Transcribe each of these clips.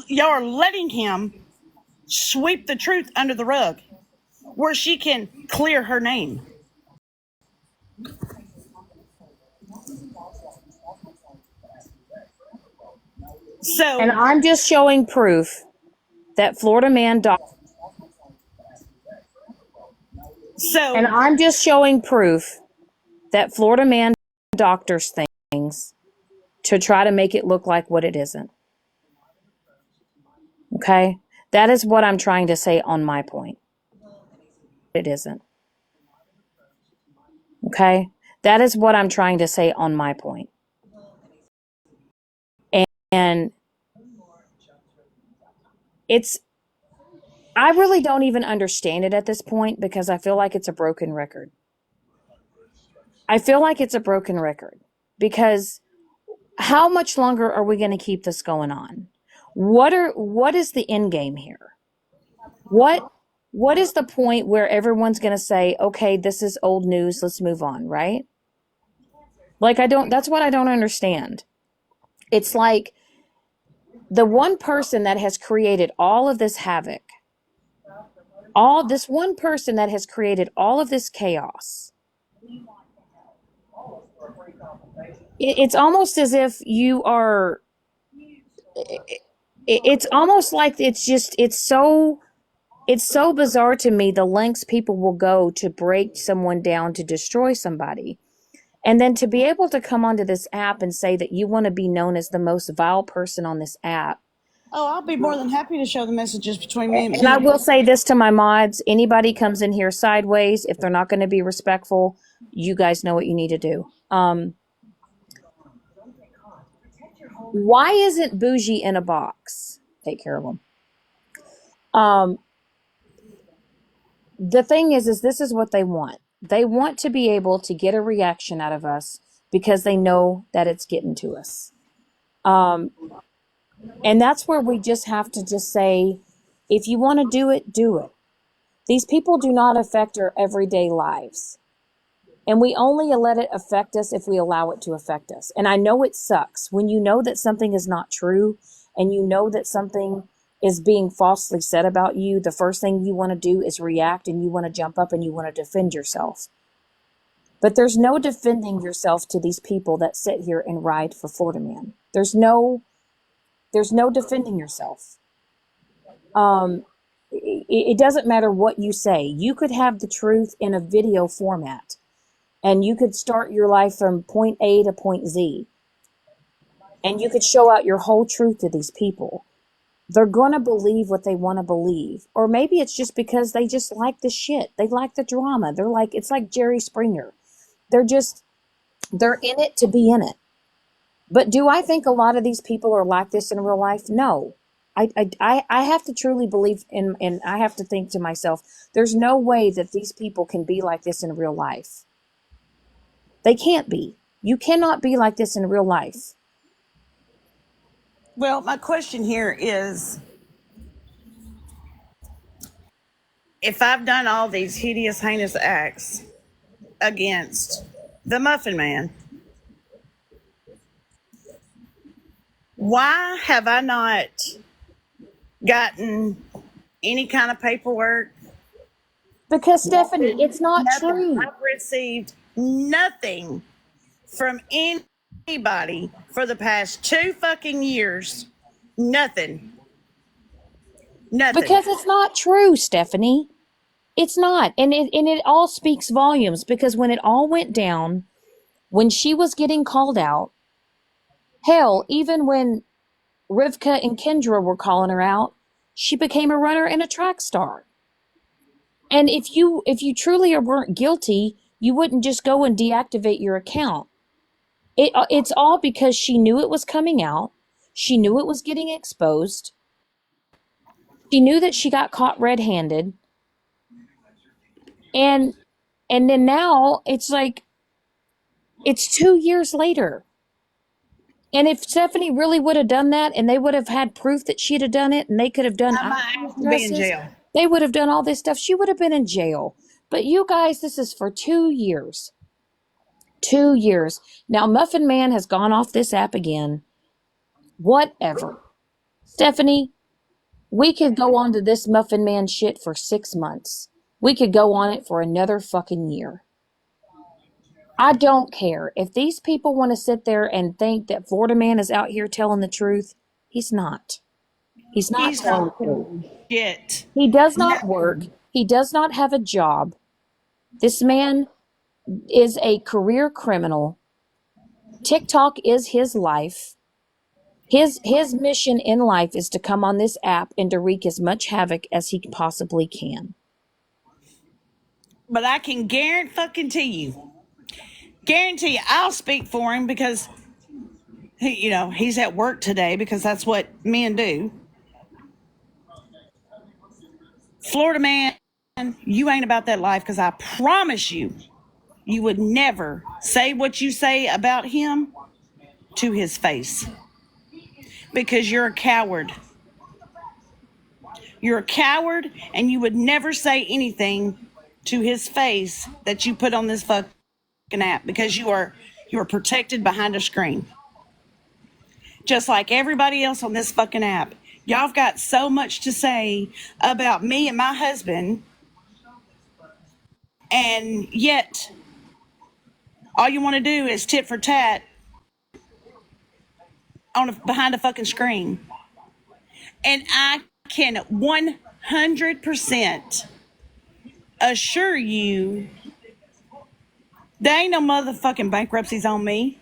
y'all are letting him sweep the truth under the rug where she can clear her name. And So, I'm just showing proof that Florida Man and so I'm just showing proof that Florida Man doctors things to try to make it look like what it isn't. Okay? That is what I'm trying to say on my point. It isn't. Okay? That is what I'm trying to say on my point. And it's, I really don't even understand it at this point because I feel like it's a broken record. I feel like it's a broken record because how much longer are we going to keep this going on? What is the end game here? What is the point where everyone's going to say, "Okay, this is old news, let's move on," right? Like that's what I don't understand. It's like the one person that has created all of this havoc, all this one person that has created all of this chaos. It's almost as if you are it's almost like it's so bizarre to me the lengths people will go to break someone down to destroy somebody. And then to be able to come onto this app and say that you want to be known as the most vile person on this app. oh, I'll be more than happy to show the messages between me and And I him. will say this to my mods, anybody comes in here sideways, if they're not going to be respectful, you guys know what you need to do. Why isn't Bougie in a box? Take care of them. Um, the thing is this is what they want. They want to be able to get a reaction out of us because they know that it's getting to us. Um, and that's where we just have to just say, if you want to do it, do it. These people do not affect our everyday lives. And we only let it affect us if we allow it to affect us. And I know it sucks when you know that something is not true and you know that something is being falsely said about you. The first thing you want to do is react and you want to jump up and you want to defend yourself. But there's no defending yourself to these people that sit here and ride for Florida Man. There's no defending yourself. It doesn't matter what you say. You could have the truth in a video format and you could start your life from point A to point Z and you could show out your whole truth to these people. They're going to believe what they want to believe. Or maybe it's just because they just like the shit. They like the drama. They're like, it's like Jerry Springer. They're in it to be in it. But do I think a lot of these people are like this in real life? No. I have to truly believe in, and I have to think to myself, there's no way that these people can be like this in real life. They can't be. You cannot be like this in real life. Well, my question here is, if I've done all these hideous, heinous acts against the Muffin Man, why have I not gotten any kind of paperwork? Because, Stephanie, Nothing. it's not Nothing. true. I've received nothing from anybody for the past 2 fucking years. Nothing. Nothing. Because it's not true, Stephanie. It's not. And it all speaks volumes because when it all went down, when she was getting called out, hell, even when Rivka and Kendra were calling her out, she became a runner and a track star. And if you truly weren't guilty, you wouldn't just go and deactivate your account. It's all because she knew it was coming out. She knew it was getting exposed. She knew that she got caught red-handed. And and then now it's like it's 2 years later. And if Stephanie really would have done that and they would have had proof that she'd have done it and they could have done I might IP have to be in addresses, jail. they would have done all this stuff. She would have been in jail. But you guys, this is for 2 years. 2 years. Now Muffin Man has gone off this app again. Whatever. Stephanie, we could go on to this Muffin Man shit for 6 months. We could go on it for another fucking year. I don't care. If these people want to sit there and think that Florida Man is out here telling the truth, he's not. He's not He's telling not the truth. doing shit. He does No. not work. He does not have a job. This man is a career criminal. TikTok is his life. His mission in life is to come on this app and to wreak as much havoc as he possibly can. But I can guarantee you, I'll speak for him because he's at work today because that's what men do. Florida Man, you ain't about that life because I promise you, you would never say what you say about him to his face because you're a coward. You're a coward, and you would never say anything to his face that you put on this fucking app because you are protected behind a screen. Just like everybody else on this fucking app. Y'all have got so much to say about me and my husband, and yet all you want to do is tit for tat behind a fucking screen. And I can 100% assure you there ain't no motherfucking bankruptcies on me.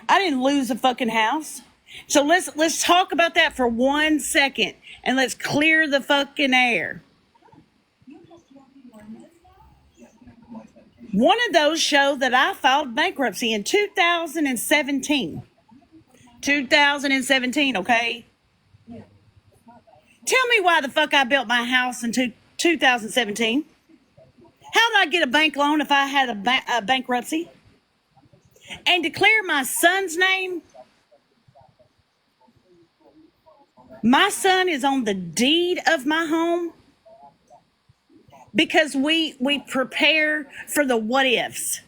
I didn't lose a fucking house. So let's talk about that for 1 second and let's clear the fucking air. One of those showed that I filed bankruptcy in 2017. 2017, okay? Tell me why the fuck I built my house in 2017. How did I get a bank loan if I had a bankruptcy? And to clear my son's name, my son is on the deed of my home because we prepare for the what ifs.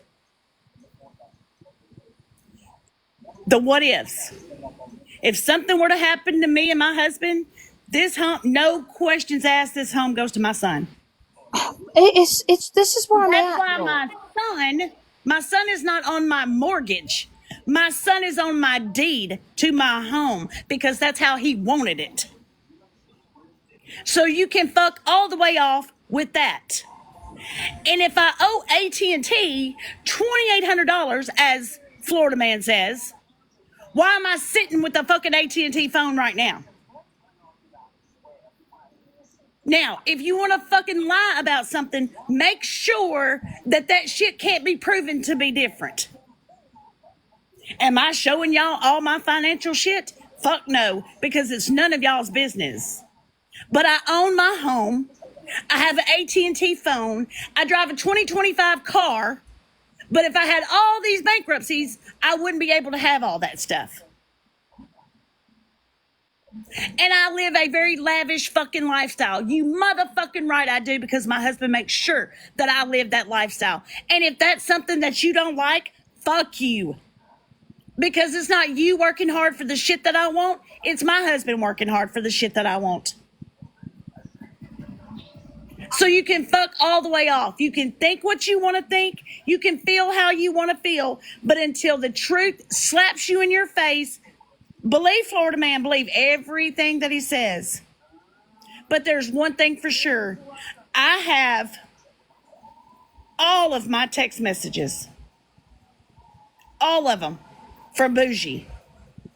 The what ifs. If something were to happen to me and my husband, this home, no questions asked, this home goes to my son. This is where I'm That's at. why my son is not on my mortgage. My son is on my deed to my home because that's how he wanted it. So you can fuck all the way off with that. And if I owe AT&T $2,800, as Florida Man says, why am I sitting with the fucking AT&T phone right now? Now, if you want to fucking lie about something, make sure that shit can't be proven to be different. Am I showing y'all all my financial shit? Fuck no, because it's none of y'all's business. But I own my home. I have an AT&T phone. I drive a 2025 car. But if I had all these bankruptcies, I wouldn't be able to have all that stuff. And I live a very lavish fucking lifestyle. You motherfucking right I do, because my husband makes sure that I live that lifestyle. And if that's something that you don't like, fuck you. Because it's not you working hard for the shit that I want. It's my husband working hard for the shit that I want. So you can fuck all the way off. You can think what you want to think. You can feel how you want to feel. But until the truth slaps you in your face, believe Florida Man, believe everything that he says. But there's one thing for sure. I have all of my text messages. All of them from Bougie.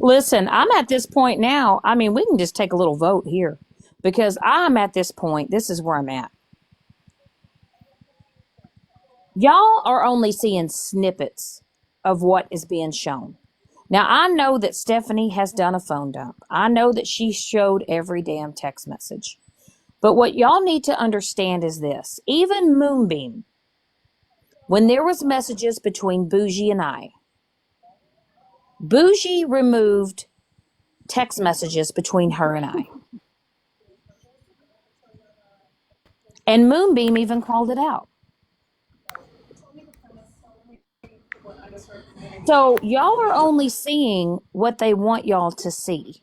Listen, I'm at this point now. I mean, we can just take a little vote here because I'm at this point. This is where I'm at. Y'all are only seeing snippets of what is being shown. Now, I know that Stephanie has done a phone dump. I know that she showed every damn text message. But what y'all need to understand is this. Even Moonbeam, when there was messages between Bougie and I, Bougie removed text messages between her and I. And Moonbeam even called it out. So y'all are only seeing what they want y'all to see.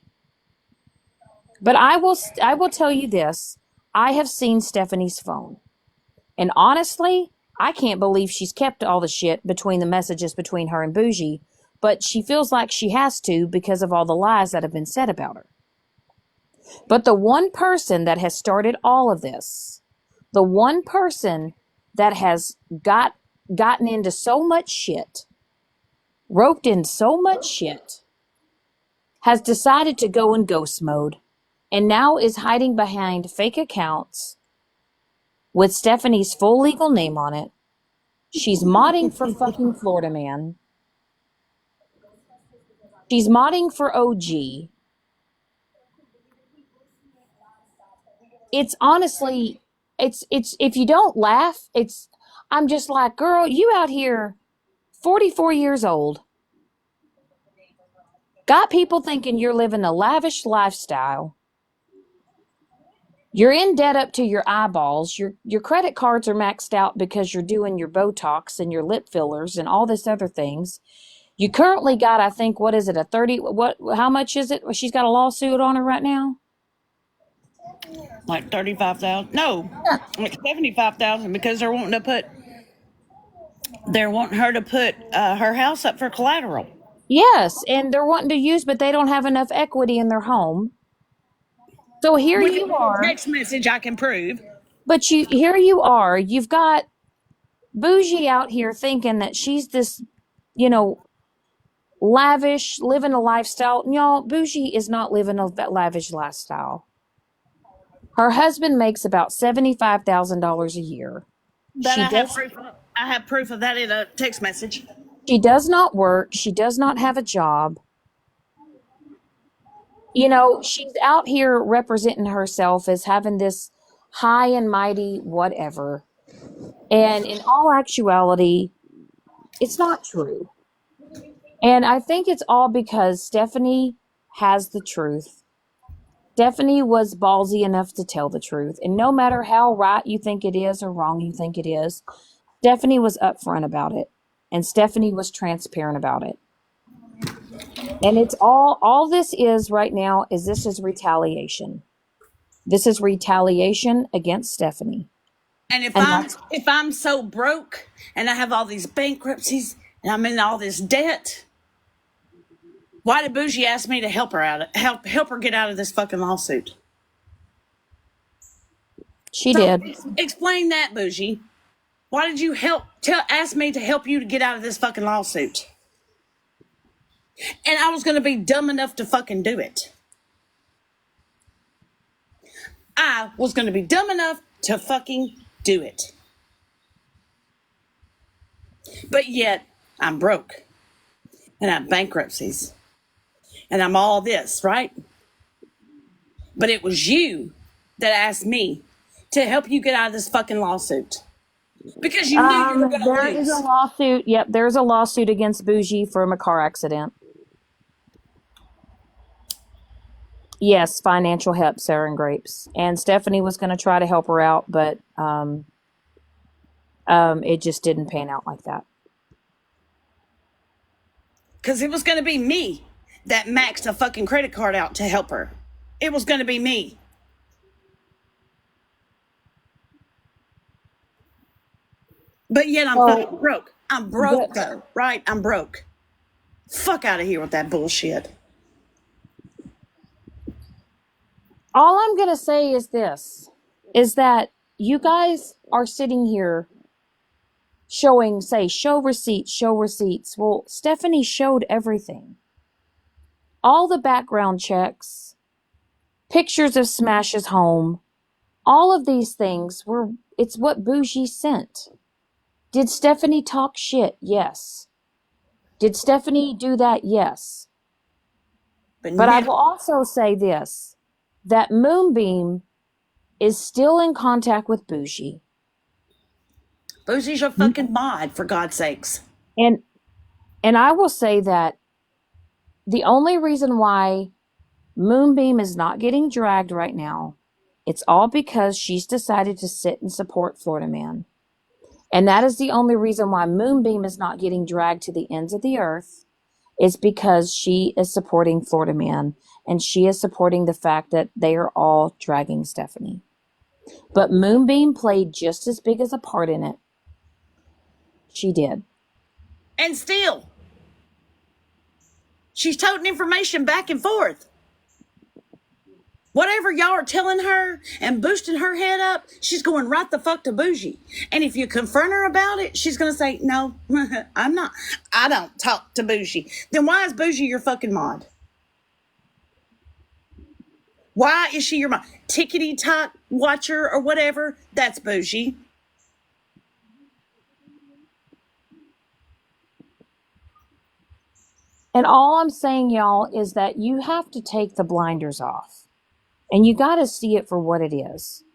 But I will tell you this. I have seen Stephanie's phone. And honestly, I can't believe she's kept all the shit between the messages between her and Bougie, but she feels like she has to because of all the lies that have been said about her. But the one person that has started all of this, the one person that has gotten into so much shit, roped in so much shit, has decided to go in ghost mode and now is hiding behind fake accounts with Stephanie's full legal name on it. She's modding for fucking Florida Man. She's modding for OG. It's honestly, it's if you don't laugh, I'm just like, girl, you out here 44 years old. Got people thinking you're living a lavish lifestyle. You're in debt up to your eyeballs. Your credit cards are maxed out because you're doing your Botox and your lip fillers and all this other things. You currently got, I think, what is it, how much is it? She's got a lawsuit on her right now? Like 35,000. No, like 75,000 because they're wanting her to put her house up for collateral. Yes, and they're wanting to use, but they don't have enough equity in their home. So here you are. Text message I can prove. But here you are. You've got Bougie out here thinking that she's this, lavish, living a lifestyle. Y'all, Bougie is not living a lavish lifestyle. Her husband makes about $75,000 a year. I have proof of that in a text message. She does not work. She does not have a job. She's out here representing herself as having this high and mighty whatever. And in all actuality, it's not true. And I think it's all because Stephanie has the truth. Stephanie was ballsy enough to tell the truth. And no matter how right you think it is or wrong you think it is, Stephanie was upfront about it. And Stephanie was transparent about it. And it's all this is right now is this is retaliation. This is retaliation against Stephanie. And if I'm so broke and I have all these bankruptcies and I'm in all this debt, why did Bougie ask me to help her get out of this fucking lawsuit? She did. Explain that, Bougie. Why did you ask me to help you to get out of this fucking lawsuit? And I was going to be dumb enough to fucking do it. I was going to be dumb enough to fucking do it. But yet, I'm broke. And I have bankruptcies. And I'm all this, right? But it was you that asked me to help you get out of this fucking lawsuit. Because you knew you were going to lose. There is a lawsuit. Yep, there's a lawsuit against Bougie from a car accident. Yes, financial help, Sarah and Grapes. And Stephanie was going to try to help her out, but it just didn't pan out like that. Because it was going to be me that maxed a fucking credit card out to help her. It was going to be me. But yet I'm fucking broke. I'm broke though, right? I'm broke. Fuck out of here with that bullshit. All I'm going to say is this, is that you guys are sitting here showing, show receipts. Well, Stephanie showed everything. All the background checks, pictures of Smash's home, all of these things it's what Bougie sent. Did Stephanie talk shit? Yes. Did Stephanie do that? Yes. But I will also say this, that Moonbeam is still in contact with Bougie. Bougie's your fucking mod, for God's sakes. And I will say that the only reason why Moonbeam is not getting dragged right now, it's all because she's decided to sit and support Florida Man. And that is the only reason why Moonbeam is not getting dragged to the ends of the earth, is because she is supporting Florida Man and she is supporting the fact that they are all dragging Stephanie. But Moonbeam played just as big as a part in it. She did. And still, she's toting information back and forth. Whatever y'all are telling her and boosting her head up, she's going right the fuck to Bougie. And if you confront her about it, she's going to say, no, I'm not. I don't talk to Bougie. Then why is Bougie your fucking mod? Why is she your mod? Tickety Talk watcher or whatever? That's Bougie. And all I'm saying, y'all, is that you have to take the blinders off. And you got to see it for what it is.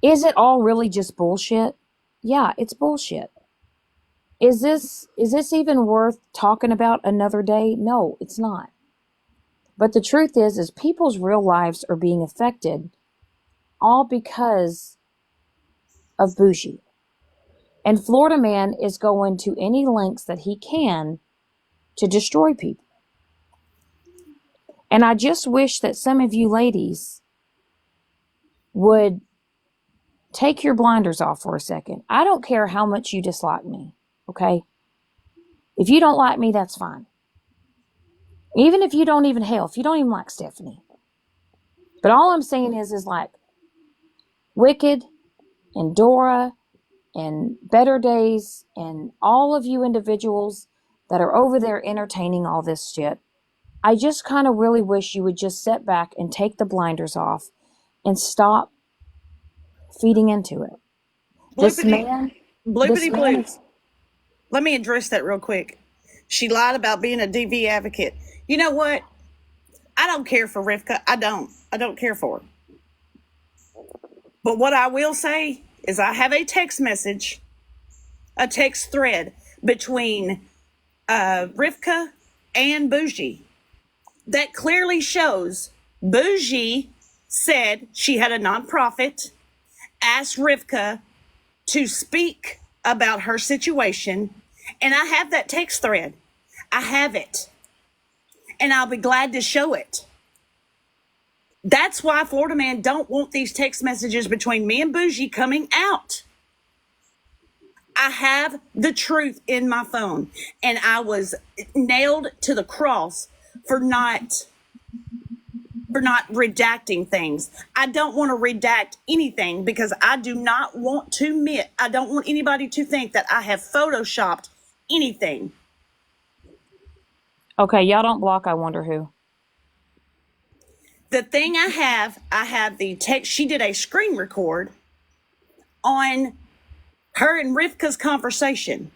Is it all really just bullshit? Yeah, it's bullshit. Is this even worth talking about another day? No, it's not. But the truth is people's real lives are being affected all because of Bougie. And Florida Man is going to any lengths that he can to destroy people. And I just wish that some of you ladies would take your blinders off for a second. I don't care how much you dislike me, okay? If you don't like me, that's fine. Even if you don't even like Stephanie. But all I'm saying is like Wicked and Dora and Better Days and all of you individuals that are over there entertaining all this shit, I just kind of really wish you would just sit back and take the blinders off and stop feeding into it. This man Blue. Let me address that real quick. She lied about being a DV advocate. You know what? I don't care for Rivka. I don't care for her. But what I will say is I have a text thread between Rivka and Bougie that clearly shows Bougie said she had a nonprofit, asked Rivka to speak about her situation, and I have that text thread. I have it. And I'll be glad to show it. That's why Florida Man don't want these text messages between me and Bougie coming out. I have the truth in my phone, and I was nailed to the cross for not redacting things. I don't want to redact anything because I don't want anybody to think that I have photoshopped anything. Okay, y'all don't block I Wonder Who. The thing I have the text. She did a screen record on her and Rivka's conversation.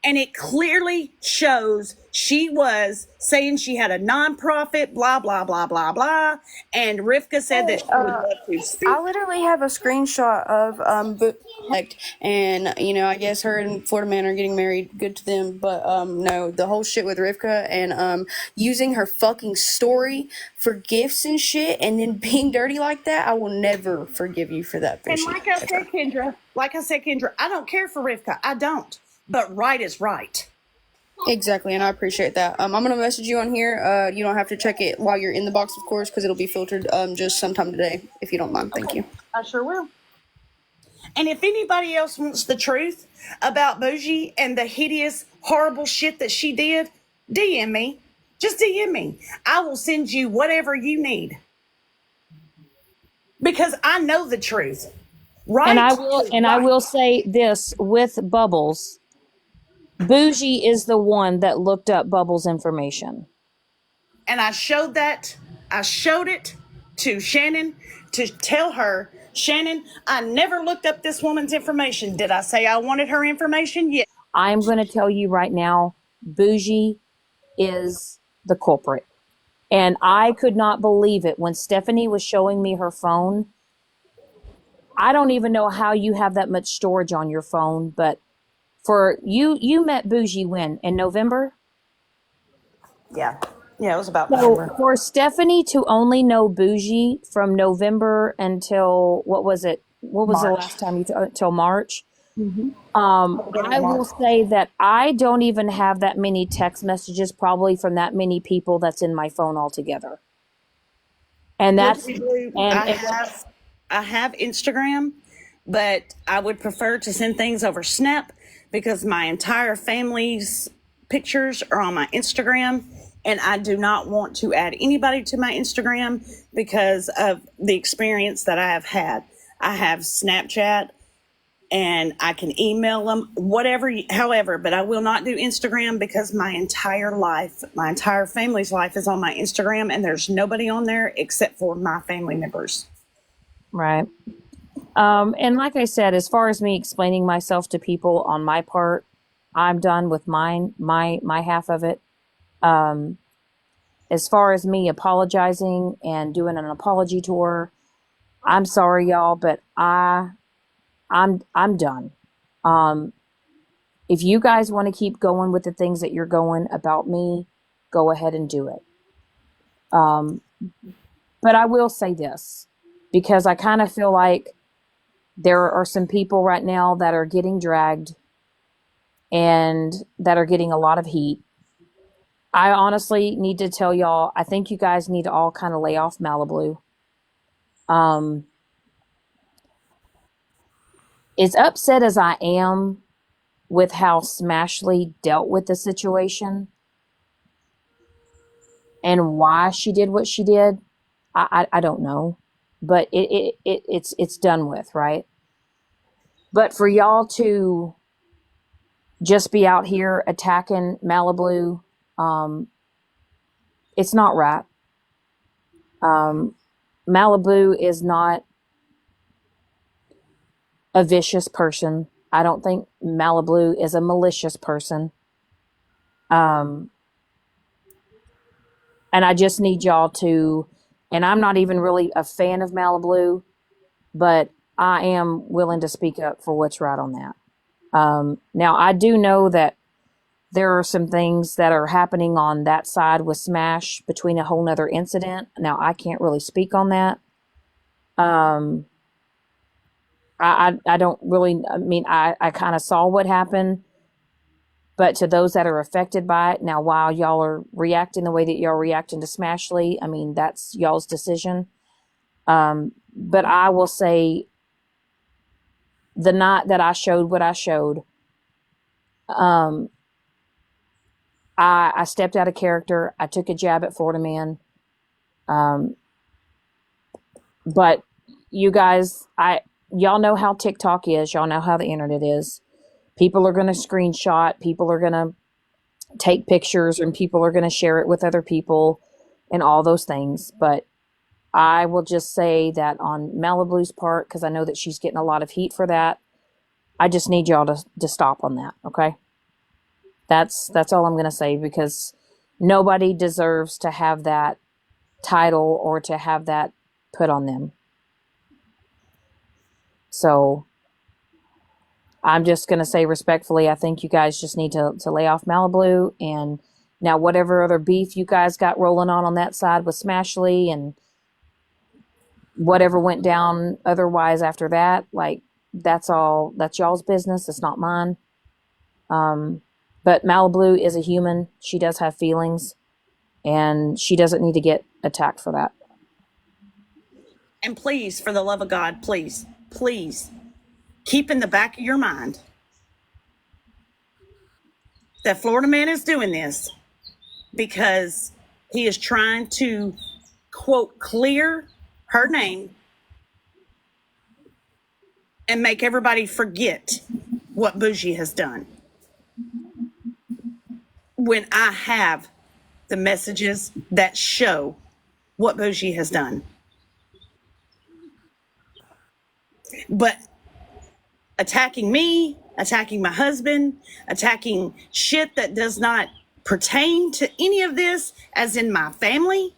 And it clearly shows she was saying she had a nonprofit, blah, blah, blah, blah, blah. And Rivka said that she would love to speak. I literally have a screenshot of and I guess her and Florida Man are getting married. Good to them, but no, the whole shit with Rivka and using her fucking story for gifts and shit, and then being dirty like that, I will never forgive you for that. And like I said, Kendra, I don't care for Rivka. I don't. But right is right. Exactly, and I appreciate that. I'm gonna message you on here. You don't have to check it while you're in the box, of course, because it'll be filtered just sometime today, if you don't mind. Thank you. I sure will. And if anybody else wants the truth about Bougie and the hideous, horrible shit that she did, DM me. Just DM me. I will send you whatever you need. Because I know the truth. Right? And I will say this with Bubbles. Bougie is the one that looked up Bubbles' information. And I showed it to Shannon to tell her, Shannon, I never looked up this woman's information. Did I say I wanted her information? Yes. I'm going to tell you right now, Bougie is the culprit. And I could not believe it when Stephanie was showing me her phone. I don't even know how you have that much storage on your phone, but for you met Bougie when? In November? Yeah. Yeah, it was about November. So for Stephanie to only know Bougie from November until, what was it? What was March. The last time until March? I will say that I don't even have that many text messages probably from that many people that's in my phone altogether. And that's Literally, Blue, and, I and have Instagram, but I would prefer to send things over Snap because my entire family's pictures are on my Instagram, and I do not want to add anybody to my Instagram because of the experience that I have had. I have Snapchat and I can email them, whatever, however, but I will not do Instagram because my entire life, my entire family's life is on my Instagram, and there's nobody on there except for my family members. right. And like I said, as far as me explaining myself to people on my part, I'm done with my half of it. As far as me apologizing and doing an apology tour, I'm sorry y'all, but I'm done. Um, if you guys want to keep going with the things that you're going about me, go ahead and do it. Um, but I will say this because I kind of feel like there are some people right now that are getting dragged and that are getting a lot of heat. I honestly need to tell y'all, I think you guys need to all kind of lay off Malibu. Um, as upset as I am with how Smashley dealt with the situation and why she did what she did, I don't know. But it's done with, right? But for y'all to just be out here attacking Malibu, it's not right. Malibu is not a vicious person. I don't think Malibu is a malicious person. Um, and I just need y'all to, and I'm not even really a fan of Malibu, but I am willing to speak up for what's right on that. Now, I do know that there are some things that are happening on that side with Smash between a whole nother incident. Now, I can't really speak on that. Um, I don't really, I mean, I kind of saw what happened, but to those that are affected by it, now, while y'all are reacting the way that y'all reacting to Smashley, I mean, that's y'all's decision. But I will say the night that I showed what I showed, um, I stepped out of character. I took a jab at Florida Man. Um, but you guys, y'all know how TikTok is. Y'all know how the internet is. People are going to screenshot. People are going to take pictures, and people are going to share it with other people, and all those things. But I will just say that on Malibu's part, because I know that she's getting a lot of heat for that, I just need y'all to stop on that. Okay. That's all I'm going to say, because nobody deserves to have that title or to have that put on them. So I'm just going to say respectfully, I think you guys just need to lay off Malibu. And now whatever other beef you guys got rolling on that side with Smashley and whatever went down otherwise after that, like, that's y'all's business. It's not mine. But Malibu is a human. She does have feelings, and she doesn't need to get attacked for that. And please, for the love of God, please, please keep in the back of your mind that Florida Man is doing this because he is trying to, quote, clear her name and make everybody forget what Bougie has done. When I have the messages that show what Bougie has done. But attacking me, attacking my husband, attacking shit that does not pertain to any of this, as in my family,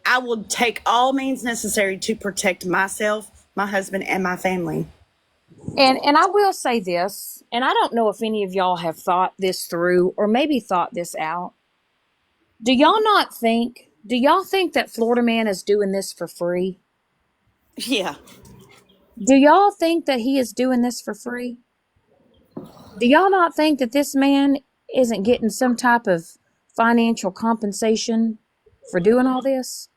I will take all means necessary to protect myself, my husband, and my family. And I will say this, and I don't know if any of y'all have thought this through or maybe thought this out. Do y'all think that Florida Man is doing this for free? Yeah. Do y'all think that he is doing this for free? Do y'all not think that this man isn't getting some type of financial compensation for doing all this?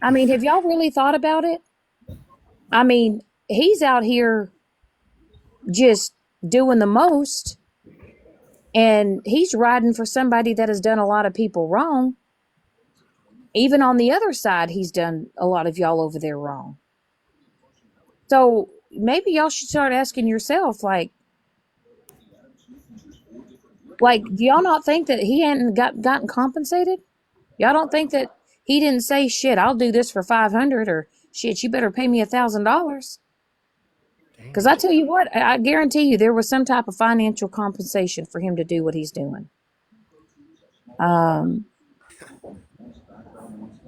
I mean, have y'all really thought about it? I mean, he's out here just doing the most, and he's riding for somebody that has done a lot of people wrong. Even on the other side, he's done a lot of y'all over there wrong. So maybe y'all should start asking yourself, do y'all not think that he hadn't gotten compensated? Y'all don't think that he didn't say, shit, I'll do this for 500, or shit, you better pay me $1,000? Because I tell you what, I guarantee you there was some type of financial compensation for him to do what he's doing.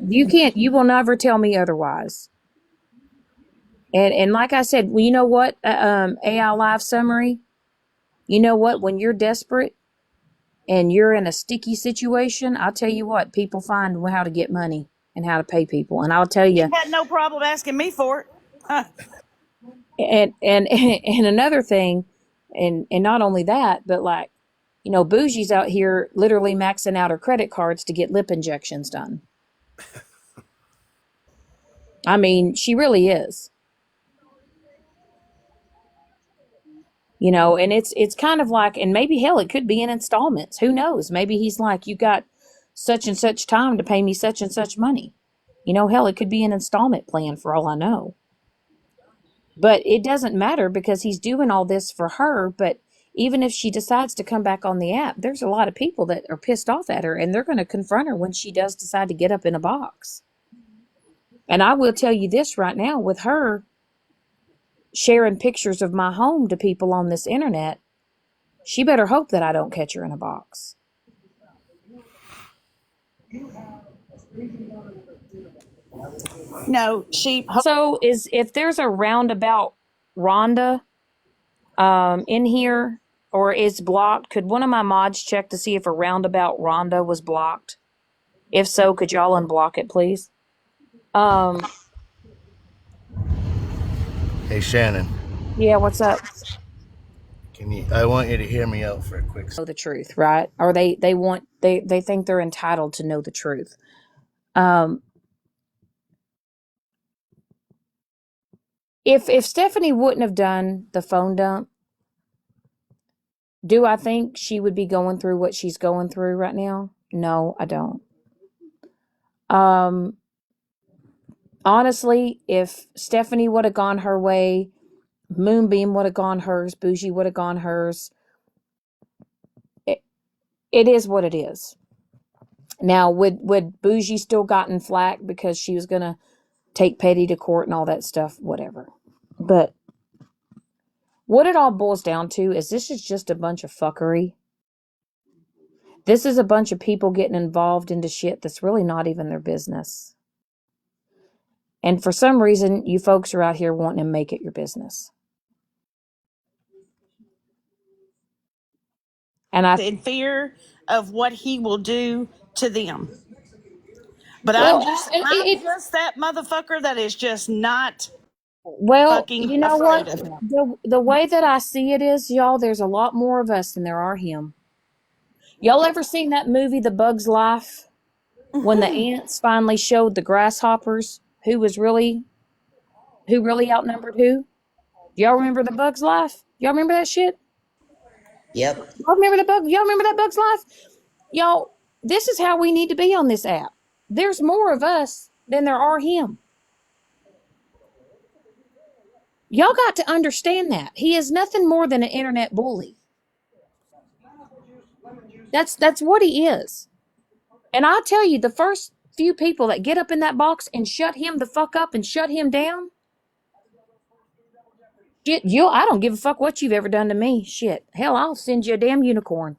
You will never tell me otherwise. And like I said, well, you know what, AI Live Summary, you know what, when you're desperate and you're in a sticky situation, I'll tell you what, people find how to get money and how to pay people. And I'll tell you, Had no problem asking me for it. and another thing, and not only that, but like, you know, Bougie's out here literally maxing out her credit cards to get lip injections done. I mean, she really is. You know, and it's kind of like, and maybe hell, it could be in installments. Who knows? Maybe he's like, you got such and such time to pay me such and such money. You know, hell, it could be an installment plan for all I know. But it doesn't matter because he's doing all this for her. But even if she decides to come back on the app, there's a lot of people that are pissed off at her, and they're going to confront her when she does decide to get up in a box. And I will tell you this right now, with her sharing pictures of my home to people on this internet, she better hope that I don't catch her in a box. No, So is, if there's a roundabout Rhonda in here, or is blocked, could one of my mods check to see if a roundabout Rhonda was blocked? If so, could y'all unblock it, please? Hey Shannon, Yeah, what's up? I want you to hear me out for a quick. Know the truth, right? Or they think they're entitled to know the truth. If Stephanie wouldn't have done the phone dump, do I think she would be going through what she's going through right now? No, I don't. Honestly, if Stephanie would have gone her way, Moonbeam would have gone hers, Bougie would have gone hers. It is what it is. Now, would Bougie still gotten flack because she was gonna take Petty to court and all that stuff? Whatever. But what it all boils down to is this is just a bunch of fuckery. This is a bunch of people getting involved into shit that's really not even their business. And for some reason, you folks are out here wanting to make it your business. And in fear of what he will do to them. But well, I'm just that motherfucker that is just not well, fucking you know afraid what? of him. The way that I see it is, y'all, there's a lot more of us than there are him. Y'all ever seen that movie, The Bug's Life? When the ants finally showed the grasshoppers who really outnumbered who? Y'all remember The Bug's Life? Y'all remember that shit? Yep. Y'all remember that Bug's Life? Y'all, this is how we need to be on this app. There's more of us than there are him. Y'all got to understand that. He is nothing more than an internet bully. That's what he is. And I'll tell you, the first few people that get up in that box and shut him the fuck up and shut him down, shit, I don't give a fuck what you've ever done to me. Shit. Hell, I'll send you a damn unicorn.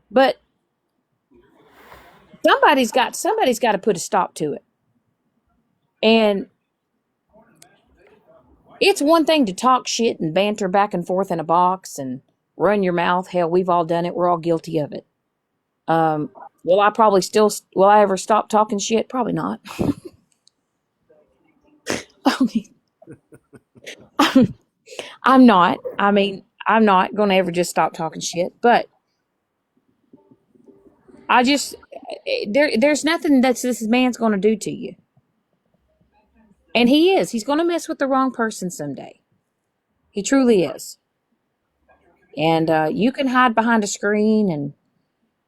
But somebody's got to put a stop to it. And it's one thing to talk shit and banter back and forth in a box and run your mouth. Hell, we've all done it. We're all guilty of it. Will I ever stop talking shit? Probably not. mean, I'm not. I mean, I'm not going to ever just stop talking shit, but I just there's nothing that this man's going to do to you. And he is. He's going to mess with the wrong person someday. He truly is. And you can hide behind a screen and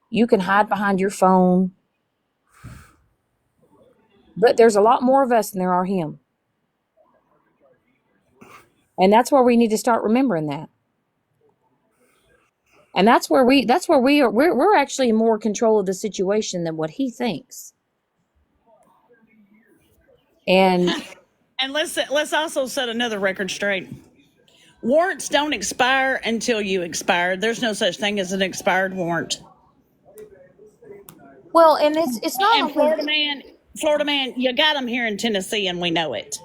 you can hide behind your phone. But there's a lot more of us than there are him. And that's where we need to start remembering that. And that's where we are we're actually in more control of the situation than what he thinks. And And let's also set another record straight. Warrants don't expire until you expire. There's no such thing as an expired warrant. well, and it's not And Florida man, you got them here in Tennessee, and we know it.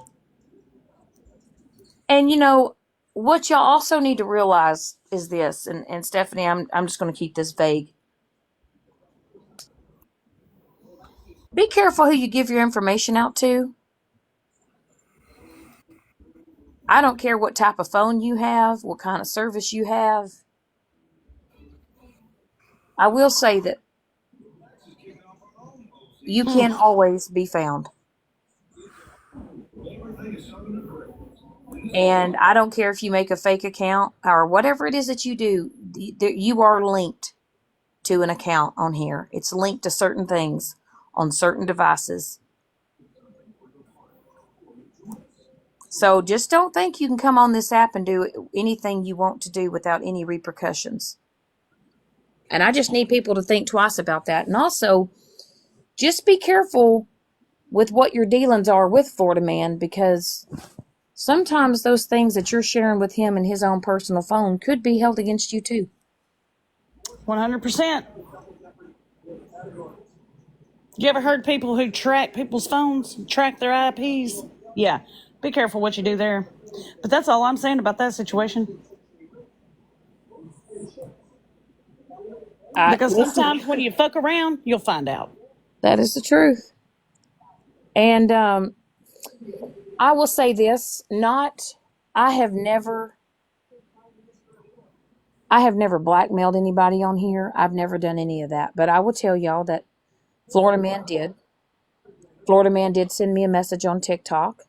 and you know what y'all also need to realize is this, and Stephanie, I'm just going to keep this vague. Be careful who you give your information out to. I don't care what type of phone you have, what kind of service you have. I will say that you can always be found. And I don't care if you make a fake account or whatever it is that you do, you are linked to an account on here. It's linked to certain things on certain devices. So just don't think you can come on this app and do anything you want to do without any repercussions. And I just need people to think twice about that. And also, just be careful with what your dealings are with Florida Man, because sometimes those things that you're sharing with him in his own personal phone could be held against you too. 100%. You ever heard people who track people's phones, track their IPs? Yeah, be careful what you do there. But that's all I'm saying about that situation. Because Listen, sometimes when you fuck around, you'll find out. that is the truth. And I will say this, I have never blackmailed anybody on here. I've never done any of that. But I will tell y'all that Florida Man did. Florida Man did send me a message on TikTok.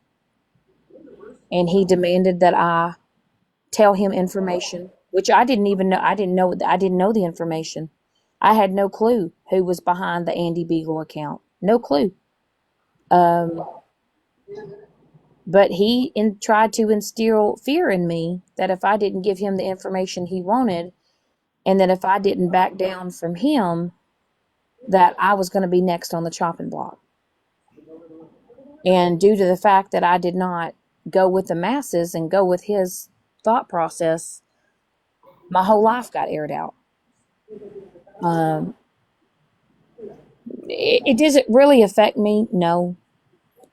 And he demanded that I tell him information, which I didn't even know. I didn't know the information. I had no clue who was behind the Andy Beagle account. No clue. But he tried to instill fear in me that if I didn't give him the information he wanted, and that if I didn't back down from him, that I was going to be next on the chopping block. And due to the fact that I did not go with the masses and go with his thought process, my whole life got aired out. It doesn't really affect me, no.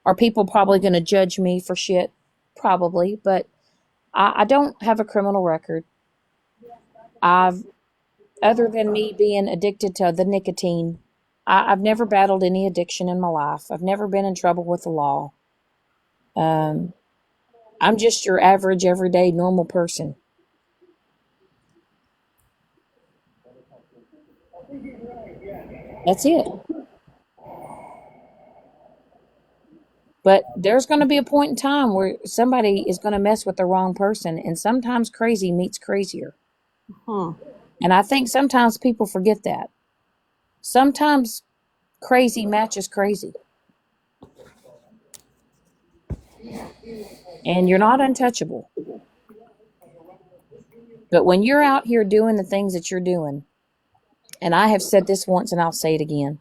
Are people probably going to judge me for shit? Probably, but I don't have a criminal record. Other than me being addicted to the nicotine, I've never battled any addiction in my life. I've never been in trouble with the law. I'm just your average, everyday, normal person. That's it. But there's going to be a point in time where somebody is going to mess with the wrong person, and sometimes crazy meets crazier. And I think sometimes people forget that. Sometimes crazy matches crazy. And you're not untouchable. But when you're out here doing the things that you're doing, and I have said this once and I'll say it again,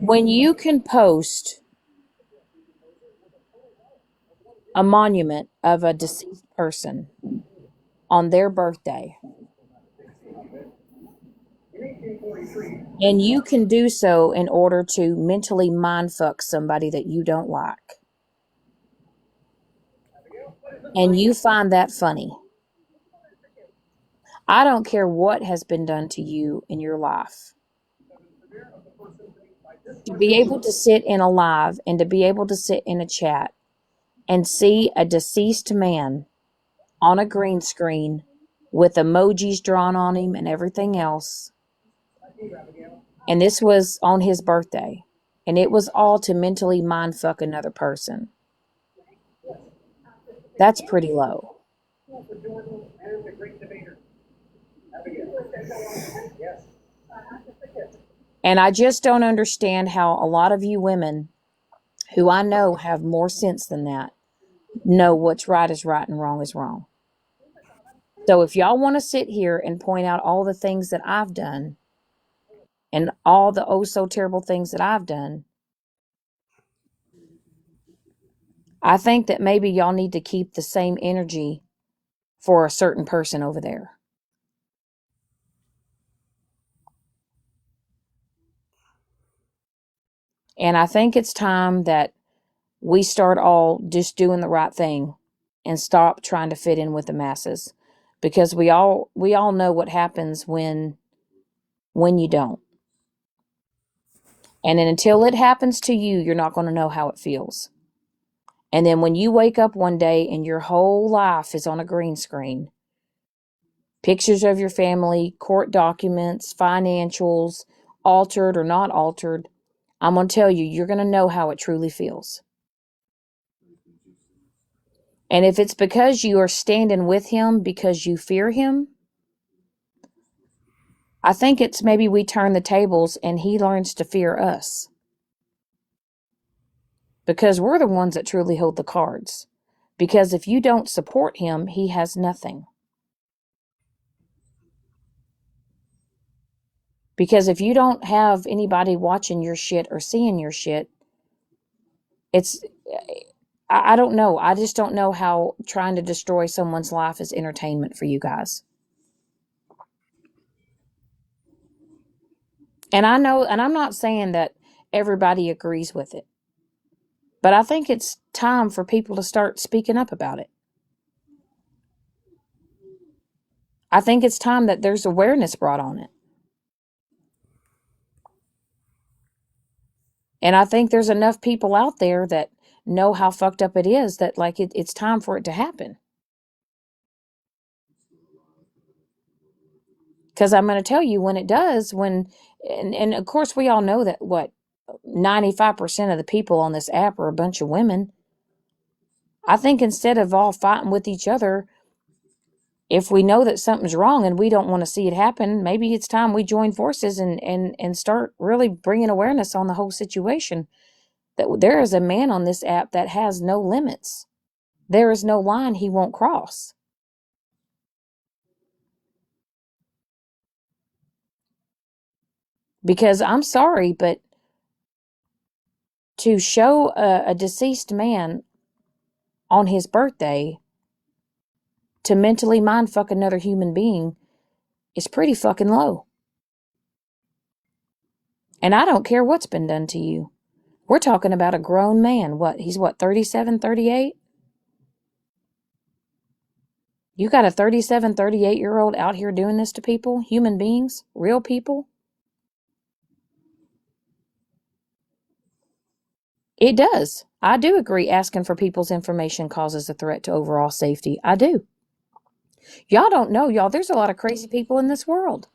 when you can post a monument of a deceased person on their birthday, and you can do so in order to mentally mindfuck somebody that you don't like, and you find that funny, I don't care what has been done to you in your life. To be able to sit in a live and to be able to sit in a chat and see a deceased man on a green screen with emojis drawn on him and everything else. And this was on his birthday. And it was all to mentally mindfuck another person. That's pretty low. And I just don't understand how a lot of you women, who I know have more sense than that, know what's right is right and wrong is wrong. So if y'all want to sit here and point out all the things that I've done and all the oh so terrible things that I've done, I think that maybe y'all need to keep the same energy for a certain person over there. And I think it's time that we start all just doing the right thing and stop trying to fit in with the masses, because we all know what happens when you don't. And then until it happens to you, you're not going to know how it feels. And then when you wake up one day and your whole life is on a green screen, pictures of your family, court documents, financials, altered or not altered, I'm going to tell you, you're going to know how it truly feels. And if it's because you are standing with him because you fear him, I think it's maybe we turn the tables and he learns to fear us. Because we're the ones that truly hold the cards. Because if you don't support him, he has nothing. Because if you don't have anybody watching your shit or seeing your shit, I don't know. I just don't know how trying to destroy someone's life is entertainment for you guys. And I know, and I'm not saying that everybody agrees with it, but I think it's time for people to start speaking up about it. I think it's time that there's awareness brought on it. And I think there's enough people out there that know how fucked up it is that like it's time for it to happen. Because I'm going to tell you when it does, and of course we all know that 95% of the people on this app are a bunch of women. I think instead of all fighting with each other, if we know that something's wrong and we don't want to see it happen, maybe it's time we join forces and start really bringing awareness on the whole situation. That there is a man on this app that has no limits. There is no line he won't cross. Because I'm sorry, but to show a deceased man on his birthday to mentally mindfuck another human being is pretty fucking low. And I don't care what's been done to you. We're talking about a grown man. He's 37, 38? You got a 37, 38-year-old out here doing this to people, human beings, real people? It does. I do agree asking for people's information causes a threat to overall safety. I do. Y'all don't know, y'all, there's a lot of crazy people in this world.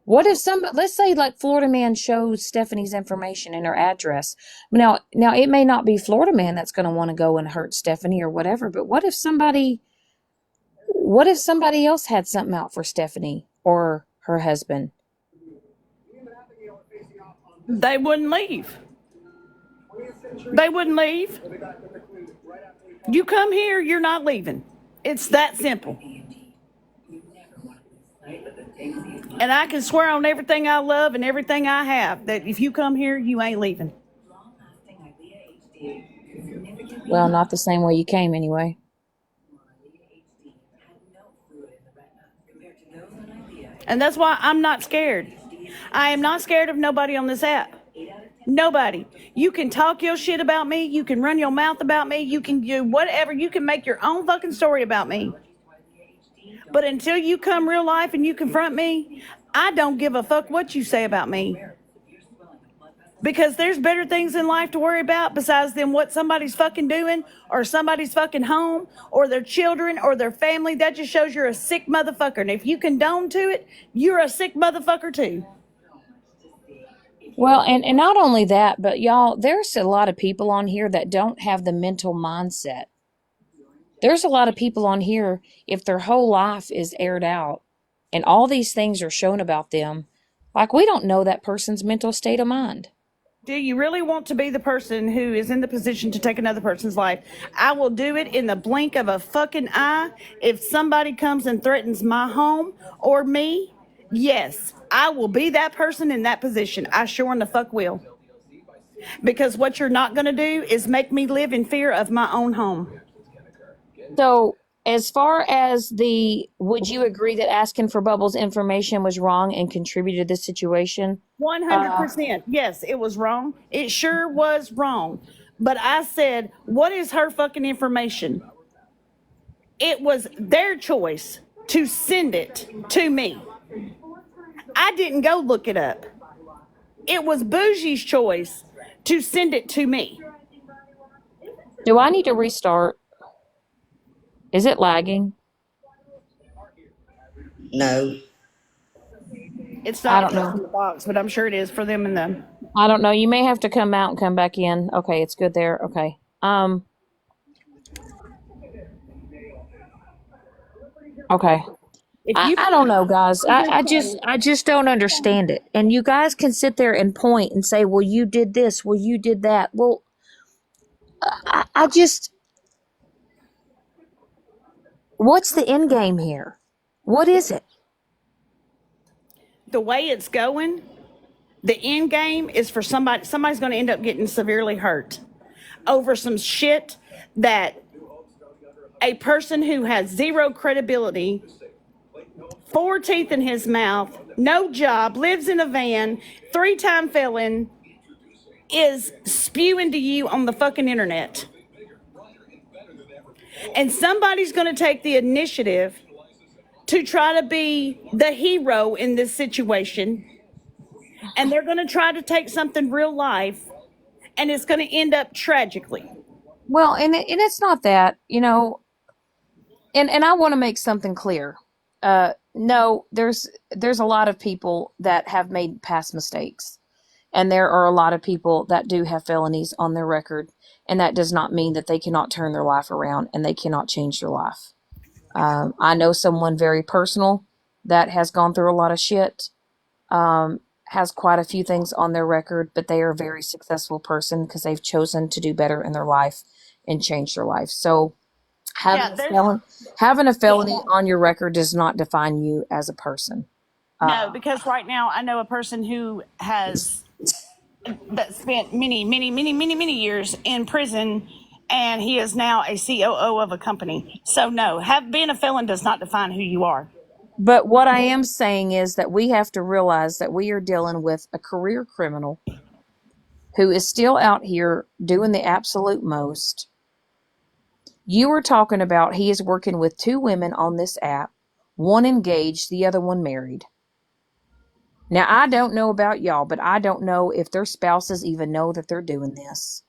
What if let's say like Florida Man shows Stephanie's information and her address. Now it may not be Florida Man that's going to want to go and hurt Stephanie or whatever, but what if somebody else had something out for Stephanie or her husband? They wouldn't leave. They wouldn't leave. You come here, you're not leaving. It's that simple. And I can swear on everything I love and everything I have that if you come here, you ain't leaving. Well, not the same way you came anyway. And that's why I'm not scared. I am not scared of nobody on this app. Nobody. You can talk your shit about me. You can run your mouth about me. You can do whatever. You can make your own fucking story about me. But until you come real life and you confront me, I don't give a fuck what you say about me. Because there's better things in life to worry about besides than what somebody's fucking doing or somebody's fucking home or their children or their family. That just shows you're a sick motherfucker. And if you condone to it, you're a sick motherfucker too. Well, and not only that, but y'all, there's a lot of people on here that don't have the mental mindset. There's a lot of people on here, if their whole life is aired out and all these things are shown about them, like we don't know that person's mental state of mind. Do you really want to be the person who is in the position to take another person's life? I will do it in the blink of a fucking eye. If somebody comes and threatens my home or me, yes, I will be that person in that position. I sure in the fuck will. Because what you're not going to do is make me live in fear of my own home. So, as far as would you agree that asking for Bubbles' information was wrong and contributed to this situation? 100%. Yes, it was wrong. It sure was wrong. But I said, what is her fucking information? It was their choice to send it to me. I didn't go look it up. It was Bougie's choice to send it to me. Do I need to restart? Is it lagging? No. It's I not don't know. in the box, but I'm sure it is for them and them. I don't know. You may have to come out and come back in. Okay, it's good there. Okay. Okay. If I, you I don't know, guys. I just don't understand it. And you guys can sit there and point and say, well, you did this, well, you did that. Well, I just, what's the end game here? What is it? the way it's going, the end game is for somebody's going to end up getting severely hurt over some shit that a person who has zero credibility, 4 teeth in his mouth, no job, lives in a van, 3-time felon, is spewing to you on the fucking internet. And somebody's going to take the initiative to try to be the hero in this situation. And they're going to try to take something real life, and it's going to end up tragically. Well, and it's not that, and I want to make something clear. No, there's a lot of people that have made past mistakes, and there are a lot of people that do have felonies on their record, and that does not mean that they cannot turn their life around and they cannot change their life. I know someone very personal that has gone through a lot of shit, has quite a few things on their record, but they are a very successful person because they've chosen to do better in their life and change their life. So having a felony on your record does not define you as a person. No, because right now I know a person who has that spent many years in prison, and he is now a COO of a company. So no, being a felon does not define who you are. But what I am saying is that we have to realize that we are dealing with a career criminal who is still out here doing the absolute most. You were talking about he is working with 2 women on this app, one engaged, the other one married. Now, I don't know about y'all, but I don't know if their spouses even know that they're doing this.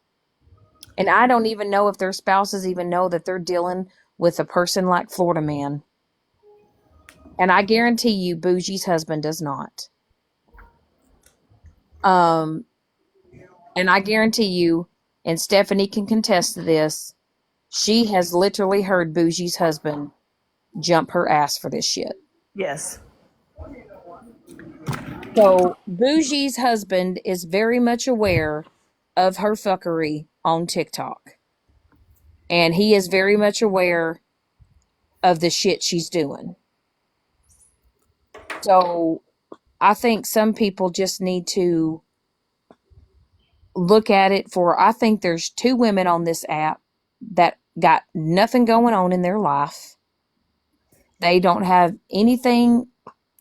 And I don't even know if their spouses even know that they're dealing with a person like Florida Man. And I guarantee you, Bougie's husband does not. And I guarantee you, and Stephanie can contest to this, she has literally heard Bougie's husband jump her ass for this shit. Yes. So Bougie's husband is very much aware of her fuckery on TikTok. And he is very much aware of the shit she's doing. So I think some people just need to look at it I think there's 2 women on this app that got nothing going on in their life. They don't have anything.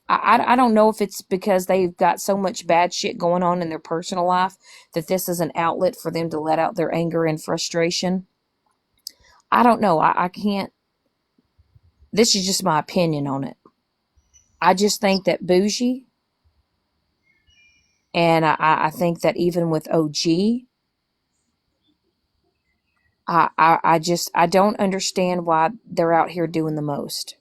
I don't know if it's because they've got so much bad shit going on in their personal life that this is an outlet for them to let out their anger and frustration. I don't know. I can't. This is just my opinion on it. I just think that Bougie And I think that even with OG, I don't understand why they're out here doing the most.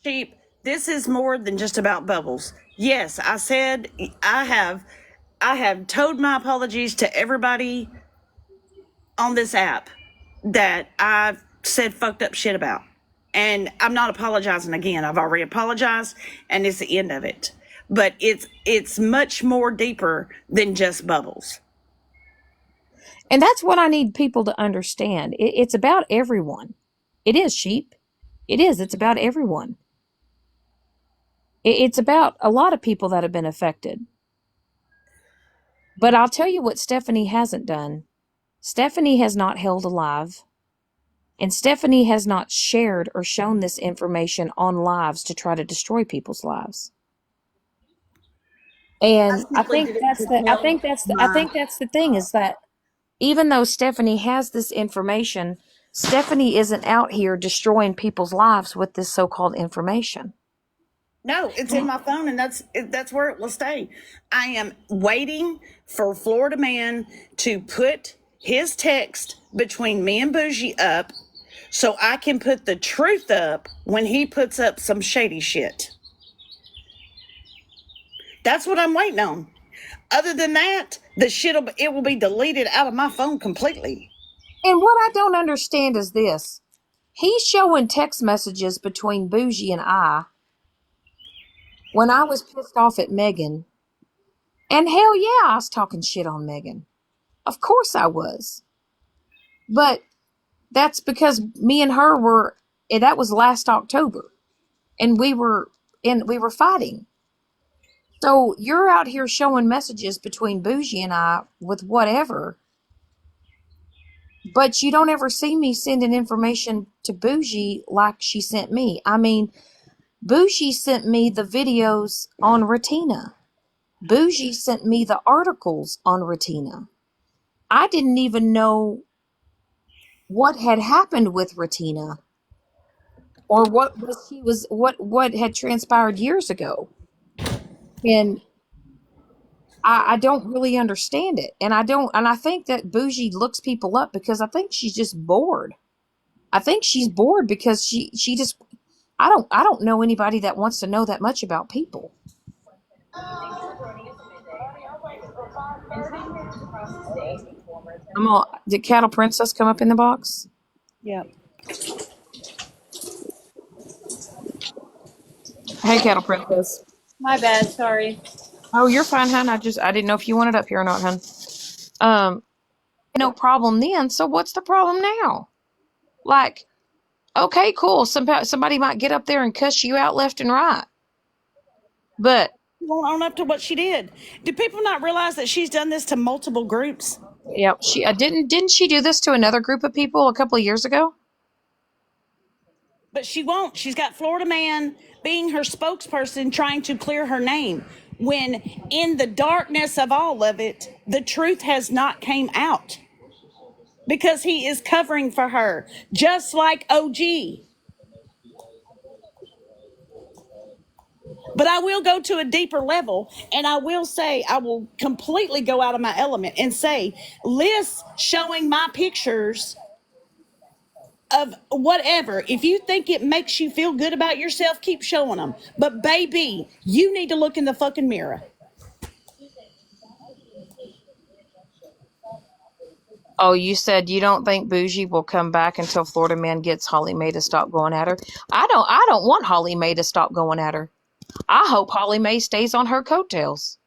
Sheep, this is more than just about Bubbles. Yes, I said I have told my apologies to everybody on this app that I've said fucked up shit about. And I'm not apologizing again. I've already apologized and it's the end of it. But it's much more deeper than just Bubbles. And that's what I need people to understand. It's about everyone. It is, Sheep. It is. It's about everyone. It's about a lot of people that have been affected. But I'll tell you what Stephanie hasn't done. Stephanie has not held alive. And Stephanie has not shared or shown this information on lives to try to destroy people's lives. And I think that's the thing is that even though Stephanie has this information, Stephanie isn't out here destroying people's lives with this so-called information. No, it's in my phone, and that's where it will stay. I am waiting for Florida Man to put his text between me and Bougie up so I can put the truth up when he puts up some shady shit. That's what I'm waiting on. Other than that, it will be deleted out of my phone completely. And what I don't understand is this. He's showing text messages between Bougie and I when I was pissed off at Megan. And hell yeah, I was talking shit on Megan. Of course I was. But that's because me and her that was last October. And we were fighting. So you're out here showing messages between Bougie and I with whatever. But you don't ever see me sending information to Bougie like she sent me. I mean, Bougie sent me the videos on Retina. Bougie sent me the articles on Retina. I didn't even know what had happened with Retina or what had transpired years ago. And I don't really understand it. And I think that Bougie looks people up because I think she's just bored. I think she's bored because she just I don't know anybody that wants to know that much about people. Did Cattle Princess come up in the box? Yep. Hey, Cattle Princess. My bad, sorry. Oh, you're fine, hun. I didn't know if you wanted up here or not, hun. No problem then. So what's the problem now? Like, okay, cool. Somebody might get up there and cuss you out left and right. But Won't own up to what she did. Do people not realize that she's done this to multiple groups? yeah, she didn't she do this to another group of people a couple of years ago? But she won't. She's got Florida Man being her spokesperson trying to clear her name when in the darkness of all of it, the truth has not came out because he is covering for her, just like OG. But I will go to a deeper level and I will say, I will completely go out of my element and say, Liz showing my pictures of whatever. If you think it makes you feel good about yourself, keep showing them. But baby, you need to look in the fucking mirror. Oh, you said you don't think Bougie will come back until Florida Man gets Holly Mae to stop going at her? I don't want Holly Mae to stop going at her. I hope Holly Mae stays on her coattails.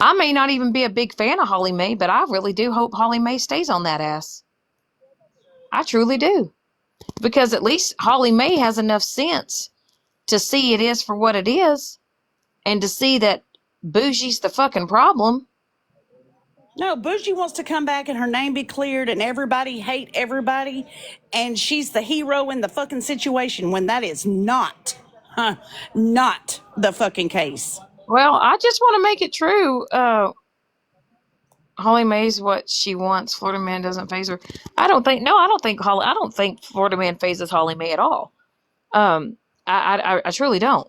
I may not even be a big fan of Holly Mae, but I really do hope Holly Mae stays on that ass. I truly do. Because at least Holly Mae has enough sense to see it is for what it is and to see that Bougie's the fucking problem. No, Bougie wants to come back and her name be cleared and everybody hate everybody and she's the hero in the fucking situation when that is not the fucking case. Well, I just want to make it true. Holly Mae's what she wants. Florida Man doesn't phase her. I don't think Florida Man phases Holly Mae at all. I truly don't.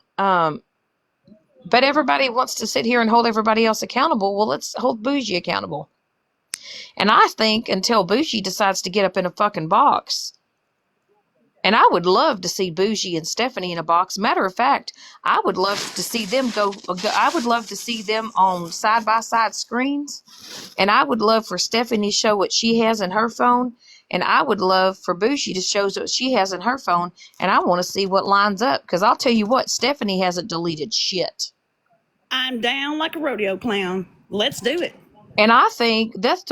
But everybody wants to sit here and hold everybody else accountable. Well, let's hold Bougie accountable. And I think until Bougie decides to get up in a fucking box, and I would love to see Bougie and Stephanie in a box. Matter of fact, I would love to see them I would love to see them on side-by-side screens. And I would love for Stephanie to show what she has in her phone. And I would love for Bougie to show what she has in her phone. And I want to see what lines up. Because I'll tell you what, Stephanie hasn't deleted shit. I'm down like a rodeo clown. Let's do it. And I think that's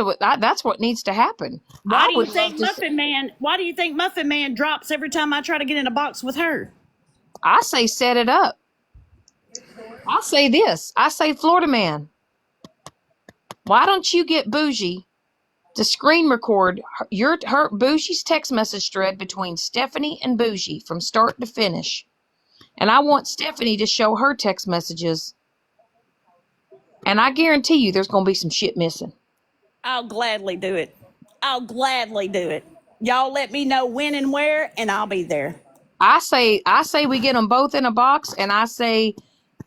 what needs to happen. Why do you think Muffin Man drops every time I try to get in a box with her? I say set it up. I say this. I say Florida Man. Why don't you get Bougie to screen record her Bougie's text message thread between Stephanie and Bougie from start to finish? And I want Stephanie to show her text messages. And I guarantee you there's going to be some shit missing. I'll gladly do it. Y'all let me know when and where, and I'll be there. I say we get them both in a box, and I say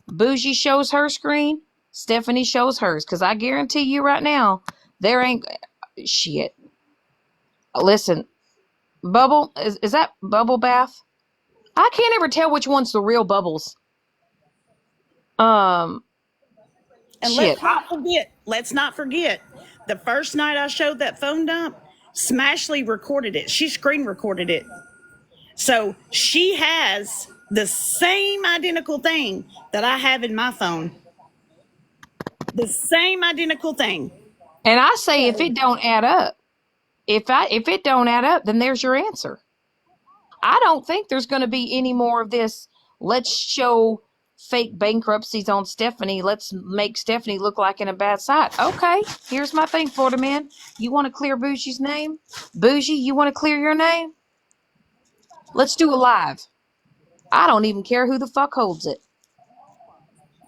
Bougie shows her screen, Stephanie shows hers, because I guarantee you right now, there ain't shit. Listen, Bubble, is that Bubble Bath? I can't ever tell which one's the real Bubbles. And shit. let's not forget, the first night I showed that phone dump, Smashley recorded it. She screen recorded it. So she has the same identical thing that I have in my phone. The same identical thing. And I say if it don't add up, if it don't add up, then there's your answer. I don't think there's going to be any more of this. Let's show fake bankruptcies on Stephanie. Let's make Stephanie look like in a bad side. Okay, here's my thing, Florida Man. You want to clear Bougie's name? Bougie, you want to clear your name? Let's do a live. I don't even care who the fuck holds it.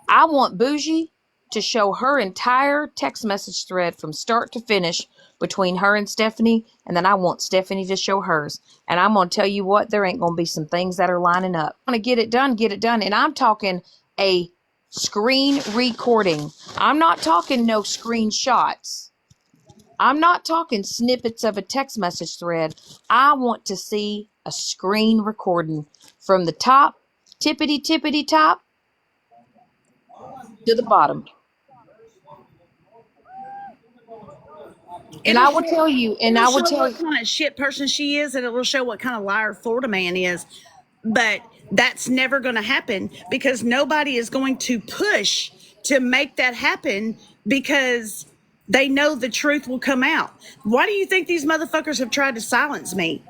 I want Bougie to show her entire text message thread from start to finish between her and Stephanie, and then I want Stephanie to show hers. And I'm going to tell you what, there ain't going to be some things that are lining up. I want to get it done. And I'm talking a screen recording. I'm not talking no screenshots. I'm not talking snippets of a text message thread. I want to see a screen recording from the top, tippity top, to the bottom. And I will tell you, what kind of shit person she is, and it will show what kind of liar Florida Man is. But that's never going to happen because nobody is going to push to make that happen because they know the truth will come out. Why do you think these motherfuckers have tried to silence me?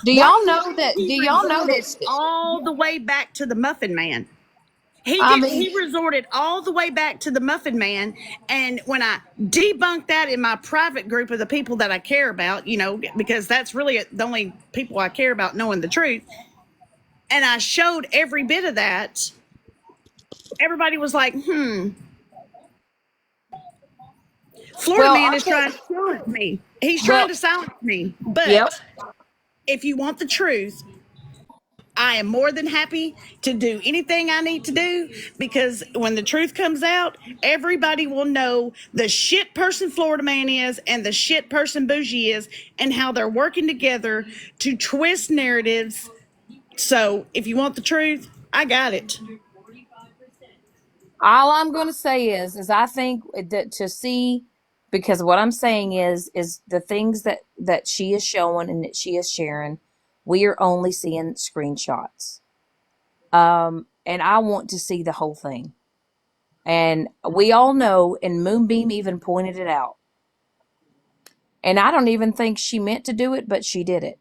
Do y'all know that? All the way back to the Muffin Man. He resorted all the way back to the Muffin Man. And when I debunked that in my private group of the people that I care about, because that's really the only people I care about knowing the truth. And I showed every bit of that. Everybody was like, Florida Man is trying to silence me. He's trying to silence me. But if you want the truth, I am more than happy to do anything I need to do because when the truth comes out, everybody will know the shit person Florida Man is and the shit person Bougie is and how they're working together to twist narratives. So if you want the truth, I got it. All I'm going to say is I think that to see, because what I'm saying is the things that she is showing and that she is sharing, we are only seeing screenshots. And I want to see the whole thing. And we all know, and Moonbeam even pointed it out. And I don't even think she meant to do it, but she did it.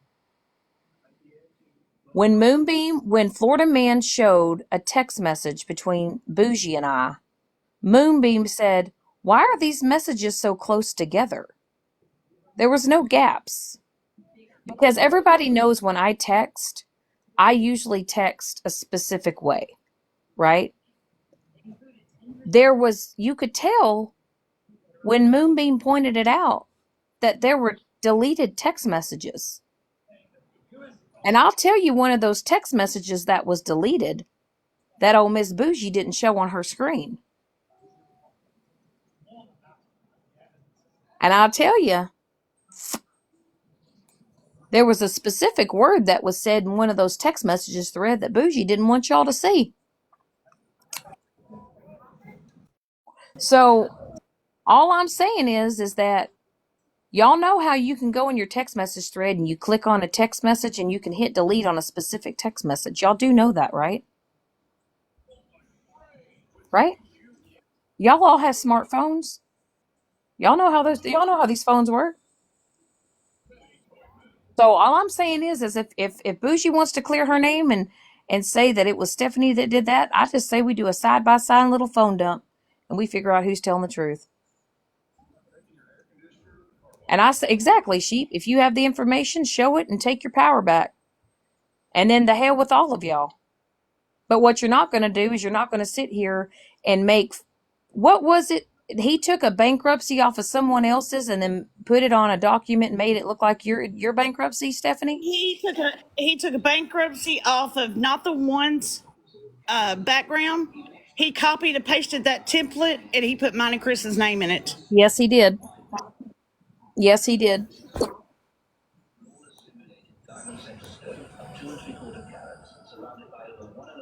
When Florida Man showed a text message between Bougie and I, Moonbeam said, "Why are these messages so close together?" There was no gaps. Because everybody knows when I text, I usually text a specific way, right? You could tell when Moonbeam pointed it out that there were deleted text messages. And I'll tell you one of those text messages that was deleted that old Miss Bougie didn't show on her screen. And I'll tell you, there was a specific word that was said in one of those text messages thread that Bougie didn't want y'all to see. So all I'm saying is that y'all know how you can go in your text message thread and you click on a text message and you can hit delete on a specific text message. Y'all do know that, right? Right? Y'all all have smartphones. Y'all know how these phones work. So all I'm saying is if Bougie wants to clear her name and say that it was Stephanie that did that, I just say we do a side by side little phone dump and we figure out who's telling the truth. And I say, exactly, Sheep. If you have the information, show it and take your power back. And then the hell with all of y'all. But what you're not going to do is you're not going to sit here and make, what was it? He took a bankruptcy off of someone else's and then put it on a document and made it look like your bankruptcy, Stephanie? He took a bankruptcy off of not the one's background. He copied and pasted that template and he put mine and Chris's name in it. Yes, he did. Yes, he did.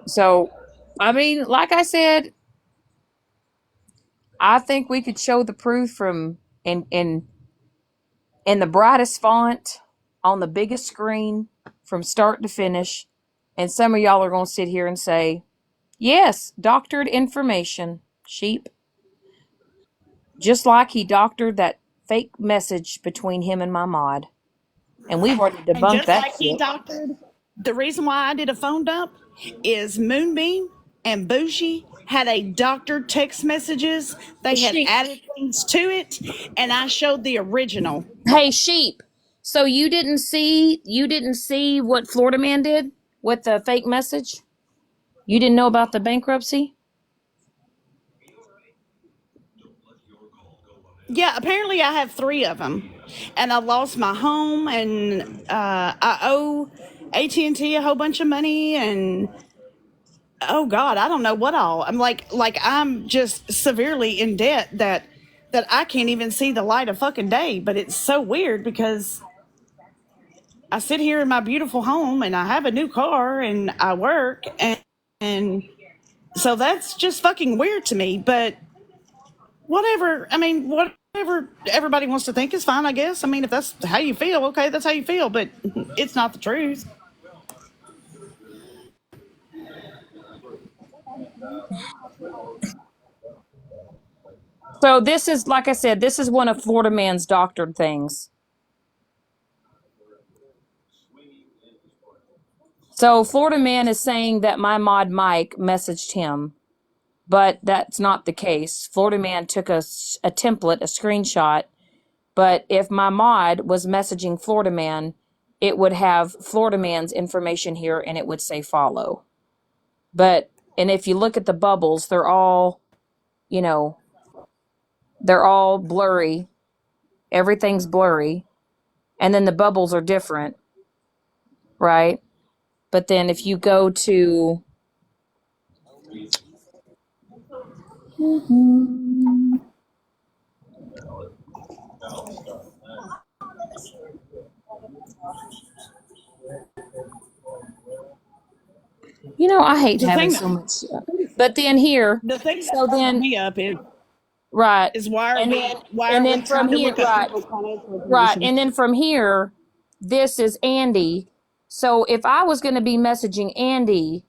So, I mean, like I said, I think we could show the proof from in the brightest font on the biggest screen from start to finish. And some of y'all are going to sit here and say, yes, doctored information, Sheep. Just like he doctored that fake message between him and my mod. And we've already And debunked just that like he shit. doctored, the reason why I did a phone dump is Moonbeam and Bougie had a doctored text messages. They had Sheep. added things to it, and I showed the original. Hey, Sheep. So you didn't see what Florida Man did with the fake message? You didn't know about the bankruptcy? Yeah, apparently I have 3 of them, and I lost my home, and I owe AT&T a whole bunch of money, and oh God, I don't know what all. I'm like I'm just severely in debt that I can't even see the light of fucking day. But it's so weird because I sit here in my beautiful home and I have a new car and I work and so that's just fucking weird to me. But whatever. I mean, whatever everybody wants to think is fine, I guess. I mean, if that's how you feel, okay, that's how you feel. But it's not the truth. So this is, like I said, this is one of Florida Man's doctored things. So Florida Man is saying that my mod Mike messaged him, but that's not the case. Florida Man took a template, a screenshot, but if my mod was messaging Florida Man, it would have Florida Man's information here and it would say follow. And if you look at the bubbles, they're all, they're all blurry. Everything's blurry. And then the bubbles are different, right? But then if you go to I hate The having thing so that much. But then here, the thing that so fucks then me up right, is why are and we then why and are then we from trying to here, look up right, people's financial right, information? and then from here, this is Andy. So if I was going to be messaging Andy,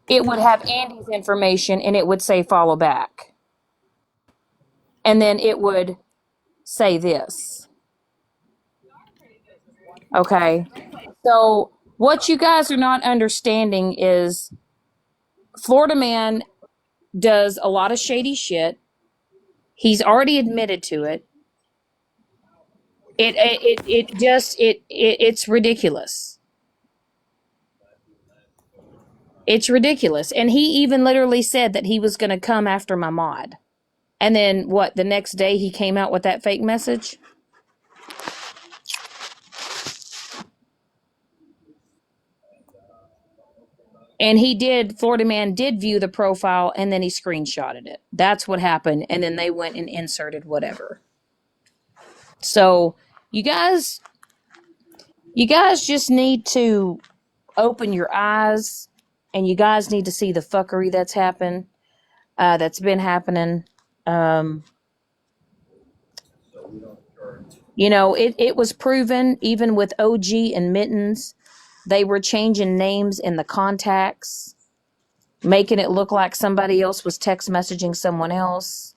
it would have Andy's information and it would say follow back, and then it would say this. Okay. So what you guys are not understanding is Florida Man does a lot of shady shit. He's already admitted to it. It's ridiculous. It's ridiculous. And he even literally said that he was going to come after my mod. And then what, the next day he came out with that fake message? And Florida Man did view the profile and then he screenshotted it. That's what happened. And then they went and inserted whatever. So you guys just need to open your eyes, and you guys need to see the fuckery that's been happening. It was proven even with OG and Mittens, they were changing names in the contacts, making it look like somebody else was text messaging someone else.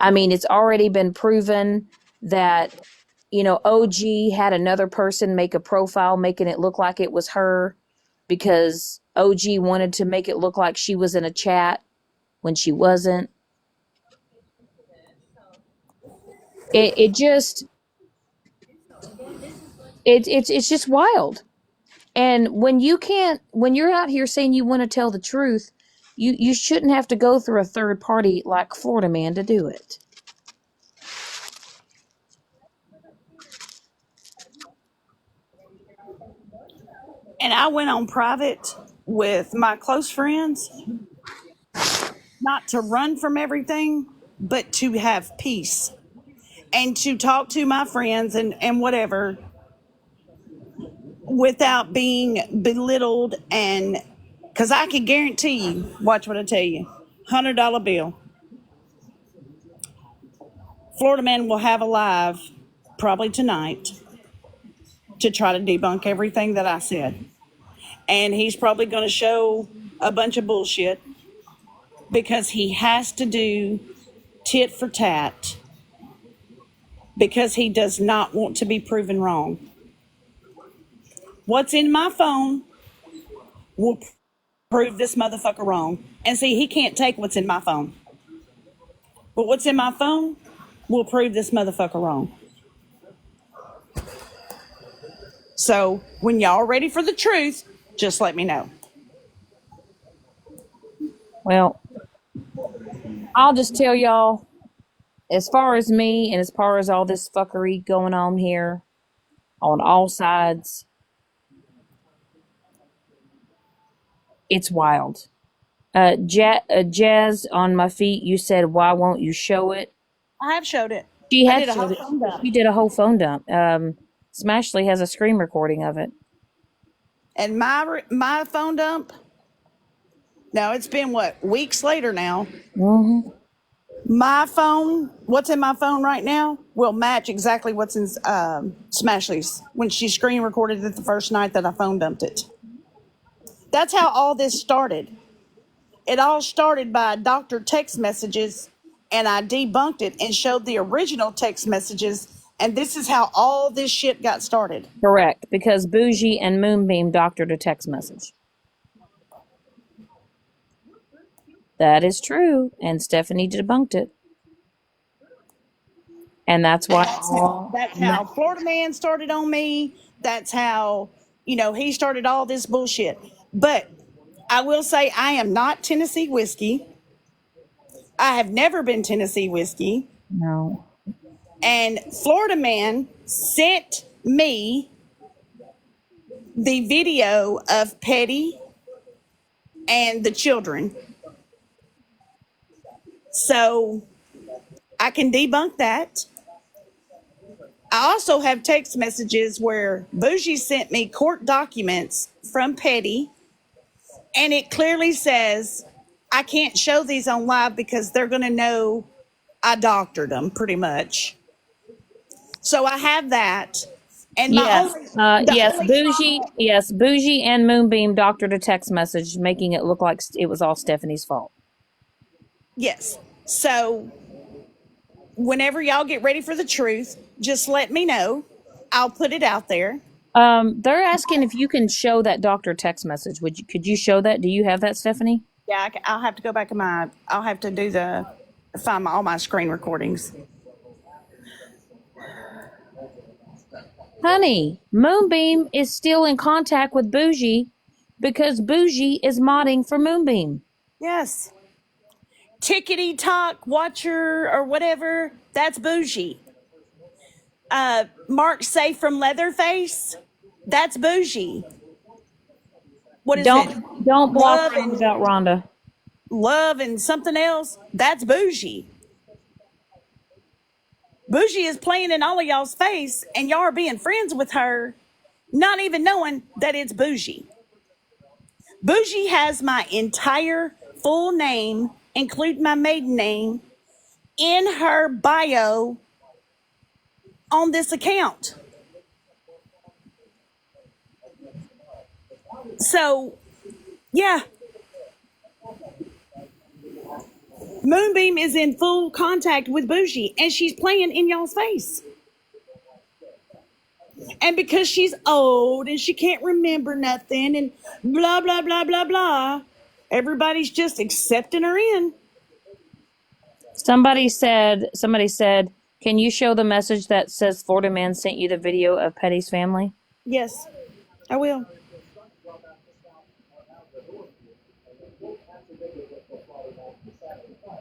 I mean, it's already been proven that, OG had another person make a profile, making it look like it was her because OG wanted to make it look like she was in a chat when she wasn't. It's just wild. And when you're out here saying you want to tell the truth, you shouldn't have to go through a third party like Florida Man to do it. And I went on private with my close friends, not to run from everything, but to have peace and to talk to my friends and whatever without being belittled. And because I can guarantee you, watch what I tell you, $100 bill. Florida Man will have a live probably tonight to try to debunk everything that I said. And he's probably going to show a bunch of bullshit because he has to do tit for tat because he does not want to be proven wrong. What's in my phone will prove this motherfucker wrong. And see, he can't take what's in my phone. But what's in my phone will prove this motherfucker wrong. So when y'all ready for the truth, just let me know. Well, I'll just tell y'all, as far as me and as far as all this fuckery going on here on all sides, it's wild. Jazz, on my feet, you said, why won't you show it? I have showed it. She I had did a whole showed it. phone dump. She did a whole phone dump. Smashley has a screen recording of it. And my phone dump, now it's been weeks later now. Mm-hmm. My phone, what's in my phone right now, will match exactly what's in Smashley's when she screen recorded it the first night that I phone dumped it. That's how all this started. It all started by doctor text messages, and I debunked it and showed the original text messages, and this is how all this shit got started. Correct, because Bougie and Moonbeam doctored a text message. That is true, and Stephanie debunked it. And that's why That's how Florida Man started on me. That's how, he started all this bullshit. But I will say I am not Tennessee whiskey. I have never been Tennessee whiskey. No. And Florida Man sent me the video of Petty and the children. So I can debunk that. I also have text messages where Bougie sent me court documents from Petty, and it clearly says I can't show these on live because they're going to know I doctored them pretty much. So I have that. And Bougie and Moonbeam doctored a text message, making it look like it was all Stephanie's fault. Yes. So whenever y'all get ready for the truth, just let me know. I'll put it out there. They're asking if you can show that doctor text message. Could you show that? Do you have that, Stephanie? Yeah, I'll have to go back I'll have to find all my screen recordings. Honey, Moonbeam is still in contact with Bougie because Bougie is modding for Moonbeam. Yes. Tickety Talk Watcher or whatever, that's Bougie. Mark Safe from Leatherface, that's Bougie. What is it? Don't block Love Rhonda and about Rhonda. love and something else. That's bougie. Bougie is playing in all of y'all's face, and y'all are being friends with her, not even knowing that it's bougie. Bougie has my entire full name, including my maiden name, in her bio on this account. So, yeah, Moonbeam is in full contact with Bougie, and she's playing in y'all's face. And because she's old and she can't remember nothing and blah, blah, blah, blah, blah, everybody's just accepting her in. Somebody said, can you show the message that says Florida man sent you the video of Petty's family? Yes, I will.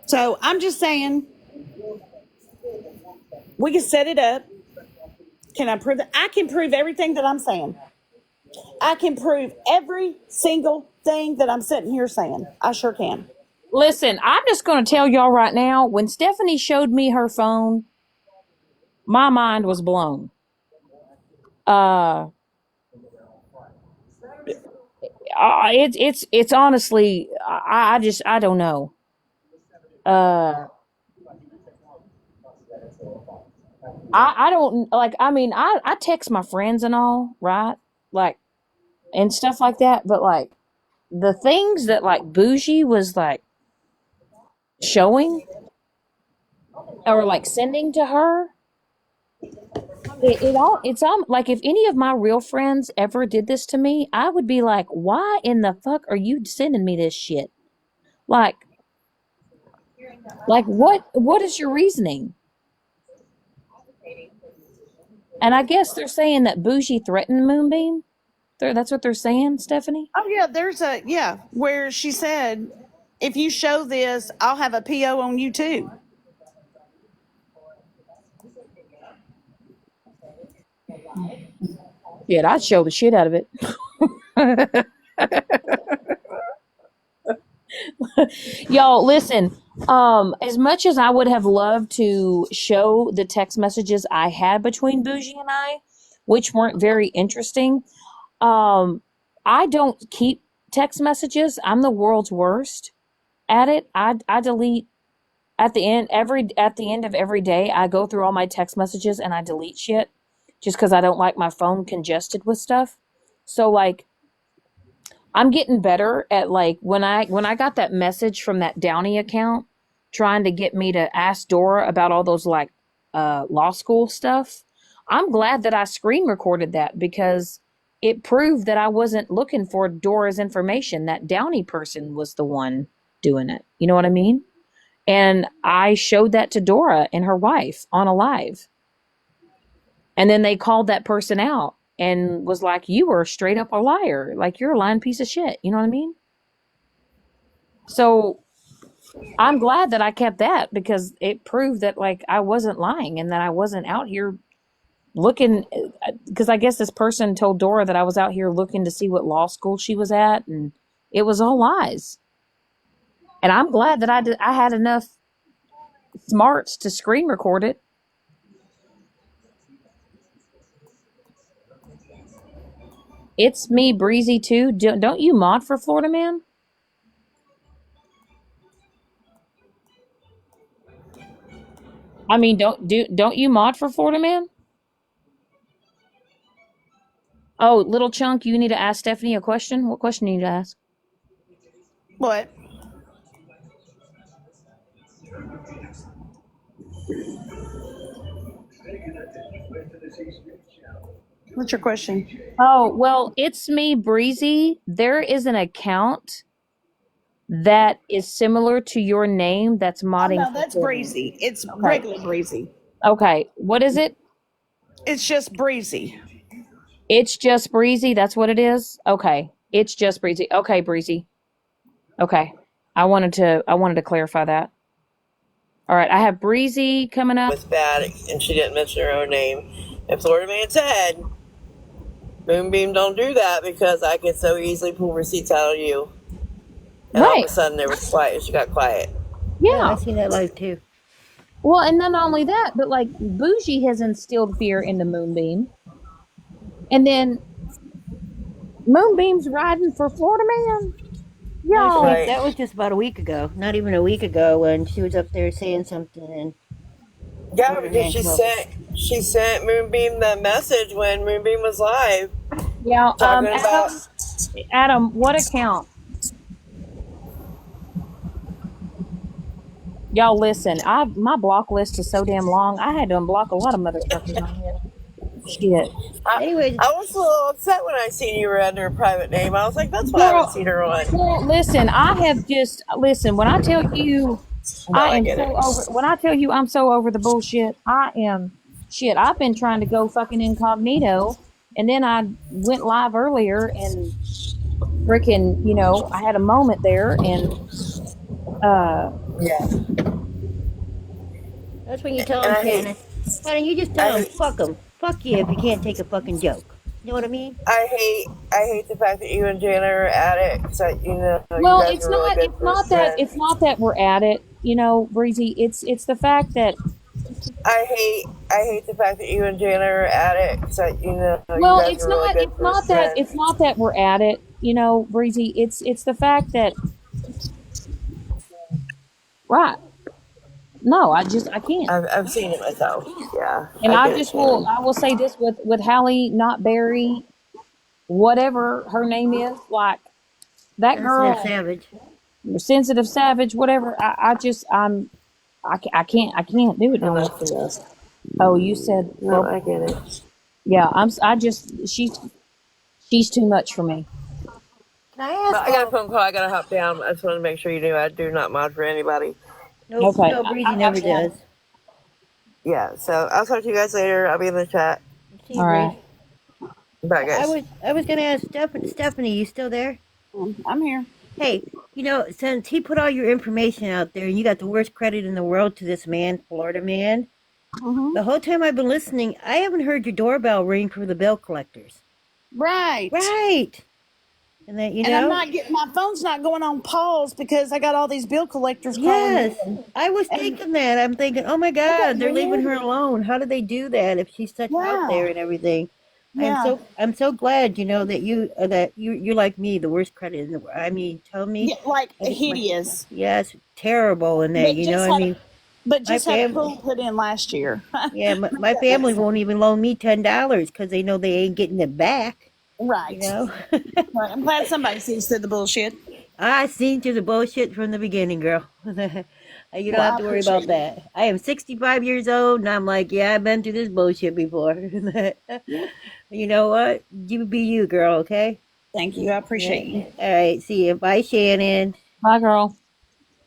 So I'm just saying, we can set it up. Can I prove it? I can prove everything that I'm saying. I can prove every single thing that I'm sitting here saying. I sure can. Listen, I'm just going to tell y'all right now, when Stephanie showed me her phone, my mind was blown. It's honestly, I don't know. I don't like, I mean, I text my friends and all, right? Like, and stuff like that. But like the things that like Bougie was like showing or like sending to her, it's all like, if any of my real friends ever did this to me, I would be like, why in the fuck are you sending me this shit? Like what is your reasoning? And I guess they're saying that Bougie threatened Moonbeam. That's what they're saying, Stephanie. Oh yeah, there's a where she said, if you show this, I'll have a PO on you too. Yeah, I'd show the shit out of it. Y'all, listen. As much as I would have loved to show the text messages I had between Bougie and I, which weren't very interesting, I don't keep text messages. I'm the world's worst at it. I delete at the end of every day. I go through all my text messages and I delete shit just because I don't like my phone congested with stuff. So like, I'm getting better at like when I got that message from that Downey account trying to get me to ask Dora about all those like law school stuff. I'm glad that I screen recorded that because it proved that I wasn't looking for Dora's information. That Downey person was the one doing it. You know what I mean? And I showed that to Dora and her wife on a live. And then they called that person out and was like, you were straight up a liar. Like, you're a lying piece of shit. You know what I mean? So I'm glad that I kept that because it proved that like I wasn't lying and that I wasn't out here looking, because I guess this person told Dora that I was out here looking to see what law school she was at, and it was all lies. And I'm glad that I had enough smarts to screen record it. It's me, Breezy, too. Don't you mod for Florida Man? I mean, don't you mod for Florida Man? Oh, Little Chunk, you need to ask Stephanie a question. What question do you need to ask? What? What's your question? Oh, well, it's me, Breezy. There is an account that is similar to your name that's modding. No, that's Breezy. It's regular Breezy. Okay, what is it? It's just Breezy. It's just Breezy. That's what it is. Okay, it's just Breezy. Okay, Breezy. Okay, I wanted to clarify that. All right, I have Breezy coming up. Was bad and she didn't mention her own name. And Florida Man said, Moonbeam don't do that because I can so easily pull receipts out of you. And all of Right. a sudden there was quiet. She got quiet. Yeah, Yeah. I seen that live too. Well, and not only that, but like Bougie has instilled fear into Moonbeam. And then Moonbeam's riding for Florida Man. Y'all. Right. That was just about a week ago. Not even a week ago when she was up there saying something and Yeah, Florida because Man she come over. sent Moonbeam the message when Moonbeam was live Yeah. talking about. Adam, what account? Y'all listen. My block list is so damn long. I had to unblock a lot of motherfuckers on here. Shit. Anyways, I was a little upset when I seen you were under a private name. I was like, that's why I haven't seen her on. Well, listen, I have just listen, when I tell you No, I I am get so it. over when I tell you I'm so over the bullshit, I am shit. I've been trying to go fucking incognito and then I went live earlier and freaking, I had a moment there and Yeah. that's when you tell And him, I hate, Shannon. Shannon, you just tell him, fuck him. Fuck you if you can't take a fucking joke. You know what I mean? I hate the fact that you and Janet are at it. Cause you well, guys it's are really not good it's not that friends. it's not that we're at it, Breezy. It's the fact that I hate the fact that you and Janet are at it. Cause you well, guys are really good friends. it's not that we're at it, Breezy. It's the fact that right. No, I can't. I've seen it myself. Yeah. And I I get it, just Shannon. I will say this with Hallie, not Barry, whatever her name is, like that Sensitive girl, Savage. sensitive savage, whatever. I can't do it no more. Oh, you said, No, well, I get it. yeah, she's too much for me. Can I ask? But I got a phone call. I gotta hop down. I just want to make sure you knew I do not mod for anybody. Nope, Okay. no, Breezy never does. Yeah. So I'll talk to you guys later. I'll be in the chat. See you, All right. Breeze. Bye, guys. I was gonna ask Stephanie, you still there? I'm here. Hey, since he put all your information out there and you got the worst credit in the world to this man, Florida Man, the whole time I've been listening, I haven't heard your doorbell ring for the bill collectors. Right. Right. And that, And I'm not getting my phone's not going on pause because I got all these bill collectors calling Yes, me. I was thinking that. I'm thinking, oh my God, they're leaving her alone. How do they do that if she's such out there and everything? Yeah. I'm so glad, that you're like me, the worst credit in the world. I mean, tell me, Yeah, like I think hideous. yes, terrible in that, But just I had mean, but my just had a family, pool put in last year. yeah, my family won't even loan me $10 because they know they ain't getting it back. Right. Right. I'm glad somebody sees through the bullshit. I seen through the bullshit from the beginning, girl. You don't Well, have I to worry about appreciate that. I am 65 years old, and I'm like, yeah, I've been through this bullshit before. You know what? You be you, girl, okay? Thank you. I appreciate you. All right, see you. Bye, Shannon. Bye, girl.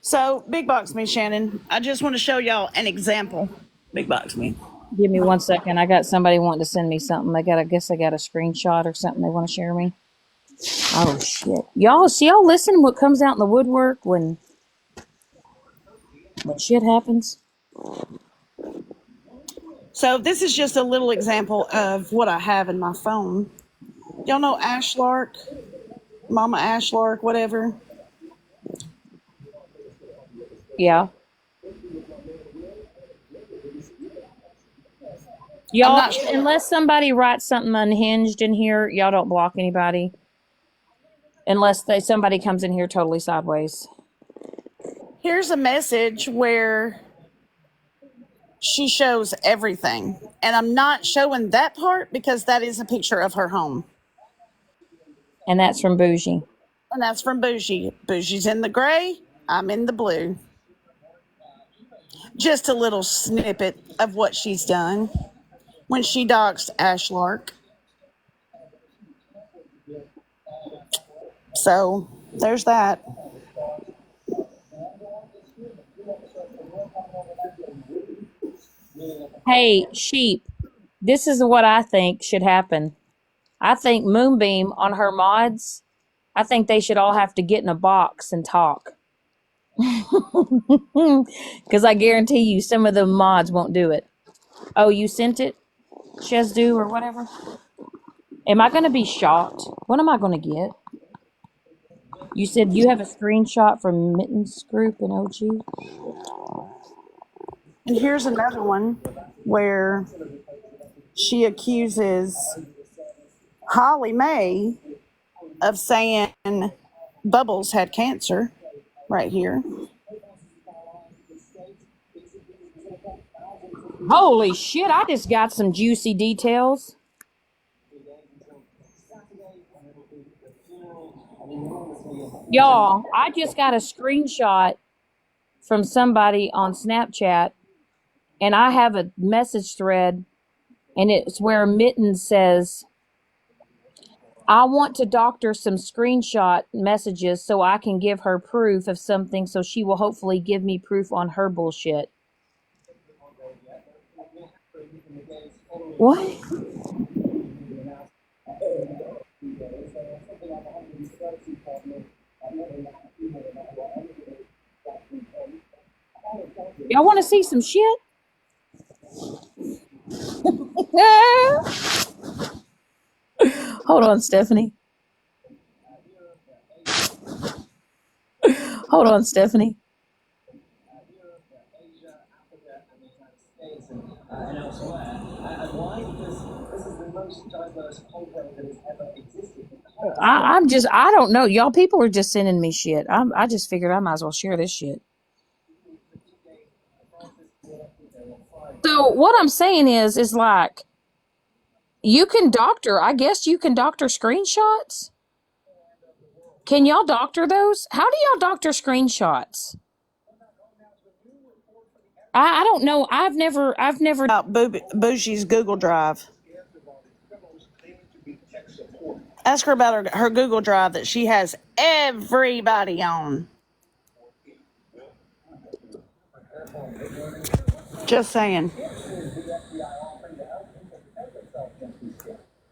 So, big box me, Shannon. I just want to show y'all an example. Big box me. Give me 1 second. I got somebody wanting to send me something. I guess they got a screenshot or something they want to share me. Oh shit. Y'all listen what comes out in the woodwork when shit happens? So, this is just a little example of what I have in my phone. Y'all know Ashlark? Mama Ashlark, whatever. Yeah. Y'all, unless somebody writes something unhinged in here, y'all don't block anybody. Unless somebody comes in here totally sideways. Here's a message where she shows everything. And I'm not showing that part because that is a picture of her home. And that's from Bougie. And that's from Bougie. Bougie's in the gray. I'm in the blue. Just a little snippet of what she's done when she doxed Ashlark. So there's that. Hey, sheep. This is what I think should happen. I think Moonbeam on her mods, I think they should all have to get in a box and talk. Because I guarantee you some of the mods won't do it. Oh, you sent it? Shezdu or whatever? Am I going to be shocked? What am I going to get? You said you have a screenshot from Mittens Group and OG? And here's another one where she accuses Holly Mae of saying Bubbles had cancer right here. Holy shit, I just got some juicy details. Y'all, I just got a screenshot from somebody on Snapchat, and I have a message thread, and it's where Mittens says, I want to doctor some screenshot messages so I can give her proof of something, so she will hopefully give me proof on her bullshit. What? Y'all want to see some shit? Hold on, Stephanie. Hold on, Stephanie. I don't know. Y'all people are just sending me shit. I just figured I might as well share this shit. So what I'm saying is like, you can doctor, I guess you can doctor screenshots. Can y'all doctor those? How do y'all doctor screenshots? I don't know. I've never About Bougie's Google Drive. Ask her about her Google Drive that she has everybody on. Just saying.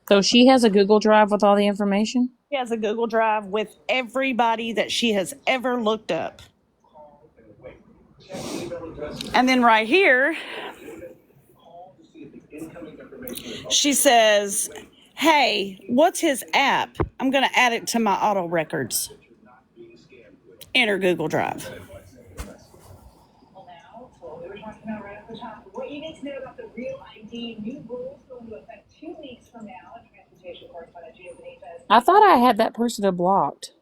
So she has a Google Drive with all the information? She has a Google Drive with everybody that she has ever looked up. And then right here, she says, hey, what's his app? I'm going to add it to my auto records. Enter Google Drive. What you need to know about the Real ID new rules go into effect 2 weeks from now. Transportation correspondent Gio Benitez. I thought I had that person blocked.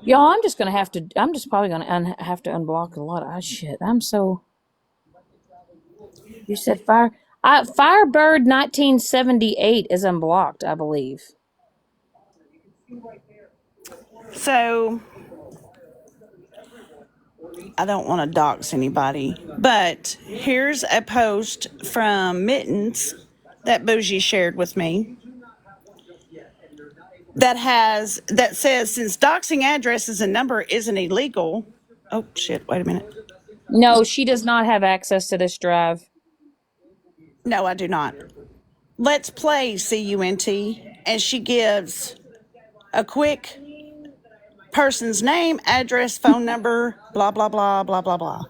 Y'all, I'm just probably gonna have to unblock a lot of shit. You said Firebird 1978 is unblocked, I believe. So I don't want to dox anybody, but here's a post from Mittens that Bougie shared with me that says, since doxing addresses and number isn't illegal. Oh shit, wait a minute. No, she does not have access to this drive. No, I do not. Let's play CUNT, and she gives a quick person's name, address, phone number, blah blah blah blah blah blah.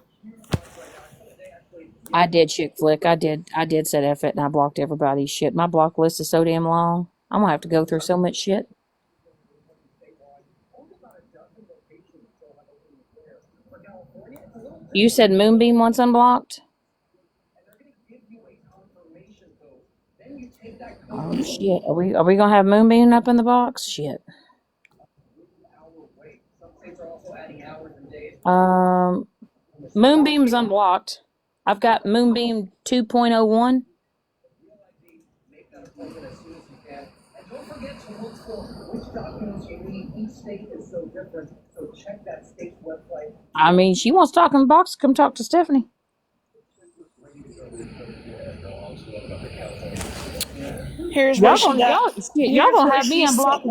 I did chick flick. I did set F it, and I blocked everybody's shit. My block list is so damn long. I'm gonna have to go through so much shit. You said Moonbeam once unblocked? Oh shit. Are we gonna have Moonbeam up in the box? Shit. Moonbeam's unblocked. I've got Moonbeam 2.01. I mean, she wants to talk in the box. Come talk to Stephanie. Here's what y'all gonna have me unblocked.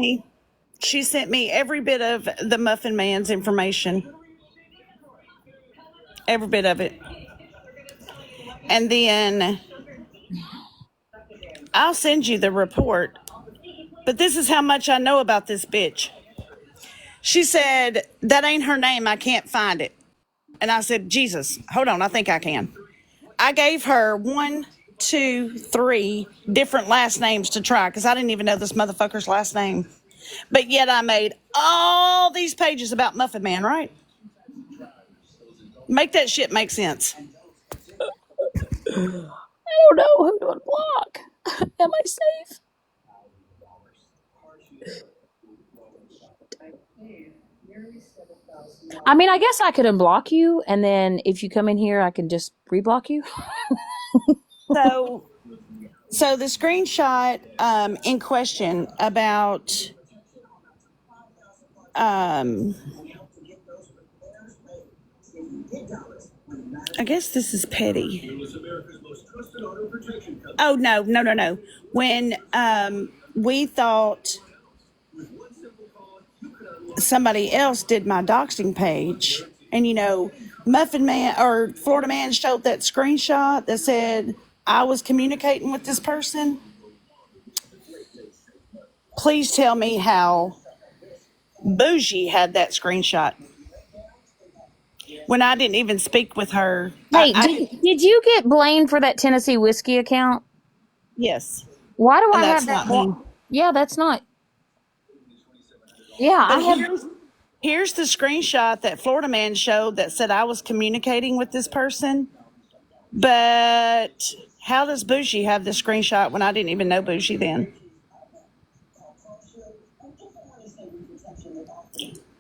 She sent me every bit of the Muffin Man's information. Every bit of it. And then I'll send you the report. But this is how much I know about this bitch. She said, that ain't her name. I can't find it. And I said, Jesus, hold on. I think I can. I gave her one 2, 3 different last names to try because I didn't even know this motherfucker's last name. But yet I made all these pages about Muffin Man, right? Make that shit make sense. I don't know who to unblock. Am I safe? I mean, I guess I could unblock you, and then if you come in here, I can just reblock you. So the screenshot in question about I guess this is petty. Oh no. When we thought somebody else did my doxing page, and Muffin Man or Florida Man showed that screenshot that said I was communicating with this person. Please tell me how Bougie had that screenshot when I didn't even speak with her. Hey, did you get blamed for that Tennessee whiskey account? Yes. Why do I That's have that? not me. Yeah, that's not. Yeah, I have. Here's the screenshot that Florida Man showed that said I was communicating with this person. But how does Bougie have the screenshot when I didn't even know Bougie then?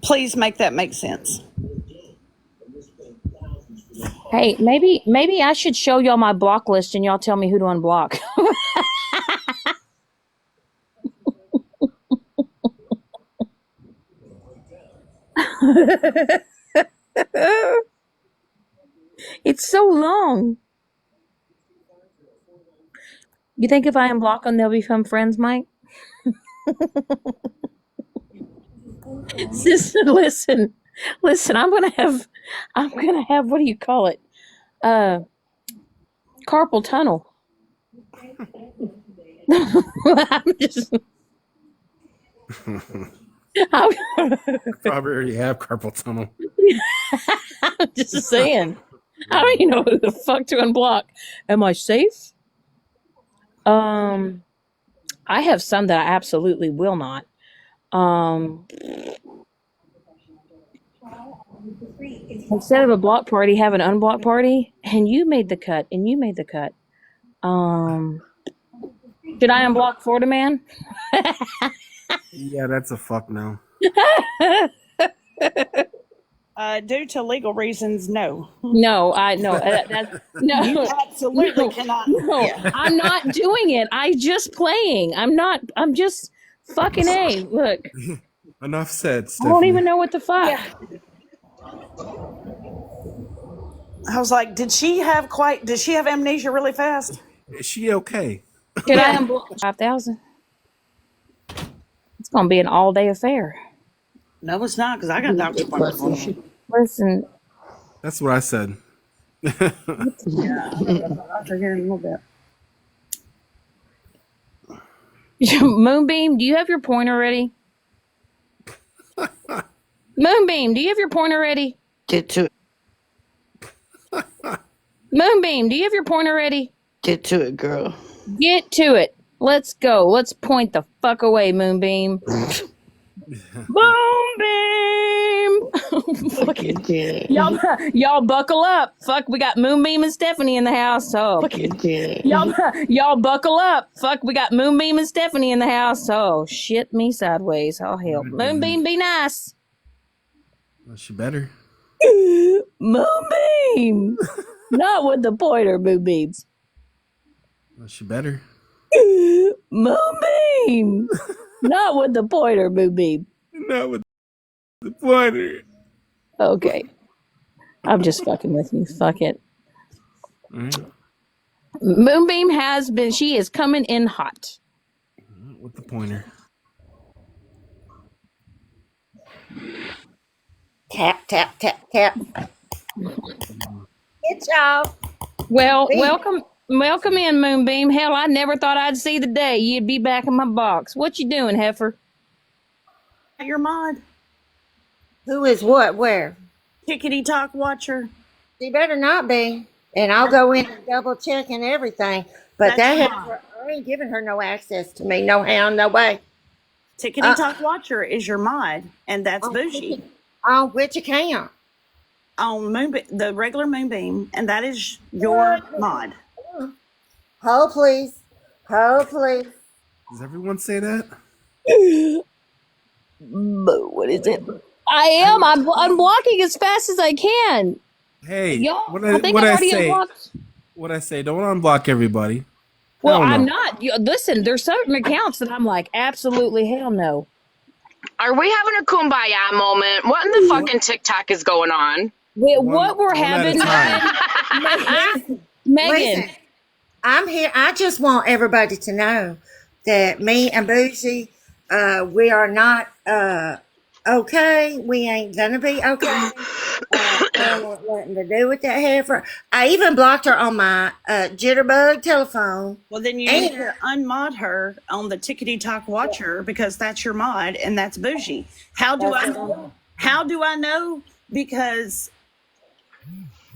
Please make that make sense. Hey, maybe I should show y'all my block list and y'all tell me who to unblock. It's so long. You think if I unblock them, they'll become friends, Mike? Sister, listen. I'm gonna have. What do you call it? Carpal tunnel. I'm just. Probably already have carpal tunnel. I'm just saying. I don't even know who the fuck to unblock. Am I safe? I have some that I absolutely will not. Instead of a block party, have an unblock party, and you made the cut. Should I unblock Florida Man? Yeah, that's a fuck no. Due to legal reasons, no. No, no. No, You absolutely cannot. No, Yeah. I'm not doing it. I just playing. I'm just fucking A. Look, Enough said, I Stephanie. don't even know what the fuck. Yeah. I was like, did she have amnesia really fast? Is she okay? Should I unblock 5,000? It's gonna be an all-day affair. No, it's not, because I got doctor's appointments going on. Listen, That's what I said. Yeah, I'll forget in a little bit. Moonbeam, do you have your pointer ready? Moonbeam, do you have your pointer ready? Get to it. Moonbeam, do you have your pointer ready? Get to it, girl. Get to it. Let's go. Let's point the fuck away, Moonbeam. Moonbeam! Fucking y'all buckle up. Fuck, we got Moonbeam and Stephanie in the house. Oh, y'all buckle up. Fuck, we got Moonbeam and Stephanie in the house. Oh, shit me sideways. Oh, hell. Moonbeam, be nice. Well, she better. Moonbeam! Not with the pointer, Moonbeams. Well, she better. Moonbeam! Not with the pointer, Moonbeam. Not with the pointer. Okay. I'm just fucking with you. Fuck it. Right. Moonbeam she is coming in hot. With the pointer. Tap, tap, tap, tap. It's off. Well, welcome in, Moonbeam. Hell, I never thought I'd see the day you'd be back in my box. What you doing, Heifer? Your mod, Who is what? Where? Tickety Talk Watcher. She better not be. and I'll go in and double check and everything. But That's that fine. heifer, I ain't giving her no access to me, no how, no way. Tickety Talk Watcher is your mod, and that's On Bougie which account? on the regular Moonbeam, and that is your mod. Hold please. Hold please. Does everyone say that? What is it? I am. I'm unblocking as fast as I can. Hey, Y'all, what I think what I've I already say? unblocked. What I say? Don't unblock everybody. Well, Hell no. I'm not. Listen, there's certain accounts that I'm like, absolutely hell no. Are we having a kumbaya moment? What in the fucking TikTok is going on? What we're one at a having, time. Megan. Listen, I'm here. I just want everybody to know that me and Bougie, we are not okay. We ain't gonna be okay. I don't want nothing to do with that heifer. I even blocked her on my jitterbug telephone. Well, then you need to unmod her on the Tickety Talk Watcher because that's your mod, and that's Bougie. How do I know? How do I know? Because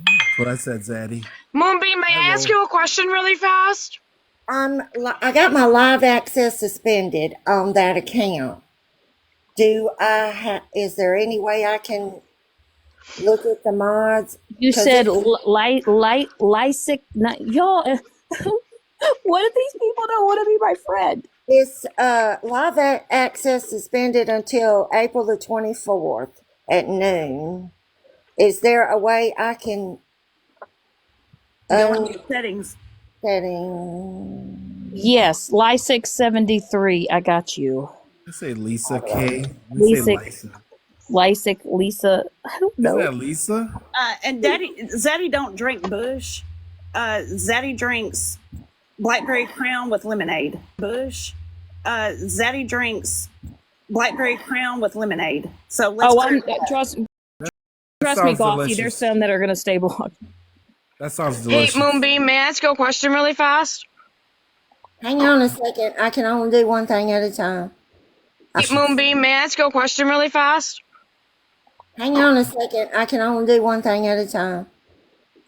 That's what I said, Zaddy. Moonbeam, may I ask you a question really fast? I got my live access suspended on that account. Is there any way I can look at the mods? You 'Cause said it's- Lysic. Y'all, what if these people don't want to be my friend? It's live access suspended until April the 24th at noon. Is there a way I can go in your settings. setting? Yes, Lysic 73. I got you. I say Lisa K. We say Lisa. Lysic, Lisa. I don't Is know. that Lisa? And Zaddy don't drink Bush. Zaddy drinks Blackberry Crown with lemonade. Bush. Zaddy drinks Blackberry Crown with lemonade. So let's. Trust me, sounds Goffy. delicious. There's some that are going to stay blocked. That sounds Hey, delicious. Moonbeam, may I ask you a question really fast? Hang on a second. I can only do one thing at a time. Hey, Moonbeam, may I ask you a question really fast? Hang on a second. I can only do one thing at a time.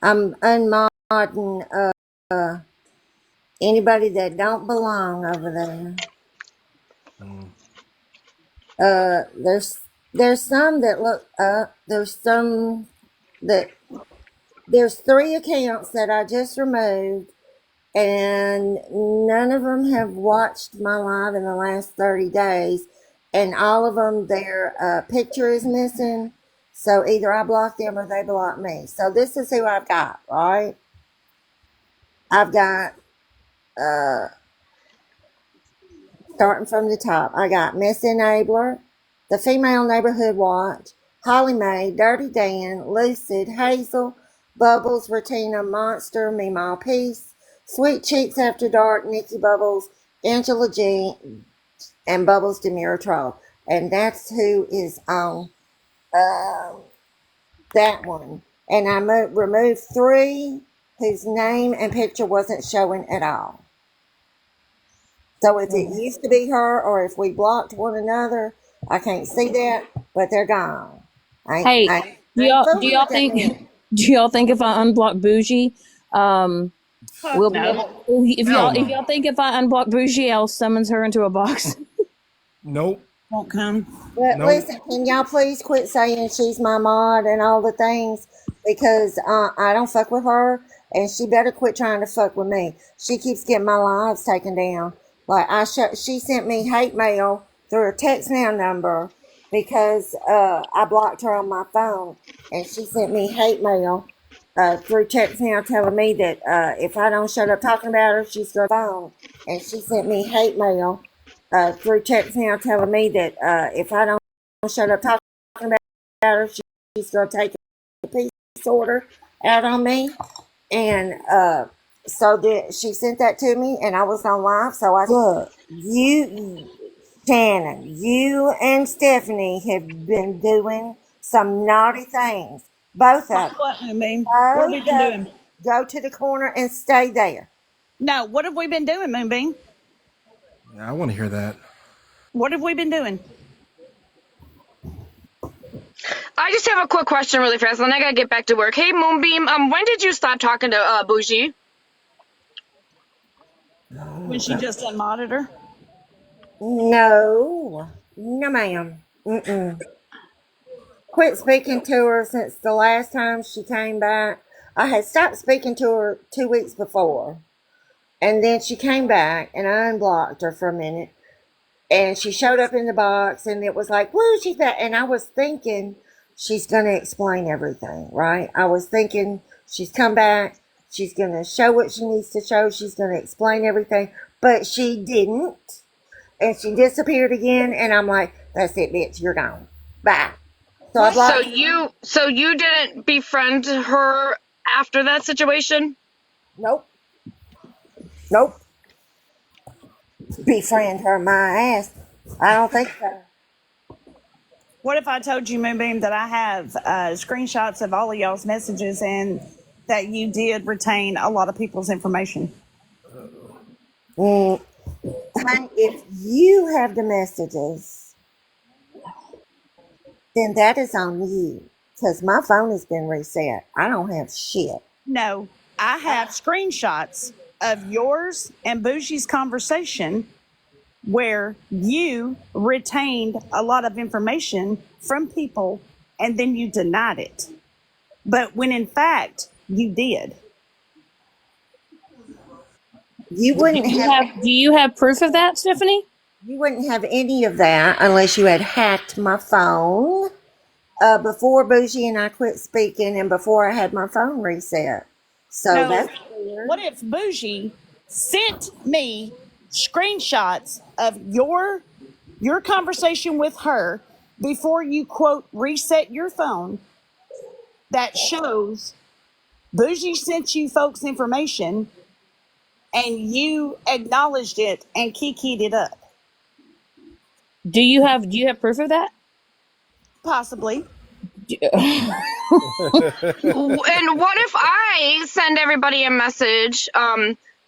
I'm unmodding anybody that don't belong over there. There's some that look there's 3 accounts that I just removed, and none of them have watched my live in the last 30 days, and all of them their picture is missing. So either I block them or they block me. So this is who I've got, right? I've got starting from the top, I got Miss Enabler, the Female Neighborhood Watch, Holly Mae, Dirty Dan, Lucid, Hazel, Bubbles, Retina, Monster, Meemaw Peace, Sweet Cheeks After Dark, Nikki Bubbles, Angela G, and Bubbles Demira Troll. And that's who is on that one. And I removed 3 whose name and picture wasn't showing at all. So if it used to be her or if we blocked one another, I can't see that, but they're gone. Hey, do y'all think if I unblock Bougie, we'll be able, if y'all think if I unblock Bougie, I'll summons her into a box? Nope. Won't come. But Nope. listen, can y'all please quit saying she's my mod and all the things, because I don't fuck with her, and she better quit trying to fuck with me. She keeps getting my lives taken down. Like she sent me hate mail through a text now number because I blocked her on my phone, and she sent me hate mail through text now telling me that if I don't shut up talking about her, she's going to phone. And she sent me hate mail through text now telling me that if I don't shut up talking about her, she's going to take a peace order out on me. And so she sent that to me, and I was on live. So I look, Shannon, you and Stephanie have been doing some naughty things. Both of them. What, Moonbeam? What have we been doing? Go to the corner and stay there. No, what have we been doing, Moonbeam? Yeah, I want to hear that. What have we been doing? I just have a quick question really fast, and then I gotta get back to work. Hey, Moonbeam, when did you stop talking to Bougie? When she just unmodded her. No, no, ma'am. Mm-mm. Quit speaking to her since the last time she came back. I had stopped speaking to her 2 weeks before, and then she came back, and I unblocked her for a minute, and she showed up in the box, and it was like, woo, she's back. And I was thinking she's going to explain everything, right? I was thinking she's come back, she's going to show what she needs to show, she's going to explain everything, but she didn't. And she disappeared again, and I'm like, that's it, bitch, you're gone. Bye. So I blocked. So you didn't befriend her after that situation? Nope. Nope. Befriend her, my ass. I don't think so. What if I told you, Moonbeam, that I have screenshots of all of y'all's messages and that you did retain a lot of people's information? Honey, if you have the messages, then that is on you. Because my phone has been reset. I don't have shit. No, I have screenshots of yours and Bougie's conversation where you retained a lot of information from people and then you denied it. But when in fact you did. You wouldn't have, Do you have proof of that, Stephanie? you wouldn't have any of that unless you had hacked my phone before Bougie and I quit speaking and before I had my phone reset. So No, that's weird. what if Bougie sent me screenshots of your conversation with her before you quote reset your phone that shows Bougie sent you folks information and you acknowledged it and kikied it up? Do you have proof of that? Possibly. And what if I send everybody a message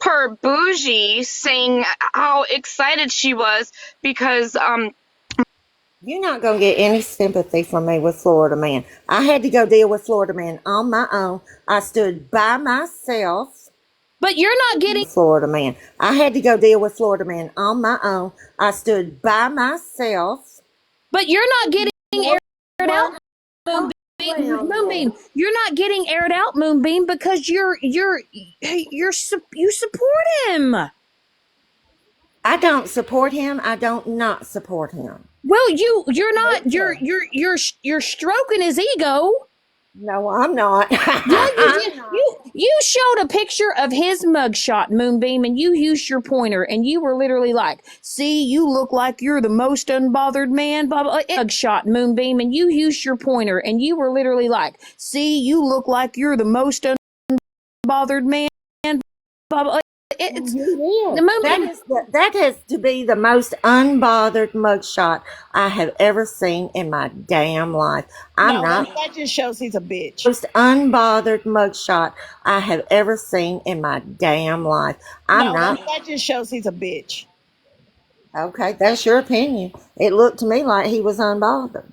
per Bougie saying how excited she was because You're not going to get any sympathy from me with Florida Man. I had to go deal with Florida Man on my own. I stood by myself. But you're not getting Florida Man. I had to go deal with Florida Man on my own. I stood by myself. But you're not getting aired out, Moonbeam. You're not getting aired out, Moonbeam, because you support him. I don't support him. I don't not support him. Well, you're not. You're stroking his ego. No, I'm not. Yeah, you did. You showed a picture of his mugshot, Moonbeam, and you used your pointer, and you were literally like, "See, you look like you're the most unbothered man." Blah blah. Mugshot, Moonbeam, and you used your pointer, and you were literally like, "See, you look like you're the most unbothered man." Blah blah. It's the Moonbeam. That has to be the most unbothered mugshot I have ever seen in my damn life. I'm not. That just shows he's a bitch. Most unbothered mugshot I have ever seen in my damn life. I'm not. That just shows he's a bitch. Okay, that's your opinion. It looked to me like he was unbothered.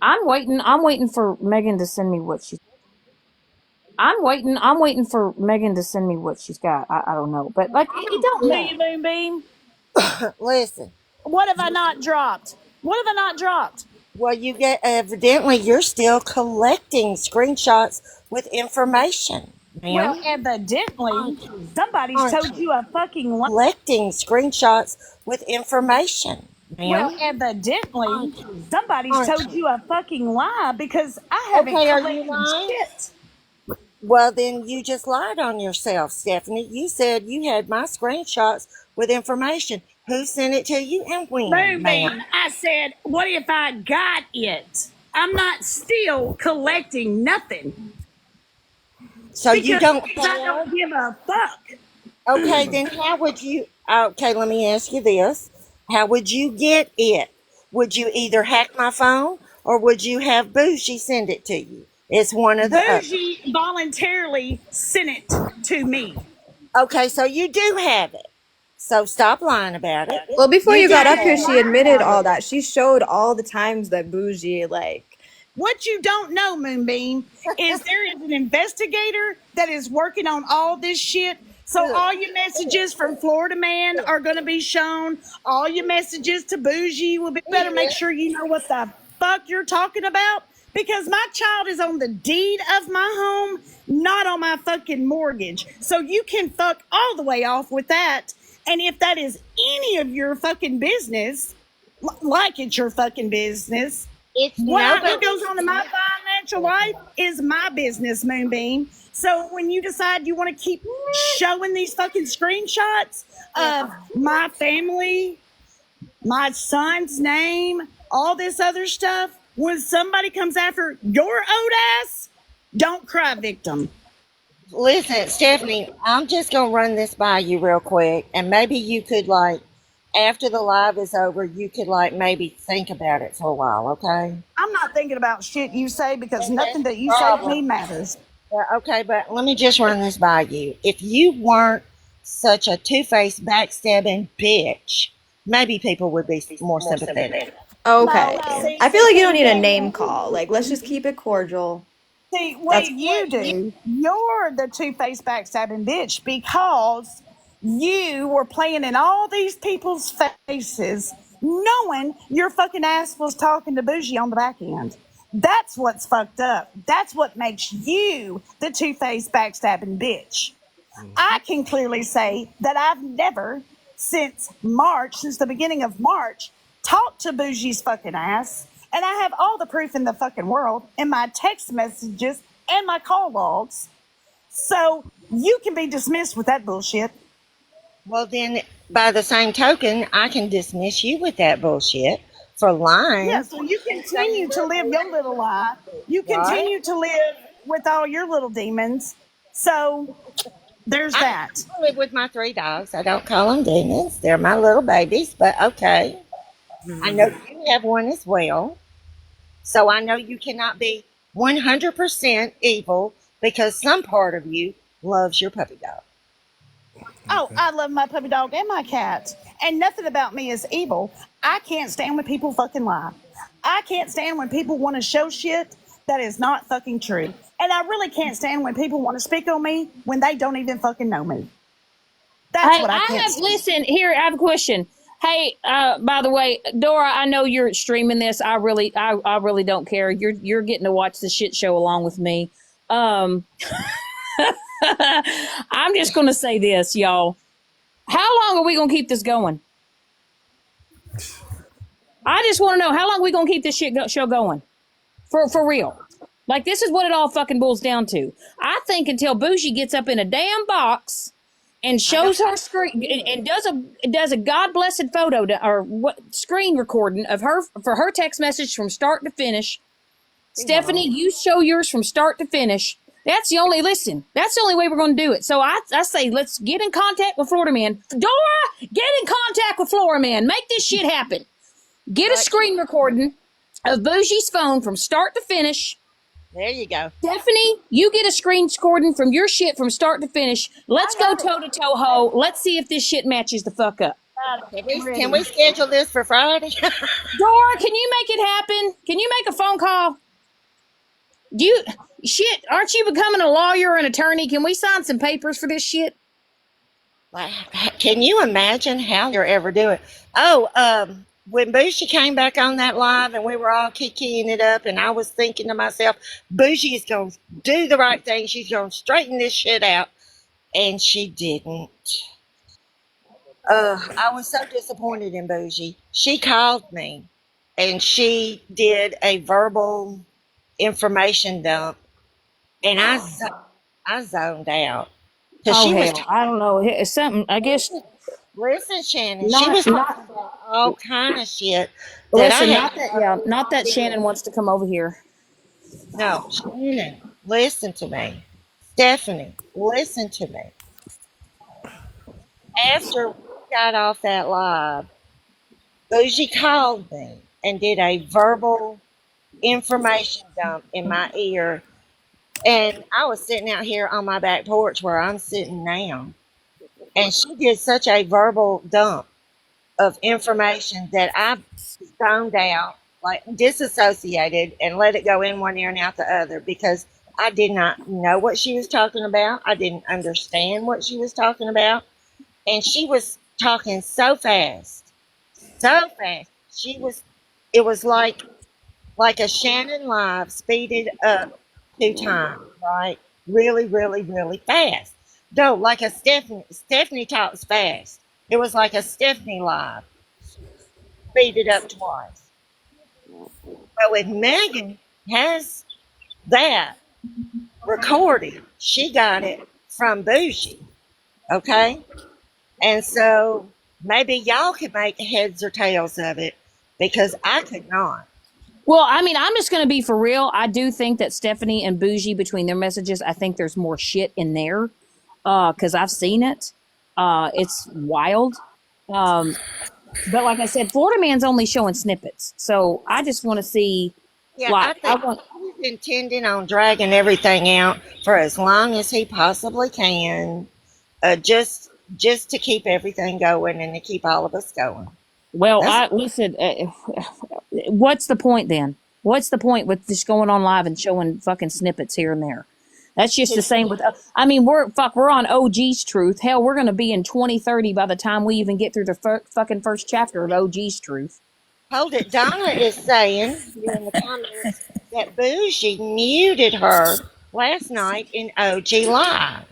I'm waiting for Megan to send me what she. I'm waiting for Megan to send me what she's got. I don't know, but like it don't matter. Moonbeam. Listen. What have I not dropped? What have I not dropped? Well, you get evidently you're still collecting screenshots with information. Well, evidently somebody's told you a fucking lie. Collecting screenshots with information. Well, evidently somebody's told you a fucking lie because I haven't collected shit. Well, then you just lied on yourself, Stephanie. You said you had my screenshots with information. Who sent it to you and when? Moonbeam, I said, what if I got it? I'm not still collecting nothing. So you don't. I don't give a fuck. Okay, then how would you? Okay, let me ask you this: how would you get it? Would you either hack my phone or would you have Bougie send it to you? It's one of the. Bougie voluntarily sent it to me. Okay, so you do have it. So stop lying about it. Well, before You you got did up here, that. she admitted all that. She showed all the times that Bougie, like, What you don't know, Moonbeam, is there is an investigator that is working on all this shit. So all your messages from Florida Man are going to be shown. All your messages to Bougie will be. Better make sure you know what the fuck you're talking about, because my child is on the deed of my home, not on my fucking mortgage. So you can fuck all the way off with that. And if that is any of your fucking business, like it's your fucking business, It's what nobody. goes on in my financial life is my business, Moonbeam. So when you decide you want to keep showing these fucking screenshots of my family, my son's name, all this other stuff, when somebody comes after your old ass, don't cry victim. Listen, Stephanie, I'm just gonna run this by you real quick, and maybe you could like, after the live is over, you could like maybe think about it for a while, okay? I'm not thinking about shit you say, because And nothing that's that the you say to me problem. matters. Yeah, okay, but let me just run this by you. If you weren't such a two-faced, backstabbing bitch, maybe people would be more sympathetic. okay. No, see, I feel like you don't need a see, name call. Like, let's just keep it cordial. See, That's what you do, you're the two-faced backstabbing bitch, because you were playing in all these people's faces, knowing your fucking ass was talking to Bougie on the back end. That's what's fucked up. That's what makes you the two-faced backstabbing bitch. I can clearly say that I've never, since March, since the beginning of March, talked to Bougie's fucking ass. And I have all the proof in the fucking world in my text messages and my call logs. So you can be dismissed with that bullshit. Well, then, by the same token, I can dismiss you with that bullshit for lying. Yeah, so you continue to live your little lie. You Right? continue to live with all your little demons. So there's that. I live with my 3 dogs. I don't call them demons. They're my little babies, but okay. I know you have one as well. So I know you cannot be 100% evil because some part of you loves your puppy dog. Oh, I love my puppy dog and my cat. And nothing about me is evil. I can't stand when people fucking lie. I can't stand when people want to show shit that is not fucking true. And I really can't stand when people want to speak on me when they don't even fucking know me. That's Hey, what I I can't have, stand. listen, here, I have a question. Hey, by the way, Dora, I know you're streaming this. I really don't care. You're getting to watch the shit show along with me. I'm just gonna say this, y'all. How long are we gonna keep this going? I just want to know, how long are we gonna keep this show going? For real. Like, this is what it all fucking boils down to. I think until Bougie gets up in a damn box and shows her screen and does a God blessed photo or what screen recording of her for her text message from start to finish. Stephanie, you show yours from start to finish. That's the only way we're going to do it. So I say, let's get in contact with Florida Man. Dora, get in contact with Florida Man. Make this shit happen. Get a screen recording of Bougie's phone from start to finish. There you go. Stephanie, you get a screen recording from your shit from start to finish. Let's go toe to toe, ho. Let's see if this shit matches the fuck up. Can we schedule this for Friday? Dora, can you make it happen? Can you make a phone call? Aren't you becoming a lawyer and attorney? Can we sign some papers for this shit? Like, can you imagine how you're ever doing? Oh, when Bougie came back on that live and we were all kikiing it up, and I was thinking to myself, Bougie is going to do the right thing. She's going to straighten this shit out. And she didn't. I was so disappointed in Bougie. She called me and she did a verbal information dump, and I zoned out. Oh, She was hell, I don't know. It's something, I guess. Listen, Shannon, she Not, was not, talking about all kind of shit that I listen, had. not that Shannon wants to come over here. No, Shannon, listen to me. Stephanie, listen to me. After we got off that live, Bougie called me and did a verbal information dump in my ear. And I was sitting out here on my back porch where I'm sitting now. And she did such a verbal dump of information that I zoned out, like disassociated, and let it go in one ear and out the other because I did not know what she was talking about. I didn't understand what she was talking about. And she was talking so fast, so fast. It was like a Shannon Live speeded up 2 times, right? Really, really, really fast. No, like a Stephanie talks fast. It was like a Stephanie Live speeded up twice. But with Megan has that recorded, she got it from Bougie, okay? And so maybe y'all could make heads or tails of it because I could not. Well, I mean, I'm just going to be for real. I do think that Stephanie and Bougie, between their messages, I think there's more shit in there because I've seen it. It's wild. But like I said, Florida Man's only showing snippets. So I just want to see. Yeah, Like, I think he's intending on dragging everything out for as long as he possibly can, just to keep everything going and to keep all of us going. Well, listen. What's the point then? What's the point with just going on live and showing fucking snippets here and there? That's just the same with. I mean, we're on OG's Truth. Hell, we're gonna be in 2030 by the time we even get through the fucking first chapter of OG's Truth. Hold it. Donna is saying here in the comments that Bougie muted her last night in OG Live.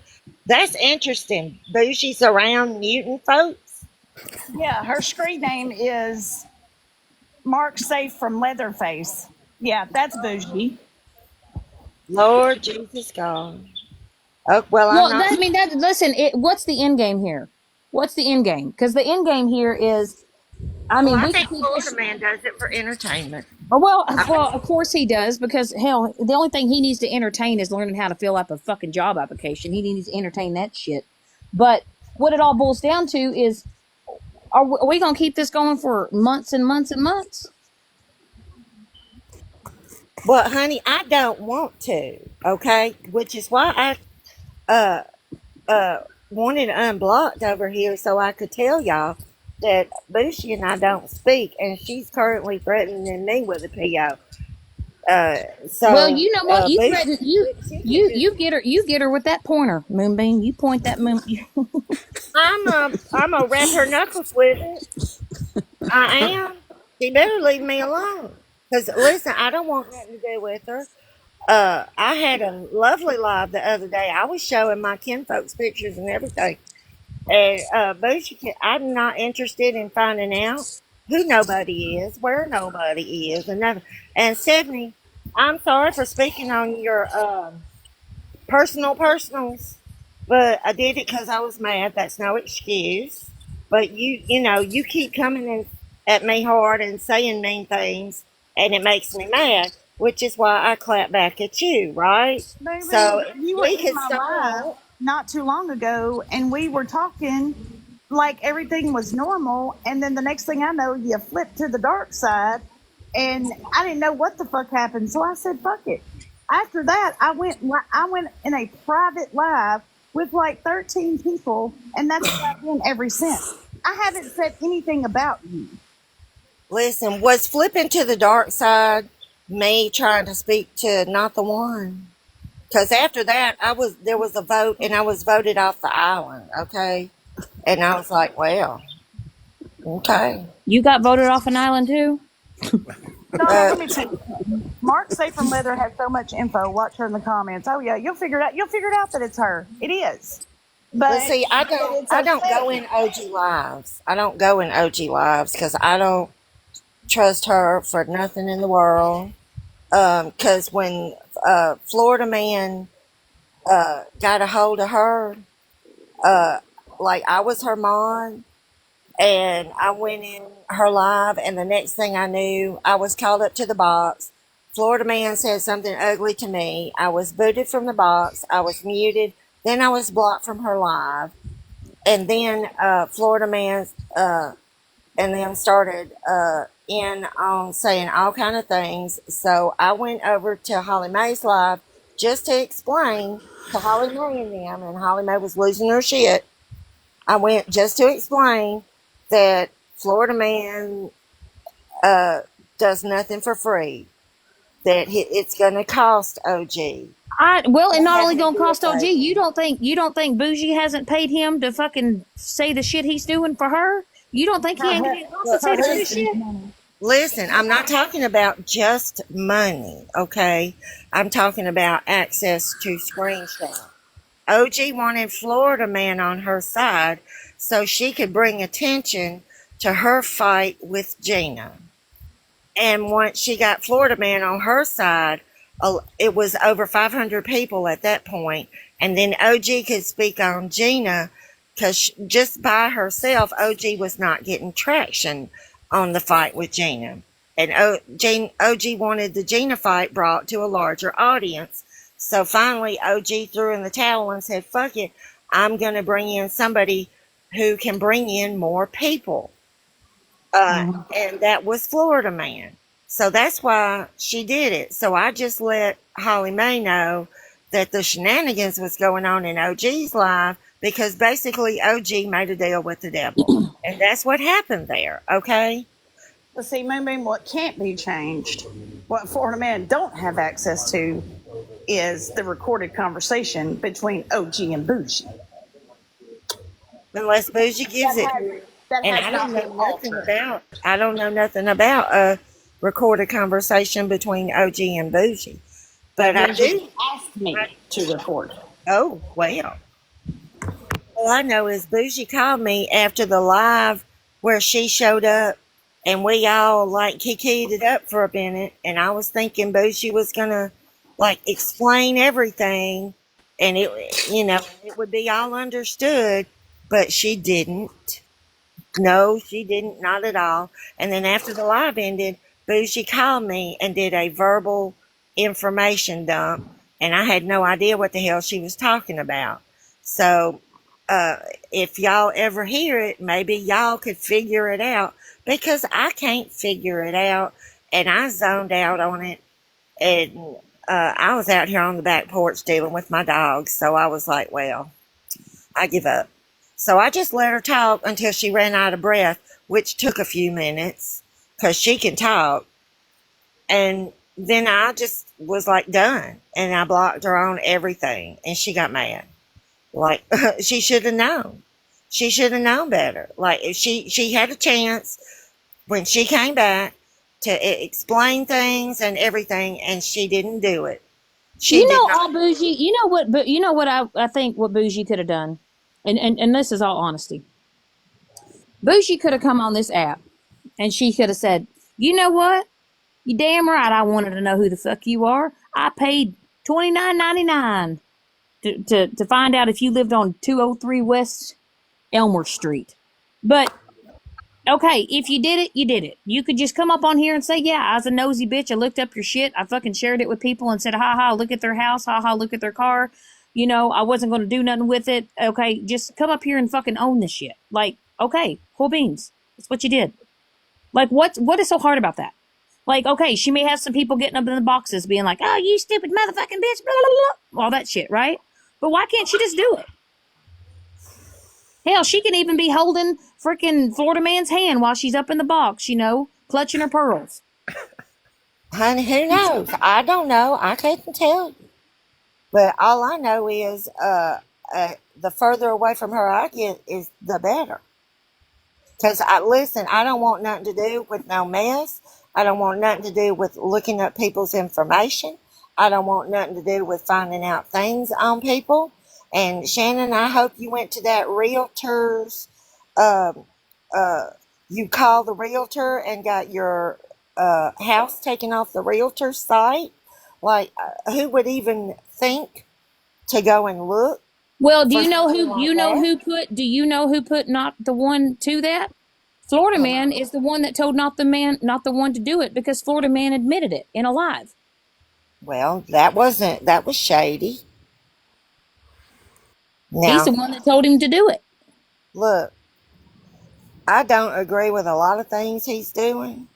That's interesting. Bougie's around muting folks. Yeah, her screen name is Mark Safe from Leatherface. Yeah, that's Bougie. Lord Jesus God. Oh, well, Listen. What's the end game here? What's the end game? Because the end game here is, I mean, I think Florida Man does it for entertainment. Well, of course he does, because hell, the only thing he needs to entertain is learning how to fill out a fucking job application. He needs to entertain that shit. But what it all boils down to is, are we going to keep this going for months and months and months? Well, honey, I don't want to, okay? Which is why I wanted unblocked over here so I could tell y'all that Bougie and I don't speak, and she's currently threatening me with a PO. Well, you know what? You get her with that pointer, Moonbeam. You point that moon. I'm gonna wrap her knuckles with it. I am. She better leave me alone. Because listen, I don't want nothing to do with her. I had a lovely live the other day. I was showing my kinfolks pictures and everything. And Bougie, I'm not interested in finding out who nobody is, where nobody is, and nothing. And Stephanie, I'm sorry for speaking on your personals, but I did it because I was mad. That's no excuse. But you keep coming in at me hard and saying mean things, and it makes me mad, which is why I clap back at you, right? Baby, So you were we in could my start. live not too long ago, and we were talking like everything was normal, and then the next thing I know, you flipped to the dark side, and I didn't know what the fuck happened, so I said, fuck it. After that, I went in a private live with like 13 people, and that's what I've been ever since. I haven't said anything about you. Listen, was flipping to the dark side me trying to speak to not the one? Because after that, there was a vote, and I was voted off the island, okay? And I was like, well, okay. You got voted off an island too? No, let me tell you. Mark Safe from Leather has so much info. Watch her in the comments. Oh yeah, you'll figure it out. You'll figure it out that it's her. It is. But see, I don't go in OG lives. I don't go in OG lives because I don't trust her for nothing in the world. Because when Florida Man got a hold of her, like I was her mom, and I went in her live, and the next thing I knew, I was called up to the box. Florida Man said something ugly to me. I was booted from the box. I was muted. Then I was blocked from her live. And then Florida Man and them started in on saying all kind of things. So I went over to Holly Mae's live just to explain to Holly Mae and them, and Holly Mae was losing her shit. I went just to explain that Florida man does nothing for free. That it's going to cost OG. Well, and not only Having to gonna do a cost OG. favor. You don't think Bougie hasn't paid him to fucking say the shit he's doing for her? You don't think he ain't getting Look, compensated for this shit? listen, I'm not talking about just money, okay? I'm talking about access to screenshot. OG wanted Florida man on her side so she could bring attention to her fight with Gina. And once she got Florida man on her side, it was over 500 people at that point. And then OG could speak on Gina because just by herself, OG was not getting traction on the fight with Gina. And OG wanted the Gina fight brought to a larger audience. So finally, OG threw in the towel and said, fuck it, I'm going to bring in somebody who can bring in more people. And that was Florida man. So that's why she did it. So I just let Holly Mae know that the shenanigans was going on in OG's life because basically OG made a deal with the devil. And that's what happened there, okay? Well, see, Moon, what can't be changed, what Florida men don't have access to, is the recorded conversation between OG and Bougie. Unless Bougie gives it. And I don't know nothing about a recorded conversation between OG and Bougie. But I do. Asked me to record. Oh, well. All I know is Bougie called me after the live where she showed up and we all like kikied it up for a minute. And I was thinking Bougie was going to like explain everything and it would be all understood, but she didn't. No, she didn't. Not at all. And then after the live ended, Bougie called me and did a verbal information dump. And I had no idea what the hell she was talking about. So, if y'all ever hear it, maybe y'all could figure it out because I can't figure it out. And I zoned out on it. And, I was out here on the back porch dealing with my dogs. So I was like, well, I give up. So I just let her talk until she ran out of breath, which took a few minutes because she can talk. And then I just was like done. And I blocked her on everything. And she got mad. Like, she should have known. She should have known better. Like, if she had a chance when she came back to explain things and everything, and she didn't do it. All Bougie, you know what I think what Bougie could have done? And this is all honesty. Bougie could have come on this app and she could have said, you know what? You damn right I wanted to know who the fuck you are. I paid $29.99 to find out if you lived on 203 West Elmer Street. But okay, if you did it, you did it. You could just come up on here and say, yeah, I was a nosy bitch. I looked up your shit. I fucking shared it with people and said, ha ha, look at their house. Ha ha, look at their car. I wasn't going to do nothing with it. Okay, just come up here and fucking own this shit. Like, okay, cool beans. That's what you did. Like, what is so hard about that? Like, okay, she may have some people getting up in the boxes being like, oh, you stupid motherfucking bitch, blah, blah, blah, all that shit, right? But why can't she just do it? Hell, she can even be holding freaking Florida man's hand while she's up in the box, clutching her pearls. Honey, who knows? I don't know. I couldn't tell you. But all I know is the further away from her I get is the better. Because, I don't want nothing to do with no mess. I don't want nothing to do with looking up people's information. I don't want nothing to do with finding out things on people. And Shannon, I hope you went to that realtor's, you called the realtor and got your house taken off the realtor's site. Like, who would even think to go and look? Well, do you know who put not the one to that? Florida man is the one that told not the one to do it because Florida man admitted it in a live. Well, that was shady. Now, he's the one that told him to do it. Look, I don't agree with a lot of things he's doing.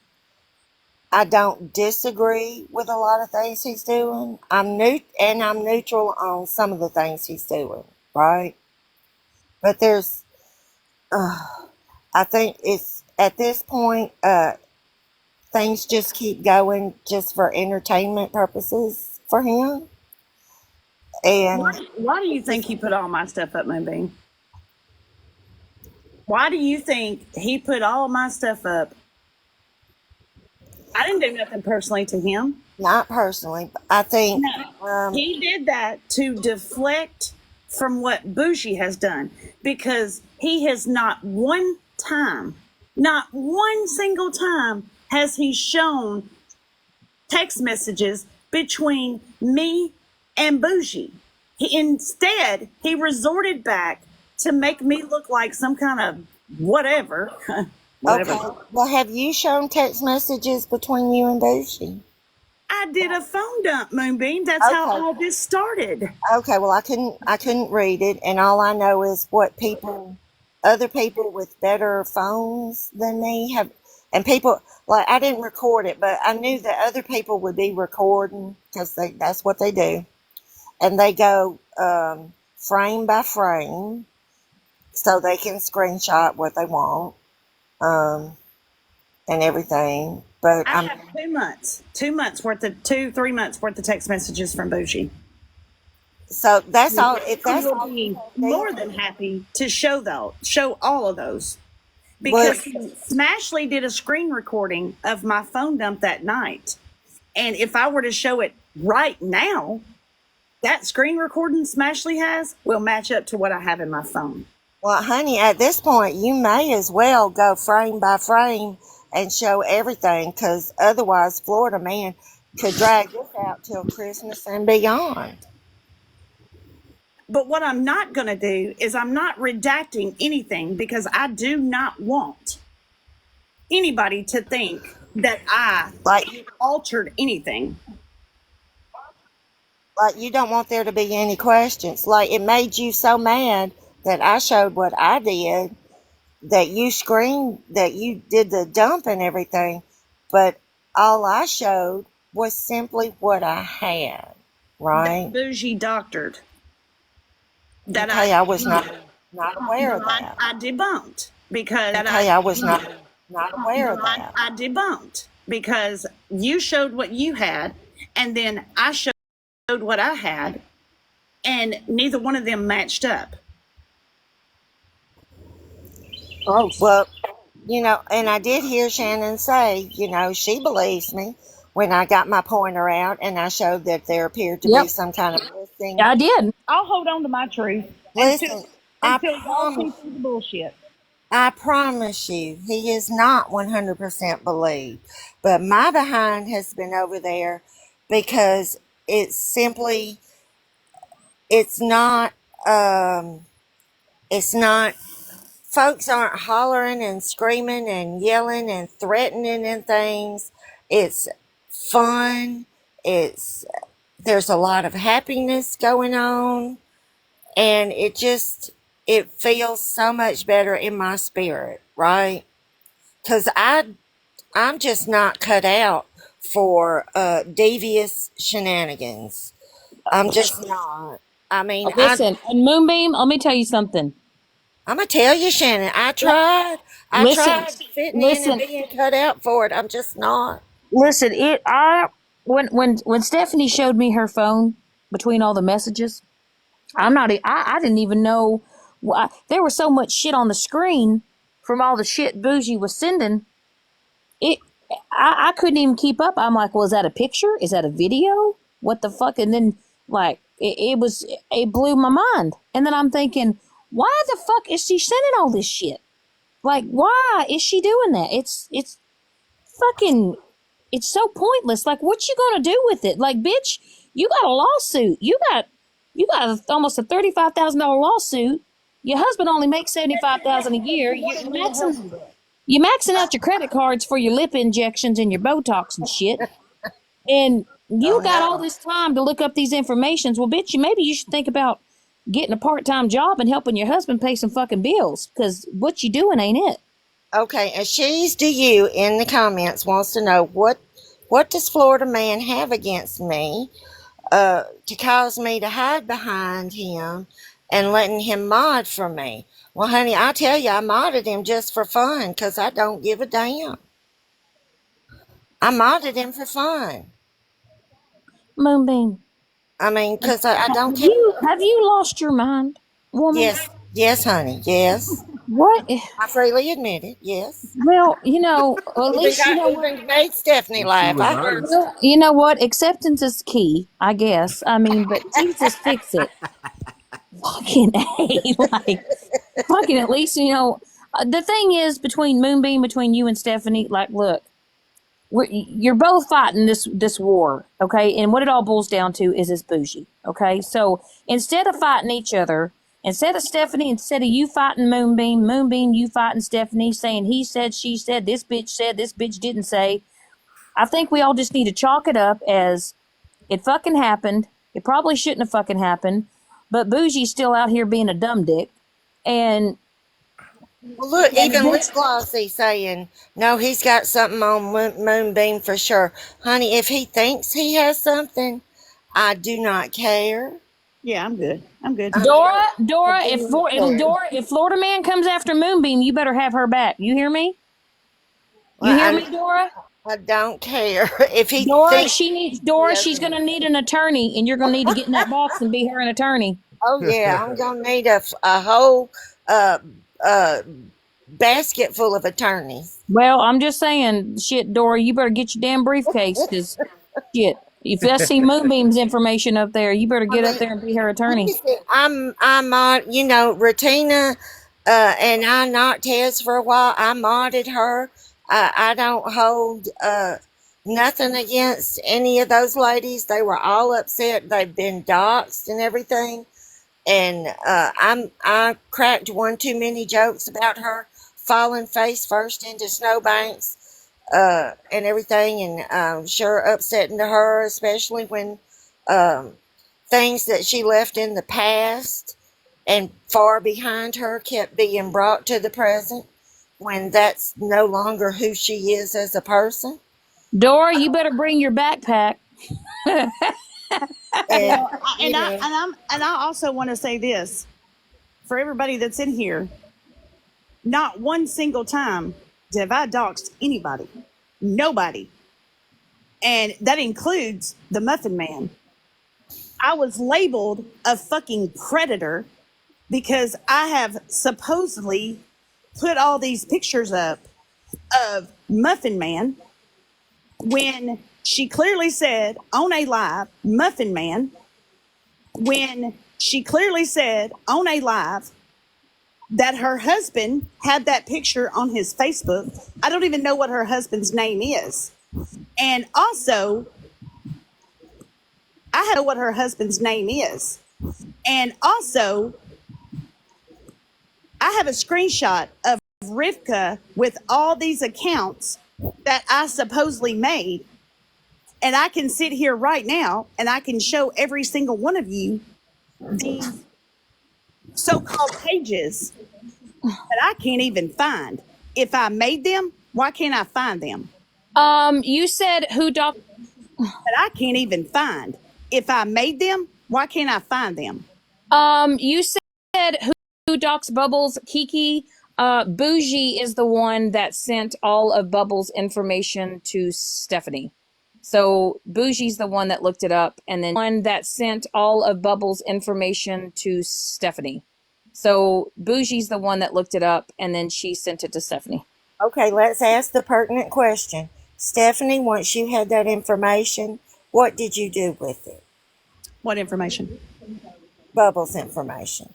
I don't disagree with a lot of things he's doing. I'm neutral on some of the things he's doing, right? But there's I think it's at this point, things just keep going just for entertainment purposes for him. And Why do you think he put all my stuff up, Moonbeam? Why do you think he put all my stuff up? I didn't do nothing personally to him. not personally, but I think He did that to deflect from what Bougie has done because he has not one time, not one single time, has he shown text messages between me and Bougie. Instead, he resorted back to make me look like some kind of whatever. okay. Well, have you shown text messages between you and Bougie? I did a phone dump, Moonbeam. That's how Okay. all this started. Okay, well, I couldn't read it, and all I know is what other people with better phones than me have, and people like I didn't record it, but I knew that other people would be recording because that's what they do, and they go frame by frame, so they can screenshot what they want, and everything. But I have 2 months, 3 months worth of text messages from Bougie. so that's all. If I that's will all, be more than happy to show all of those because Smashley did a screen recording of my phone dump that night, and if I were to show it right now, that screen recording Smashley has will match up to what I have in my phone. well, honey, at this point, you may as well go frame by frame and show everything, because otherwise, Florida Man could drag this out till Christmas and beyond. But what I'm not going to do is I'm not redacting anything because I do not want anybody to think that I altered anything. Like, you don't want there to be any questions. Like, it made you so mad that I showed what I did, that you screamed, that you did the dump and everything, but all I showed was simply what I had, right? Bougie doctored. That okay, I was not aware of that. I debunked because okay, I was not aware of that. I debunked because you showed what you had, and then I showed what I had, and neither one of them matched up. Oh, well, and I did hear Shannon say, she believes me when I got my pointer out and I showed that there appeared to be some kind of missing. I did. I'll hold on to my truth Listen, until y'all see through the bullshit. I promise you, he is not 100% believed. But my behind has been over there because it's not, folks aren't hollering and screaming and yelling and threatening and things. It's fun. There's a lot of happiness going on. And it feels so much better in my spirit, right? Because I'm just not cut out for devious shenanigans. I'm just not. I mean, listen, and Moonbeam, let me tell you something. I'm gonna tell you, Shannon. I tried. I tried fitting in and being cut out for it. I'm just not. Listen, when Stephanie showed me her phone between all the messages, I didn't even know. There was so much shit on the screen from all the shit Bougie was sending. I couldn't even keep up. I'm like, well, is that a picture? Is that a video? What the fuck? And then it blew my mind. And then I'm thinking, why the fuck is she sending all this shit? Like, why is she doing that? It's fucking, it's so pointless. Like, what you gonna do with it? Like, bitch, you got a lawsuit. You got almost a $35,000 lawsuit. Your husband only makes $75,000 a year. You're maxing out your credit cards for your lip injections and your Botox and shit. And you got all this time to look up these informations. Well, bitch, maybe you should think about getting a part-time job and helping your husband pay some fucking bills, because what you doing ain't it. Okay, and She's to you in the comments wants to know what does Florida Man have against me to cause me to hide behind him and letting him mod for me. Well, honey, I tell you, I modded him just for fun because I don't give a damn. I modded him for fun. Moonbeam, I mean, because I don't care. have you lost your mind, woman? Yes, honey, yes. What? I freely admit it, yes. Well, at least you know what. Even made Stephanie laugh. I heard. Well, you know what? Acceptance is key, I guess. I mean, but Jesus, fix it. Fucking A, fucking at least, the thing is between Moonbeam, between you and Stephanie, look, you're both fighting this war, okay? And what it all boils down to is bougie, okay? So instead of fighting each other, instead of you fighting Moonbeam, you fighting Stephanie, saying he said, she said, this bitch didn't say, I think we all just need to chalk it up as it fucking happened. It probably shouldn't have fucking happened, but Bougie's still out here being a dumb dick. And well, look, even Lip Glossy saying, no, he's got something on Moonbeam for sure. Honey, if he thinks he has something, I do not care. Yeah, I'm good. Dora, if Florida Man comes after Moonbeam, you better have her back. You hear me? You hear me, Dora? I don't care. If he Dora, thinks she's gonna need an attorney, and you're gonna need to get in that box and be her an attorney. Oh yeah, I'm gonna need a whole basket full of attorneys. Well, I'm just saying, shit, Dora, you better get your damn briefcase, because shit, if I see Moonbeam's information up there, you better get up there and be her attorney. I'm Retina and I knocked heads for a while. I modded her. I don't hold nothing against any of those ladies. They were all upset. They've been doxxed and everything. And I cracked one too many jokes about her falling face first into snowbanks and everything, and sure upsetting to her, especially when things that she left in the past and far behind her kept being brought to the present when that's no longer who she is as a person. Dora, you better bring your backpack. And I also want to say this for everybody that's in here. Not one single time have I doxed anybody, nobody, and that includes the Muffin Man. I was labeled a fucking predator because I have supposedly put all these pictures up of Muffin Man when she clearly said on a live, Muffin Man, when she clearly said on a live that her husband had that picture on his Facebook. I don't even know what her husband's name is. And also, I know what her husband's name is. And also, I have a screenshot of Rivka with all these accounts that I supposedly made. And I can sit here right now and I can show every single one of you these so-called pages that I can't even find. If I made them, why can't I find them? You said who doc That I can't even find. If I made them, why can't I find them? You said who docs Bubbles, Kiki. Bougie is the one that sent all of Bubbles' information to Stephanie. So Bougie's the one that looked it up, and then one that sent all of Bubbles' information to Stephanie. So Bougie's the one that looked it up, and then she sent it to Stephanie. Okay, let's ask the pertinent question. Stephanie, once you had that information, what did you do with it? What information? Bubbles' information.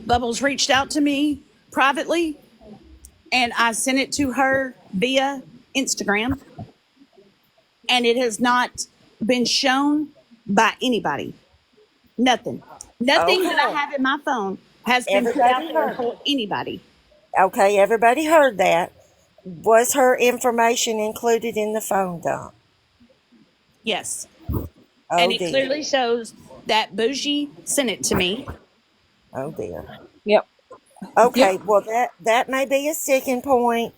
Bubbles reached out to me privately, and I sent it to her via Instagram. And it has not been shown by anybody. Nothing that I have in my phone has been put out there for anybody. Okay, everybody heard that. Was her information included in the phone dump? Yes. Oh, and it dear. clearly shows that Bougie sent it to me. Oh dear. Yep. Okay, Yep. well that may be a sticking point.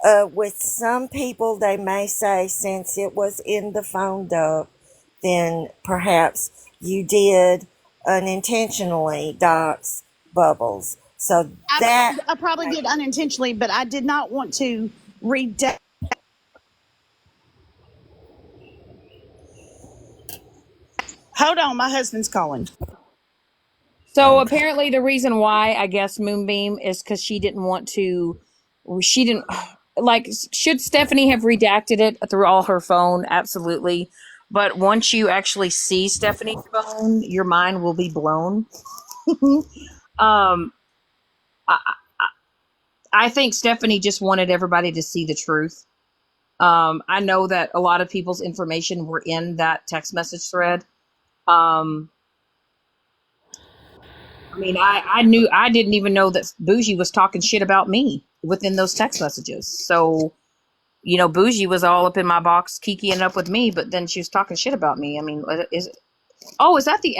With some people, they may say since it was in the phone dump, then perhaps you did unintentionally dox Bubbles. So that I probably did unintentionally, but I did not want to redact. Hold on, my husband's calling. So apparently the reason why I guess Moonbeam is because she didn't want to, she didn't, like, should Stephanie have redacted it through all her phone? Absolutely. But once you actually see Stephanie's phone, your mind will be blown. um, I, I think Stephanie just wanted everybody to see the truth. I know that a lot of people's information were in that text message thread. I mean, I didn't even know that Bougie was talking shit about me within those text messages. So, Bougie was all up in my box, kikiing up with me, but then she was talking shit about me. I mean, is that the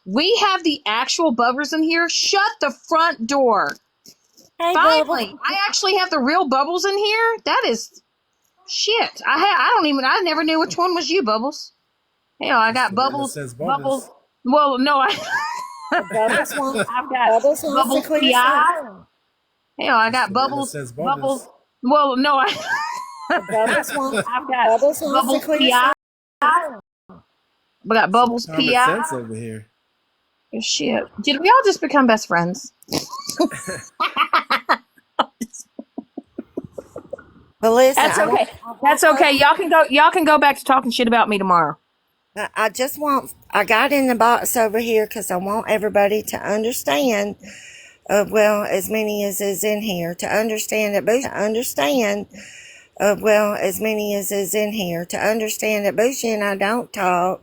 we have the actual Bubbers in here? Shut the front door. hey Finally, Bubbles. I actually have the real Bubbles in here. That is shit. I never knew which one was you, Bubbles. Hell, I got Bubbles. Bubbles. Well, no, Bubbles wants, I've got Bubbles wants to Bubbles clear PI. something. Hell, I got Bubbles. Bubbles. Well, no, Bubbles wants, I've got Bubbles wants Bubbles to clear PI. something. We got Bubbles Common PI. sense over here. Oh, shit. Did we all just become best friends? But listen, That's okay. That's okay. Y'all can go back to talking shit about me tomorrow. I just want, I got in the box over here because I want everybody to understand, as many as is in here, to understand that Bougie, as many as is in here, to understand that Bougie and I don't talk.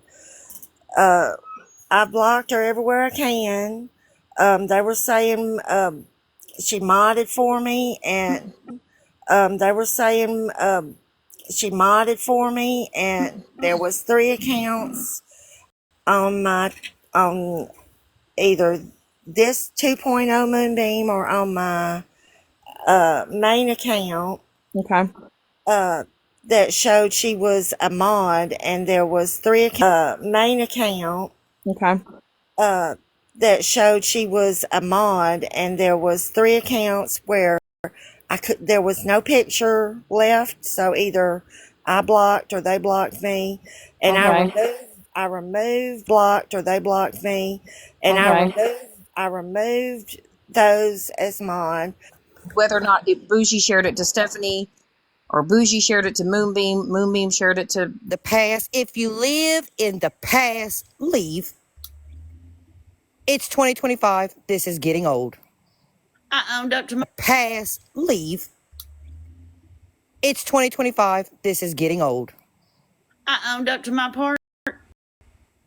I blocked her everywhere I can. They were saying, she modded for me, and they were saying, she modded for me, and there was 3 accounts on either this 2.0 Moonbeam or on my main account. Okay. That showed she was a mod, and there was 3 main account. Okay. That showed she was a mod, and there was 3 accounts where there was no picture left, so either I blocked or they blocked me, and Okay. I removed, blocked or they blocked me, and Okay. I removed those as mod. Whether or not Bougie shared it to Stephanie or Bougie shared it to Moonbeam, Moonbeam shared it to The past. If you live in the past, leave. It's 2025. This is getting old. I owned up to my Past, leave. It's 2025. This is getting old. I owned up to my part,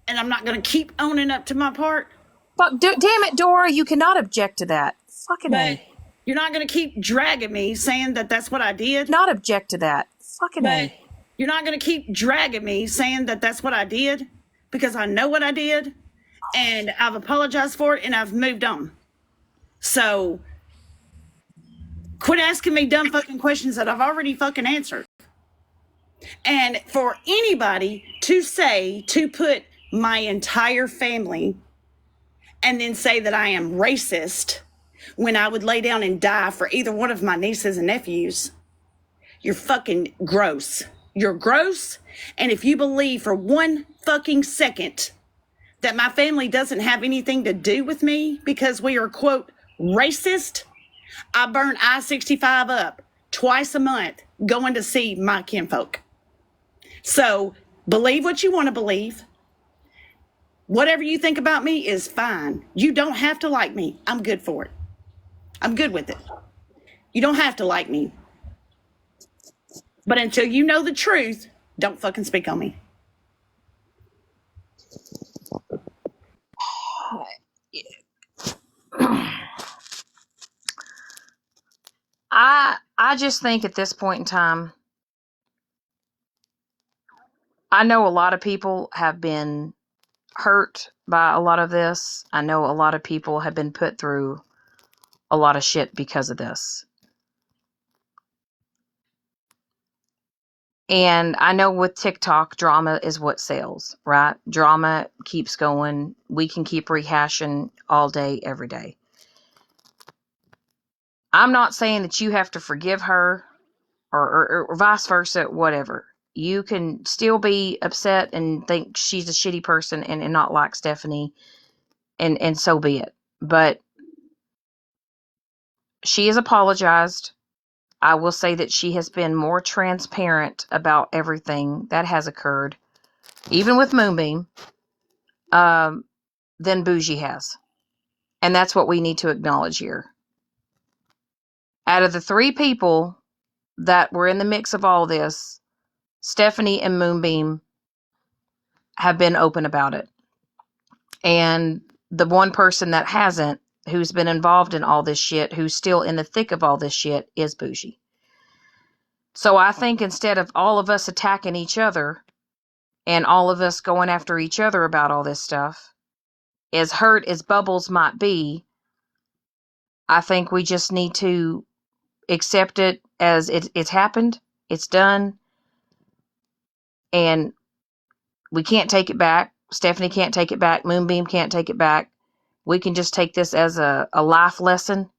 and I'm not going to keep owning up to my part. Fuck, damn it, Dora, you cannot object to that. Fucking But A. you're not going to keep dragging me saying that that's what I did. Not object to that. Fucking But A. you're not going to keep dragging me saying that that's what I did, because I know what I did, and I've apologized for it, and I've moved on. So quit asking me dumb fucking questions that I've already fucking answered. And for anybody to put my entire family and then say that I am racist when I would lay down and die for either one of my nieces and nephews, you're fucking gross. You're gross. And if you believe for one fucking second that my family doesn't have anything to do with me because we are, quote, racist, I burn I-65 up twice a month going to see my kinfolk. So believe what you want to believe. Whatever you think about me is fine. You don't have to like me. I'm good for it. I'm good with it. You don't have to like me. But until you know the truth, don't fucking speak on me. I just think at this point in time, I know a lot of people have been hurt by a lot of this. I know a lot of people have been put through a lot of shit because of this. And I know with TikTok, drama is what sells, right? Drama keeps going. We can keep rehashing all day, every day. I'm not saying that you have to forgive her or vice versa, whatever. You can still be upset and think she's a shitty person and not like Stephanie, and so be it. But she has apologized. I will say that she has been more transparent about everything that has occurred, even with Moonbeam, than Bougie has. And that's what we need to acknowledge here. Out of the three people that were in the mix of all this, Stephanie and Moonbeam have been open about it. And the one person that hasn't, who's been involved in all this shit, who's still in the thick of all this shit, is Bougie. So I think instead of all of us attacking each other and all of us going after each other about all this stuff, as hurt as Bubbles might be, I think we just need to accept it as it's happened, it's done, and we can't take it back. Stephanie can't take it back. Moonbeam can't take it back. We can just take this as a life lesson,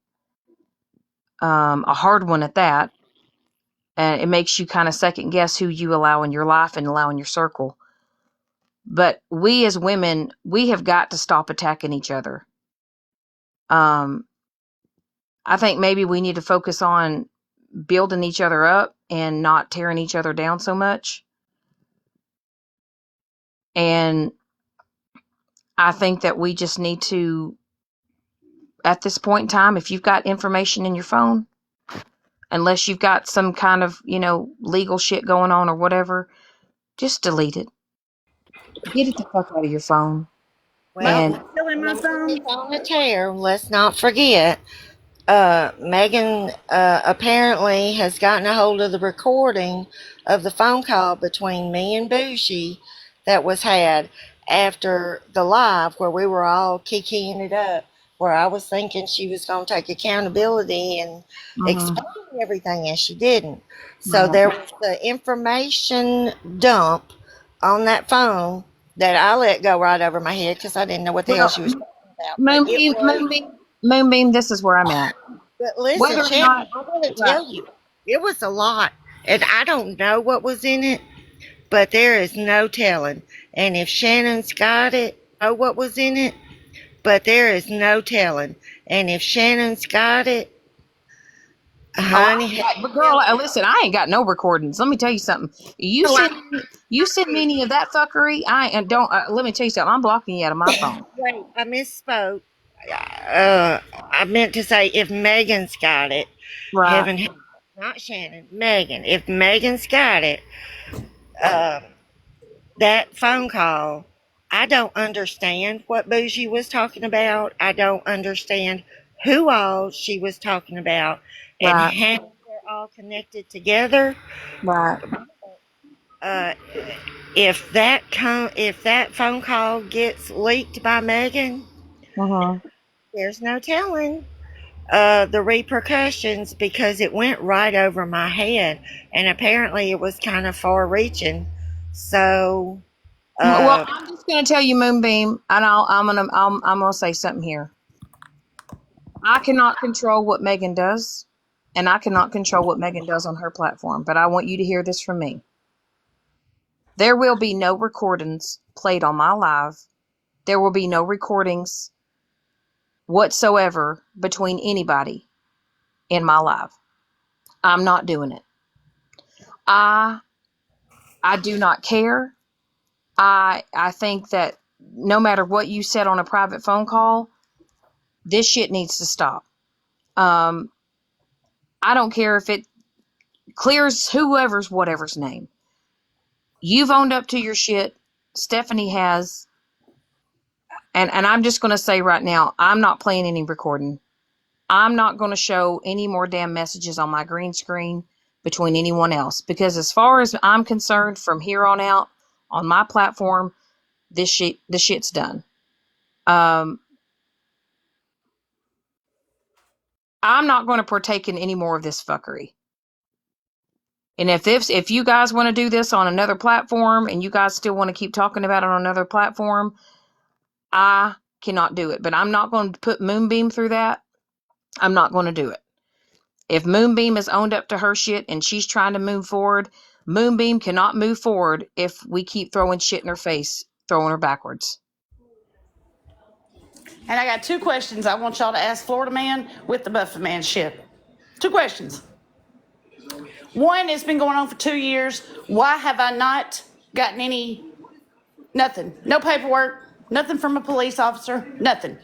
a hard one at that. And it makes you kind of second guess who you allow in your life and allow in your circle. But we as women, we have got to stop attacking each other. I think maybe we need to focus on building each other up and not tearing each other down so much. And I think that we just need to, at this point in time, if you've got information in your phone, unless you've got some kind of, legal shit going on or whatever, just delete it. Get it the fuck out of your phone. Well, And Still in my phone. on a tear. Let's not forget. Megan apparently has gotten a hold of the recording of the phone call between me and Bougie that was had after the live where we were all kikiing it up, where I was thinking she was going to take accountability and explain everything, and she didn't. So there was the information dump on that phone that I let go right over my head because I didn't know what the hell she was talking about. But it was, Moonbeam, this is where I'm at. but listen, Whether or Shannon, not, I'm going to tell you, it was a lot. And I don't know what was in it, but there is no telling. And if Shannon's got it, know what was in it, but there is no telling. And if Shannon's got it, honey, but girl, listen, I ain't got no recordings. Let me tell you something. You send me any of that fuckery, let me tell you something. I'm blocking you out of my phone. wait, I misspoke. I meant to say if Megan's got it, Right. heaven, not Shannon, Megan. If Megan's got it, that phone call, I don't understand what Bougie was talking about. I don't understand who all she was talking about and how they're all connected together. Right. If that phone call gets leaked by Megan, there's no telling the repercussions, because it went right over my head, and apparently it was kind of far-reaching. So, well, I'm just gonna tell you, Moonbeam, and I'm gonna say something here. I cannot control what Megan does, and I cannot control what Megan does on her platform. But I want you to hear this from me. There will be no recordings played on my live. There will be no recordings whatsoever between anybody in my live. I'm not doing it. I do not care. I think that no matter what you said on a private phone call, this shit needs to stop. I don't care if it clears whatever's name. You've owned up to your shit. Stephanie has. And I'm just going to say right now, I'm not playing any recording. I'm not going to show any more damn messages on my green screen between anyone else. Because as far as I'm concerned, from here on out, on my platform, this shit's done. I'm not going to partake in any more of this fuckery. And if you guys want to do this on another platform and you guys still want to keep talking about it on another platform, I cannot do it. But I'm not going to put Moonbeam through that. I'm not going to do it. If Moonbeam is owned up to her shit and she's trying to move forward, Moonbeam cannot move forward if we keep throwing shit in her face, throwing her backwards. And I got 2 questions I want y'all to ask Florida Man with the Muffin Man shit. 2 questions. One, it's been going on for 2 years. Why have I not gotten nothing? No paperwork, nothing from a police officer, nothing.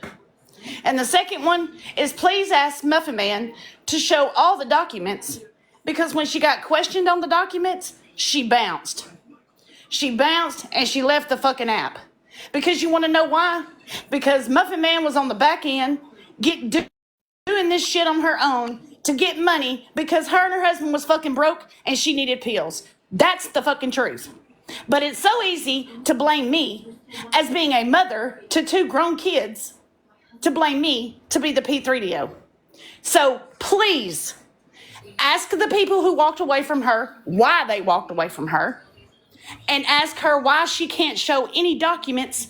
And the second one is please ask Muffin Man to show all the documents, because when she got questioned on the documents, she bounced. She bounced and she left the fucking app. Because you want to know why? Because Muffin Man was on the back end doing this shit on her own to get money because her and her husband was fucking broke and she needed pills. That's the fucking truth. But it's so easy to blame me as being a mother to 2 grown kids, to blame me to be the P3DO. So please ask the people who walked away from her why they walked away from her, and ask her why she can't show any documents,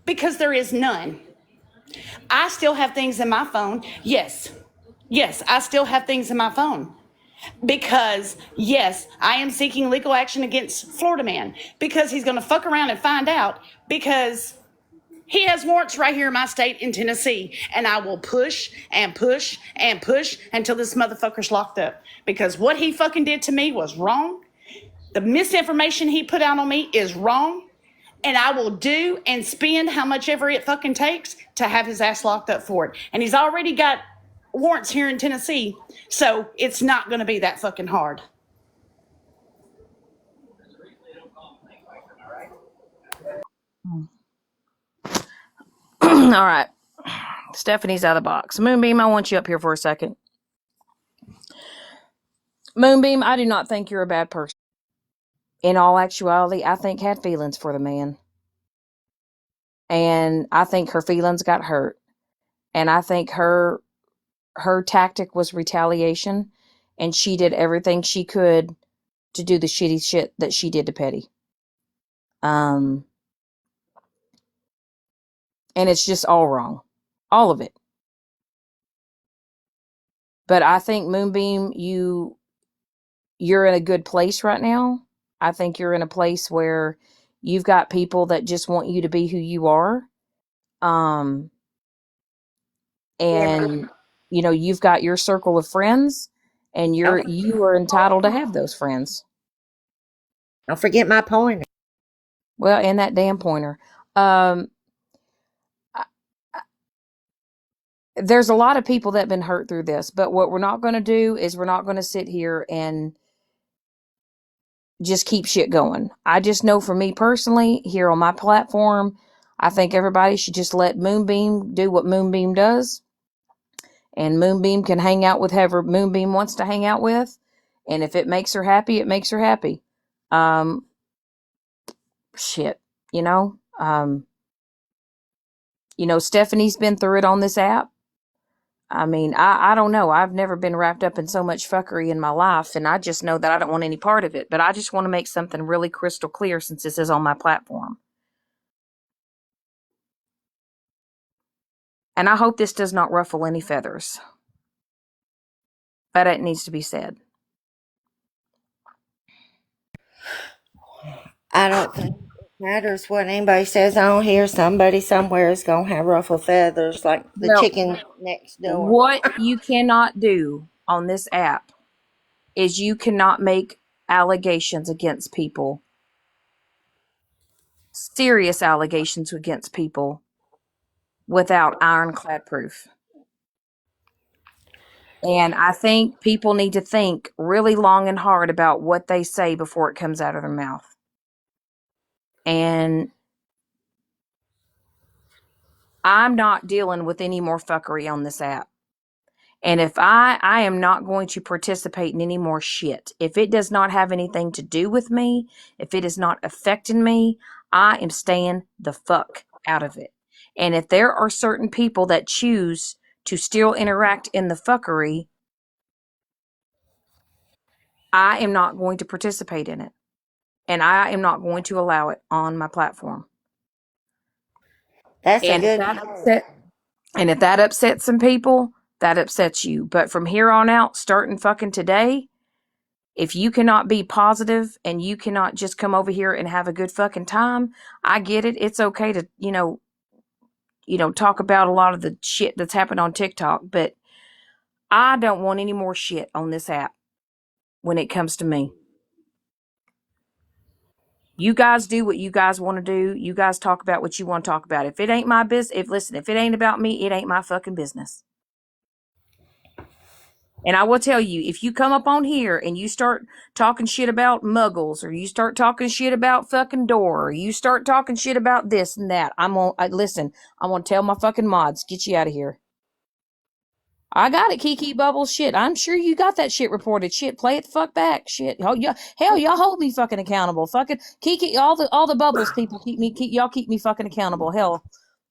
because there is none. I still have things in my phone. Yes, I still have things in my phone. Because, yes, I am seeking legal action against Florida Man, because he's going to fuck around and find out, because he has warrants right here in my state in Tennessee, and I will push and push and push until this motherfucker's locked up, because what he fucking did to me was wrong. The misinformation he put out on me is wrong, and I will do and spend how much ever it fucking takes to have his ass locked up for it. And he's already got warrants here in Tennessee, so it's not going to be that fucking hard. All right. Stephanie's out of the box. Moonbeam, I want you up here for a second. Moonbeam, I do not think you're a bad person. In all actuality, I think had feelings for the man. And I think her feelings got hurt. And I think her tactic was retaliation, and she did everything she could to do the shitty shit that she did to Petty. And it's just all wrong. All of it. But I think Moonbeam, you're in a good place right now. I think you're in a place where you've got people that just want you to be who you are. And you've got your circle of friends, and you are entitled to have those friends. Don't forget my pointer. Well, and that damn pointer. There's a lot of people that have been hurt through this, but what we're not going to do is we're not going to sit here and just keep shit going. I just know for me personally, here on my platform, I think everybody should just let Moonbeam do what Moonbeam does. And Moonbeam can hang out with whoever Moonbeam wants to hang out with. And if it makes her happy, it makes her happy. Shit, Stephanie's been through it on this app. I mean, I don't know. I've never been wrapped up in so much fuckery in my life, and I just know that I don't want any part of it. But I just want to make something really crystal clear since this is on my platform. And I hope this does not ruffle any feathers. But it needs to be said. I don't think it matters what anybody says on here. Somebody somewhere is going to have ruffled feathers like the chicken next door. What you cannot do on this app is you cannot make allegations against people. Serious allegations against people without ironclad proof. And I think people need to think really long and hard about what they say before it comes out of their mouth. And I'm not dealing with any more fuckery on this app. And if I am not going to participate in any more shit. If it does not have anything to do with me, if it is not affecting me, I am staying the fuck out of it. And if there are certain people that choose to still interact in the fuckery, I am not going to participate in it. And I am not going to allow it on my platform. That's a And if good that point. if that upsets some people, that upsets you. But from here on out, starting fucking today, if you cannot be positive and you cannot just come over here and have a good fucking time, I get it. It's okay to, talk about a lot of the shit that's happened on TikTok, but I don't want any more shit on this app when it comes to me. You guys do what you guys want to do. You guys talk about what you want to talk about. If it ain't my business, if it ain't about me, it ain't my fucking business. And I will tell you, if you come up on here and you start talking shit about muggles, or you start talking shit about fucking Dora, or you start talking shit about this and that, I'm gonna tell my fucking mods, get you out of here. I got it, Kiki Bubbles. Shit, I'm sure you got that shit reported. Shit, play it the fuck back. Shit, hell, y'all hold me fucking accountable. Fucking Kiki, all the Bubbles people keep me fucking accountable. Hell,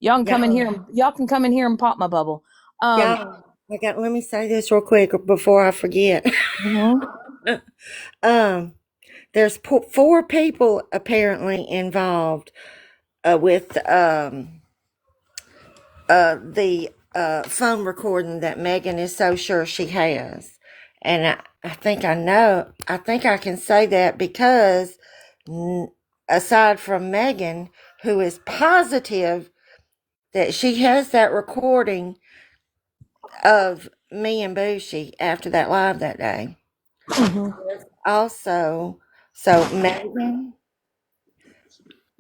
y'all can come in here. Y'all can come in here and pop my bubble. Y'all, let me say this real quick before I forget. There's 4 people apparently involved with the phone recording that Megan is so sure she has. And I think I can say that because aside from Megan, who is positive that she has that recording of me and Bushi after that live that day. Also, so Megan,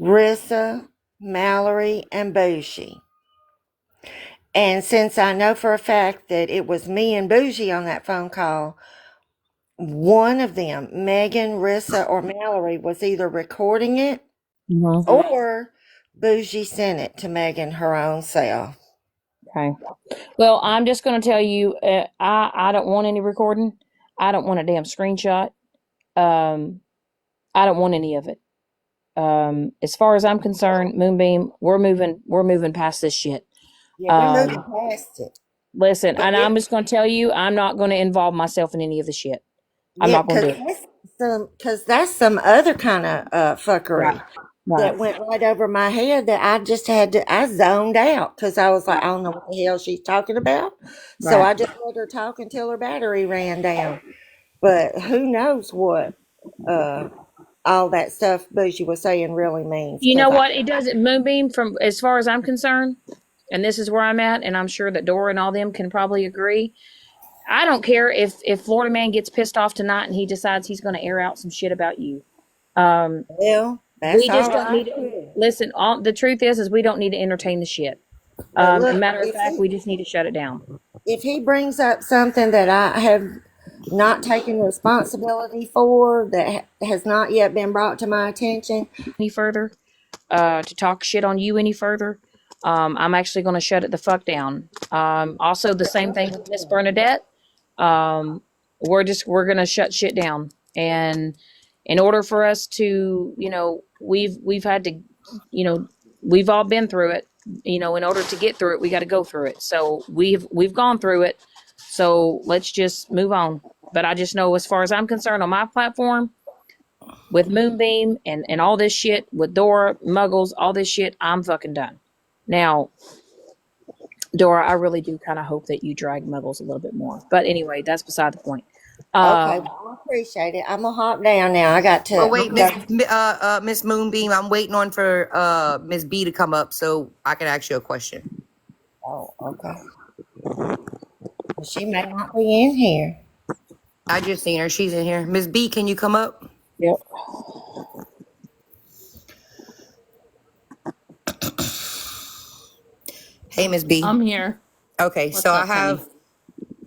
Rissa, Mallory, and Bushi. And since I know for a fact that it was me and Bougie on that phone call, one of them, Megan, Rissa, or Mallory, was either recording it or Bougie sent it to Megan her own self. Okay. Well, I'm just going to tell you, I don't want any recording. I don't want a damn screenshot. I don't want any of it. As far as I'm concerned, Moonbeam, we're moving past this shit. Yeah, we're moving past it. Listen, and I'm just going to tell you, I'm not going to involve myself in any of the shit. I'm not going to do it. Because that's some other kind of fuckery that went right over my head that I just I zoned out because I was like, I don't know what the hell she's talking about. So I just let her talk until her battery ran down. But who knows what all that stuff Bougie was saying really means. You know what? It doesn't, Moonbeam, from as far as I'm concerned, and this is where I'm at, and I'm sure that Dora and all them can probably agree. I don't care if Florida Man gets pissed off tonight and he decides he's going to air out some shit about you. Well, that's we just don't need to listen. The truth is we don't need to entertain the shit. As a matter of fact, we just need to shut it down. If he brings up something that I have not taken responsibility for, that has not yet been brought to my attention any further, to talk shit on you any further, I'm actually going to shut it the fuck down. Also, the same thing with Miss Bernadette. We're going to shut shit down. And in order for us to, we've had to, we've all been through it. In order to get through it, we got to go through it. So we've gone through it. So let's just move on. But I just know, as far as I'm concerned, on my platform, with Moonbeam and all this shit, with Dora, Muggles, all this shit, I'm fucking done. Now, Dora, I really do kind of hope that you drag Muggles a little bit more. But anyway, that's beside the point. Okay, well, I appreciate it. I'm gonna hop down now. I got to. Oh wait, Miss Moonbeam, I'm waiting on for Miss B to come up so I can ask you a question. Oh, okay. Well, she may not be in here. I just seen her. She's in here. Miss B, can you come up? Yep. Hey, Miss B. I'm here. Okay, What's so up, I have honey?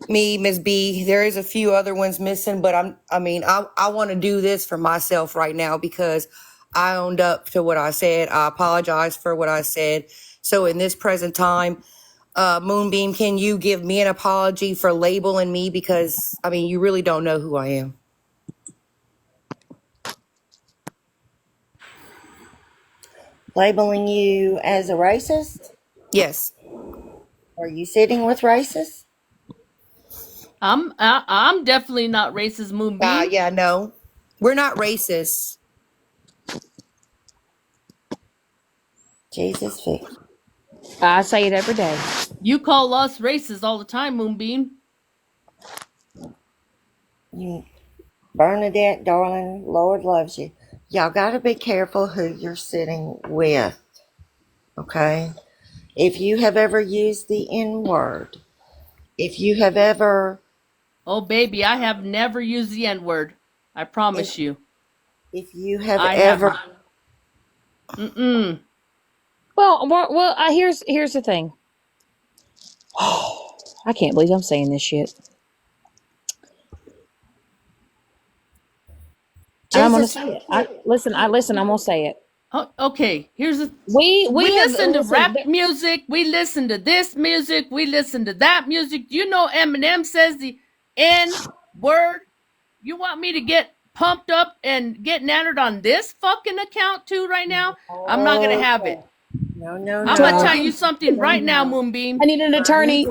me, Miss B. There is a few other ones missing, but I want to do this for myself right now because I owned up to what I said. I apologize for what I said. So in this present time, Moonbeam, can you give me an apology for labeling me? Because, you really don't know who I am. Labeling you as a racist? Yes. Are you sitting with racists? I'm definitely not racist, Moonbeam. Yeah, no. We're not racist. Jesus fix. I say it every day. You call us racist all the time, Moonbeam. You, Bernadette, darling, Lord loves you. Y'all got to be careful who you're sitting with. Okay? If you have ever used the N word, if you have ever, Oh, baby, I have never used the N-word. I promise if, you. if you have I ever, have. Mm-mm. Well, here's the thing. I can't believe I'm saying this shit. I'm gonna Jesus, say it. Listen. I'm gonna say it. Oh, okay, here's the. We We have listen to listen. rap music. We listen to this music. We listen to that music. You know Eminem says the N word. You want me to get pumped up and get nannered on this fucking account too right now? I'm not gonna have it. no, I'm gonna tell you something right now, Moonbeam. I need an attorney.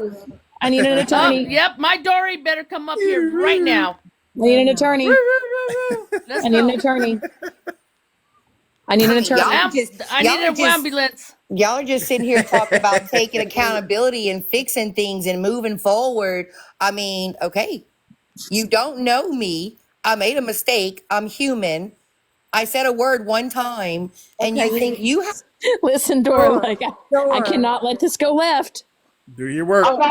I need an attorney. Yep, my Dory better come up here right now. I need an attorney. Let's I need an go. attorney. I need an attorney. I need an ambulance. Y'all are just sitting here talking about taking accountability and fixing things and moving forward. I mean, okay, you don't know me. I made a mistake. I'm human. I said a word one time, and you think you have. Listen, Dora, like I cannot let this go left. Do your work. Okay,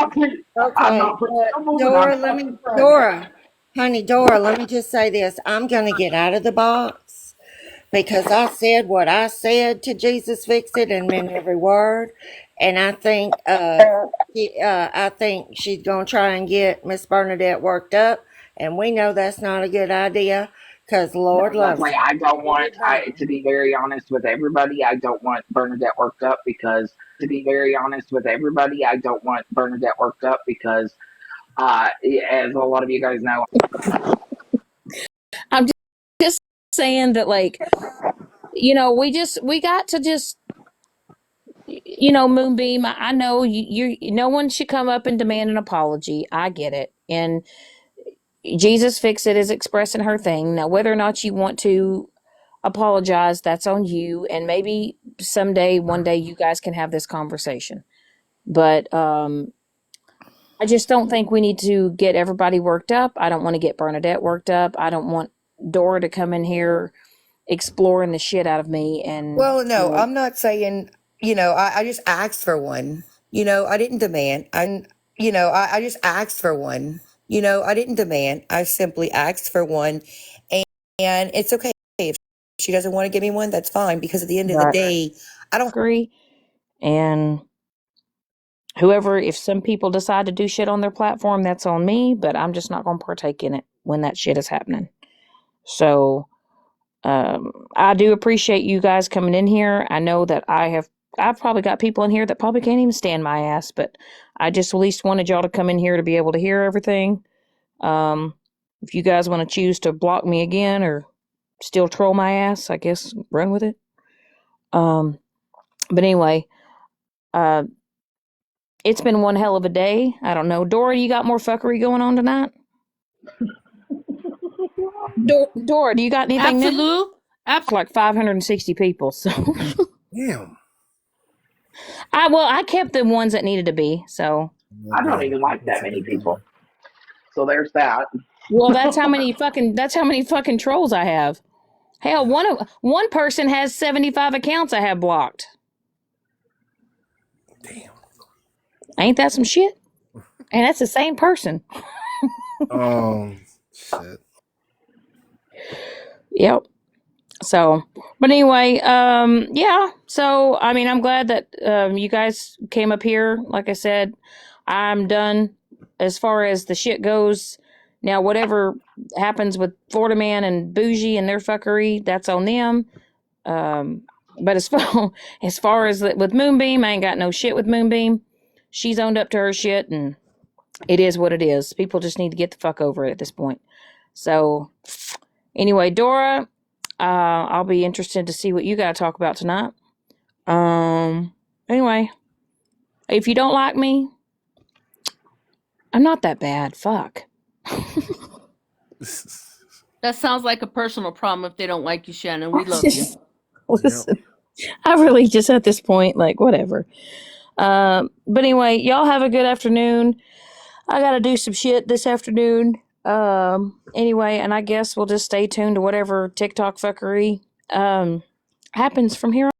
Dora, let me just say this. I'm going to get out of the box because I said what I said to Jesus Fix It and meant every word. And I think she's going to try and get Miss Bernadette worked up. And we know that's not a good idea because Lord loves Definitely, her. I don't want, to be very honest with everybody, I don't want Bernadette worked up because, as a lot of you guys know, I'm just saying that, like, we got to just, Moonbeam. I know you. No one should come up and demand an apology. I get it, and Jesus Fix It is expressing her thing. Now, whether or not you want to apologize, that's on you, and maybe someday, one day, you guys can have this conversation. But I just don't think we need to get everybody worked up. I don't want to get Bernadette worked up. I don't want Dora to come in here exploring the shit out of me. And Well, no, I'm not saying. I just asked for one. I didn't demand. I just asked for one. I didn't demand. I simply asked for one, and it's okay if she doesn't want to give me one. That's fine because at the end of the day, I don't agree. And whoever, if some people decide to do shit on their platform, that's on me, but I'm just not going to partake in it when that shit is happening. So I do appreciate you guys coming in here. I know that I've probably got people in here that probably can't even stand my ass, but I just at least wanted y'all to come in here to be able to hear everything. If you guys want to choose to block me again or still troll my ass, I guess run with it. But anyway, it's been one hell of a day. I don't know. Dora, you got more fuckery going on tonight? Dora, do you got anything new? Like 560 people. So Damn. I kept the ones that needed to be. So I don't even like that many people. So there's that. well, that's how many fucking trolls I have. Hell, one person has 75 accounts I have blocked. Damn. Ain't that some shit? And that's the same person. Shit. Yep. So, but anyway, yeah. So, I mean, I'm glad that you guys came up here. Like I said, I'm done as far as the shit goes. Now, whatever happens with Florida Man and Bougie and their fuckery, that's on them. But as far as with Moonbeam, I ain't got no shit with Moonbeam. She's owned up to her shit, and it is what it is. People just need to get the fuck over it at this point. So, anyway, Dora, I'll be interested to see what you got to talk about tonight. Anyway, if you don't like me, I'm not that bad. Fuck. That sounds like a personal problem if they don't like you, Shannon. We love you. Listen, I really just at this point, like, whatever. But anyway, y'all have a good afternoon. I gotta do some shit this afternoon. Anyway, and I guess we'll just stay tuned to whatever TikTok fuckery happens from here on.